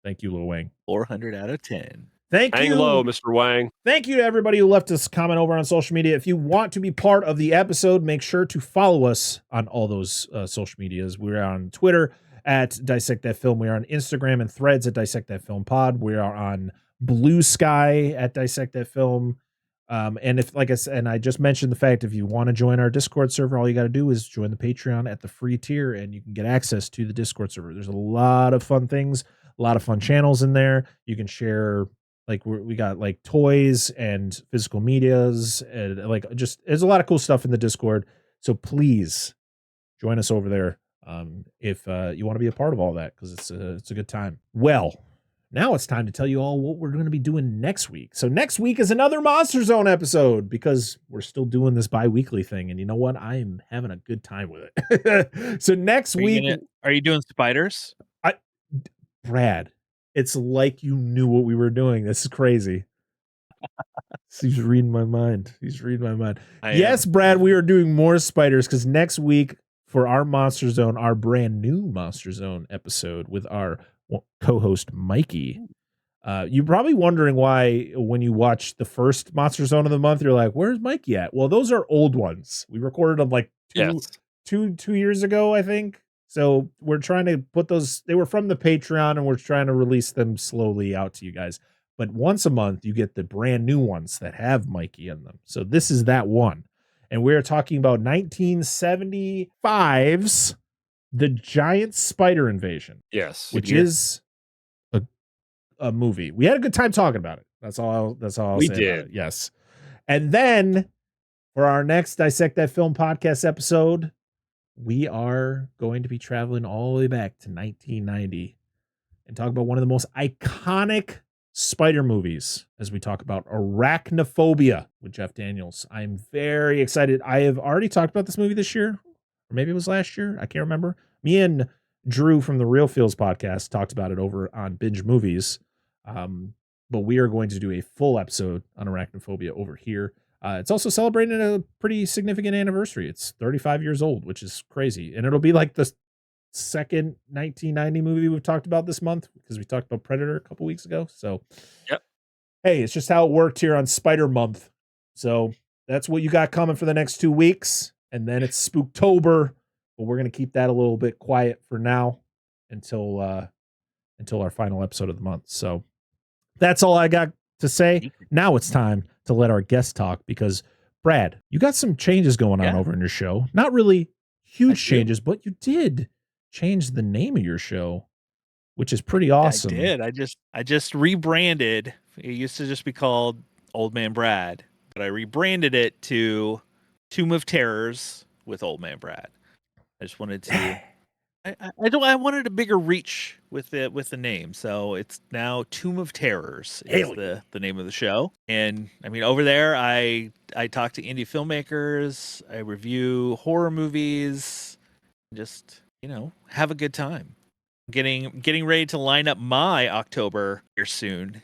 Thank you, Lil Wang. 400 out of 10. Thank Hang you. low, Mr. Wang. Thank you to everybody who left us a comment over on social media. If you want to be part of the episode, make sure to follow us on all those social medias. We're on Twitter at Dissect That Film. We are on Instagram and Threads at Dissect That Film Pod. We are on Blue Sky at Dissect That Film. And if, like I said, and I just mentioned the fact, if you want to join our Discord server, all you got to do is join the Patreon at the free tier and you can get access to the Discord server. There's a lot of fun things, a lot of fun channels in there. You can share, like we got like toys and physical medias and like just there's a lot of cool stuff in the Discord. So please join us over there if you want to be a part of all that, because it's a good time. Well, now it's time to tell you all what we're going to be doing next week. So next week is another Monster Zone episode because we're still doing this bi-weekly thing. And you know what? I am having a good time with it. So next week. Are you doing spiders? Brad, it's like you knew what we were doing. This is crazy. He's reading my mind. Yes, Brad, we are doing more spiders because next week for our Monster Zone, our brand new Monster Zone episode with our co-host Mikey. You're probably wondering why when you watch the first Monster Zone of the month, you're like, where's Mikey at? Well, those are old ones. We recorded them like two years ago, I think. So we're trying to put those, they were from the Patreon and we're trying to release them slowly out to you guys. But once a month, you get the brand new ones that have Mikey in them. So this is that one. And we're talking about 1975's The Giant Spider Invasion. Yes. Which is a movie. We had a good time talking about it. That's all I'll say about it. Yes. And then for our next Dissect That Film podcast episode, we are going to be traveling all the way back to 1990 and talk about one of the most iconic spider movies as we talk about Arachnophobia with Jeff Daniels. I'm very excited. I have already talked about this movie this year, or maybe it was last year. I can't remember. Me and Drew from the Real Feels podcast talked about it over on Binge Movies. But we are going to do a full episode on Arachnophobia over here. It's also celebrating a pretty significant anniversary. It's 35 years old, which is crazy. And it'll be like the second 1990 movie we've talked about this month because we talked about Predator a couple weeks ago. So, yep. Hey, it's just how it worked here on SpiderMonth. So that's what you got coming for the next 2 weeks. And then it's Spooktober, but we're going to keep that a little bit quiet for now until our final episode of the month. So that's all I got to say. Now it's time to let our guest talk because Brad, you got some changes going on over in your show. Not really huge changes, but you did change the name of your show, which is pretty awesome. I did. I just rebranded. It used to just be called Old Man Brad, but I rebranded it to Tomb of Terrors with Old Man Brad. I just wanted to I wanted a bigger reach with the name. So it's now Tomb of Terrors is the name of the show. And I mean, over there I talk to indie filmmakers, I review horror movies, just, have a good time. Getting ready to line up my October here soon.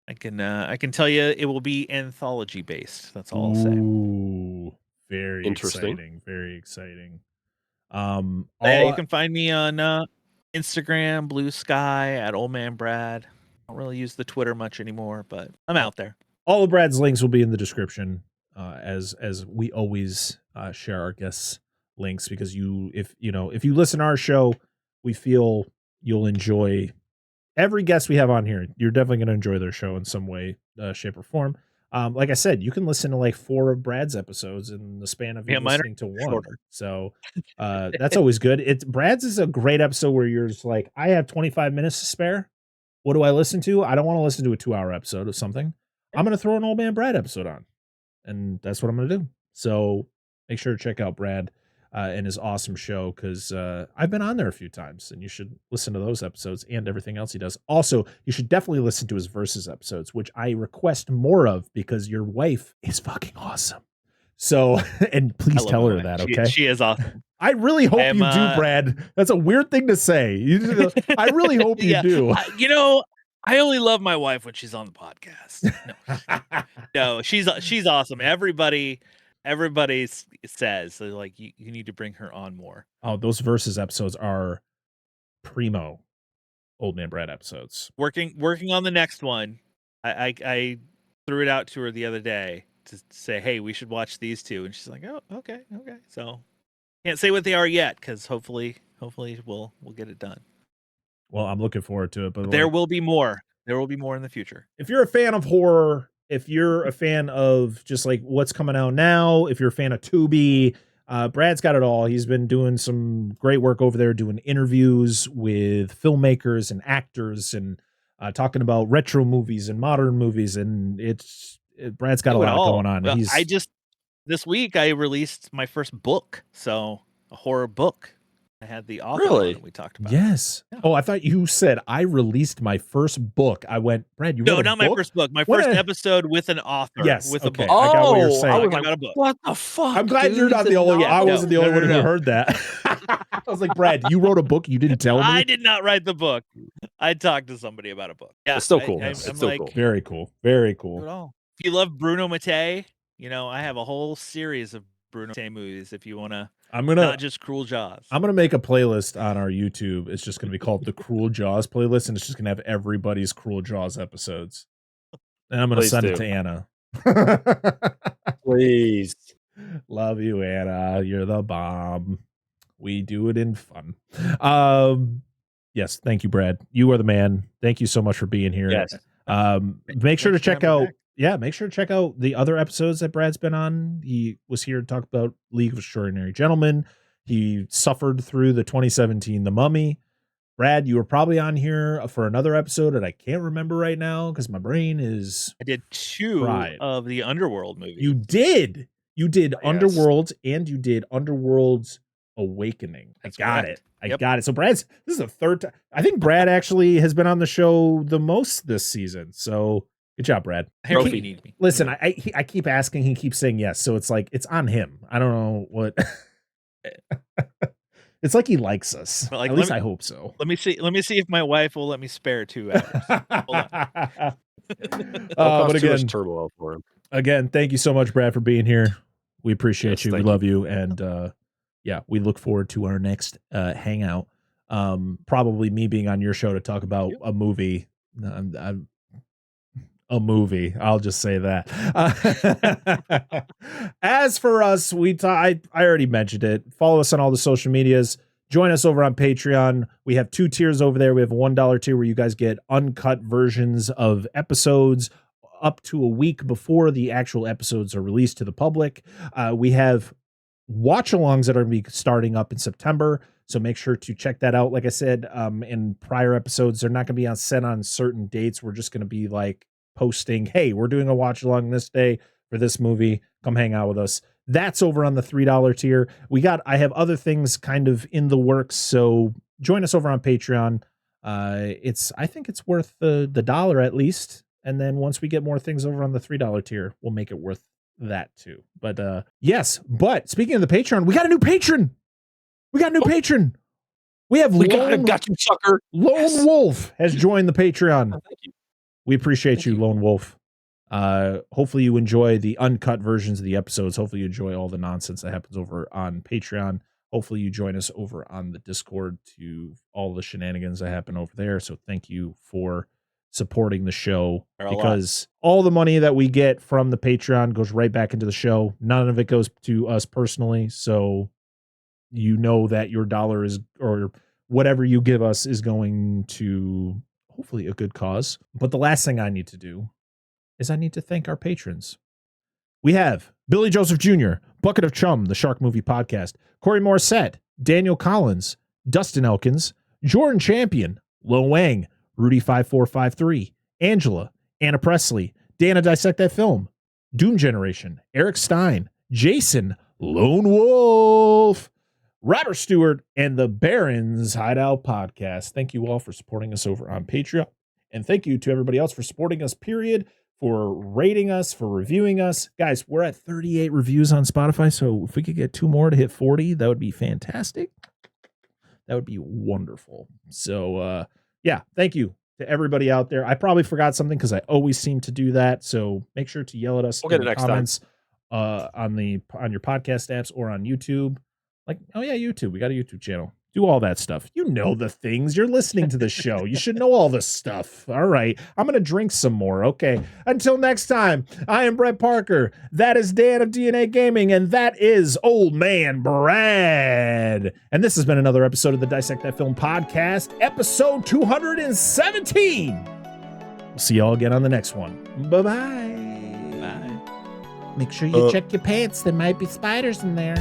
I can tell you it will be anthology based. That's all I'll say. Ooh, very interesting. Exciting. Very exciting. You can find me on Instagram, Blue Sky at Old Man Brad. I don't really use the Twitter much anymore, but I'm out there. All of Brad's links will be in the description, as we always share our guests' links, because if you listen to our show, we feel you'll enjoy every guest we have on here. You're definitely going to enjoy their show in some way, shape, or form. Like I said, you can listen to like 4 of Brad's episodes in the span of you mine are listening to one. shorter. So that's always good. Brad's is a great episode where you're just like, I have 25 minutes to spare. What do I listen to? I don't want to listen to a 2-hour episode of something. I'm going to throw an Old Man Brad episode on. And that's what I'm going to do. So make sure to check out Brad and his awesome show, because I've been on there a few times, and you should listen to those episodes and everything else he does. Also, you should definitely listen to his Versus episodes, which I request more of because your wife is fucking awesome. So, and please tell her that, okay? She is awesome. I really hope you do, Brad. That's a weird thing to say. I really hope you do. I only love my wife when she's on the podcast. No, she's awesome. Everybody says like you need to bring her on more. Oh, those Versus episodes are primo Old Man Brad episodes. Working on the next one. I threw it out to her the other day to say, hey, we should watch these 2, and she's like, oh, okay. So can't say what they are yet, because hopefully we'll get it done. Well, I'm looking forward to it, but there will be more. There will be more in the future. If you're a fan of horror, if you're a fan of just like what's coming out now, if you're a fan of Tubi, Brad's got it all. He's been doing some great work over there, doing interviews with filmmakers and actors, and talking about retro movies and modern movies. And Brad's got a lot going on. Well, this week I released my first book, so a horror book. I had the author on that we talked about. Yes. Yeah. Oh, I thought you said I released my first book. I went, Brad, you wrote a book? My first book. My first episode with an author. Yes. With okay. a book. I got what you're saying. I was like, a book. What the fuck? I'm glad you're not the only one. I wasn't the only one who heard that. I was like, Brad, you wrote a book. You didn't tell me. I did not write the book. I talked to somebody about a book. Yeah, it's still cool. It's still like, cool. Very cool. Very cool. If you love Bruno Mattei, I have a whole series of Bruno Mattei movies. If you want to, not just Cruel Jaws. I'm gonna make a playlist on our YouTube. It's just gonna be called the Cruel Jaws playlist, and it's just gonna have everybody's Cruel Jaws episodes. And I'm gonna send it to Anna. Please. Love you, Anna. You're the bomb. We do it in fun. Yes, thank you, Brad. You are the man. Thank you so much for being here. Yes. Make sure to check out. Yeah, make sure to check out the other episodes that Brad's been on. He was here to talk about League of Extraordinary Gentlemen. He suffered through the 2017 The Mummy. Brad, you were probably on here for another episode that I can't remember right now because my brain is. I did 2 of the Underworld movies. You did. You did Underworld and you did Underworld's Awakening. That's I got correct. it. I got it. So this is the 3rd time. I think Brad actually has been on the show the most this season. So good job, Brad. Trophy need me. Listen, I keep asking. He keeps saying yes. So it's like, it's on him. I don't know what. It's like he likes us. At least I hope so. Let me see if my wife will let me spare 2 hours. Hold on. But again, turmoil for him. Again, thank you so much, Brad, for being here. We appreciate you. We love you. And we look forward to our next hangout. Probably me being on your show to talk about a movie. A movie. I'll just say that. As for us, I already mentioned it. Follow us on all the social medias. Join us over on Patreon. We have 2 tiers over there. We have a $1 tier where you guys get uncut versions of episodes up to a week before the actual episodes are released to the public. We have watch-alongs that are going to be starting up in September. So make sure to check that out. Like I said, in prior episodes, they're not going to be set on certain dates. We're just going to be like posting, hey, we're doing a watch along this day for this movie. Come hang out with us. That's over on the $3 tier. I have other things kind of in the works. So join us over on Patreon. I think it's worth the $1 at least. And then once we get more things over on the $3 tier, we'll make it worth that too. But yes, but speaking of the Patreon, we got a new patron. We have got you, sucker. Lone Wolf has joined the Patreon. Thank you. We appreciate you, Lone Wolf. Hopefully you enjoy the uncut versions of the episodes. Hopefully you enjoy all the nonsense that happens over on Patreon. Hopefully you join us over on the Discord to all the shenanigans that happen over there. So thank you for supporting the show, because all the money that we get from the Patreon goes right back into the show. None of it goes to us personally. So you know that your dollar is, or whatever you give us, is going to hopefully a good cause. But the last thing I need to do is I need to thank our patrons. We have Billy Joseph Jr., Bucket of Chum, the Shark Movie Podcast, Corey Morissette, Daniel Collins, Dustin Elkins, Jordan Champion, Lo Wang, Rudy5453, Angela, Anna Presley, Dana Dissect That Film, Doom Generation, Eric Stein, Jason, Lone Wolf, Robert Stewart, and the Barons Hideout Podcast. Thank you all for supporting us over on Patreon. And thank you to everybody else for supporting us, period, for rating us, for reviewing us. Guys, we're at 38 reviews on Spotify, so if we could get 2 more to hit 40, that would be fantastic. That would be wonderful. So, yeah, thank you to everybody out there. I probably forgot something because I always seem to do that, so make sure to yell at us We'll get in it the next comments on your podcast apps or on YouTube. Like, oh yeah, YouTube. We got a YouTube channel. Do all that stuff. You know the things. You're listening to the show. You should know all this stuff. All right. I'm going to drink some more. Okay. Until next time, I am Brett Parker. That is Dan of DNA Gaming. And that is Old Man Brad. And this has been another episode of the Dissect That Film Podcast, episode 217. We'll see y'all again on the next one. Bye-bye. Bye. Make sure you check your pants. There might be spiders in there.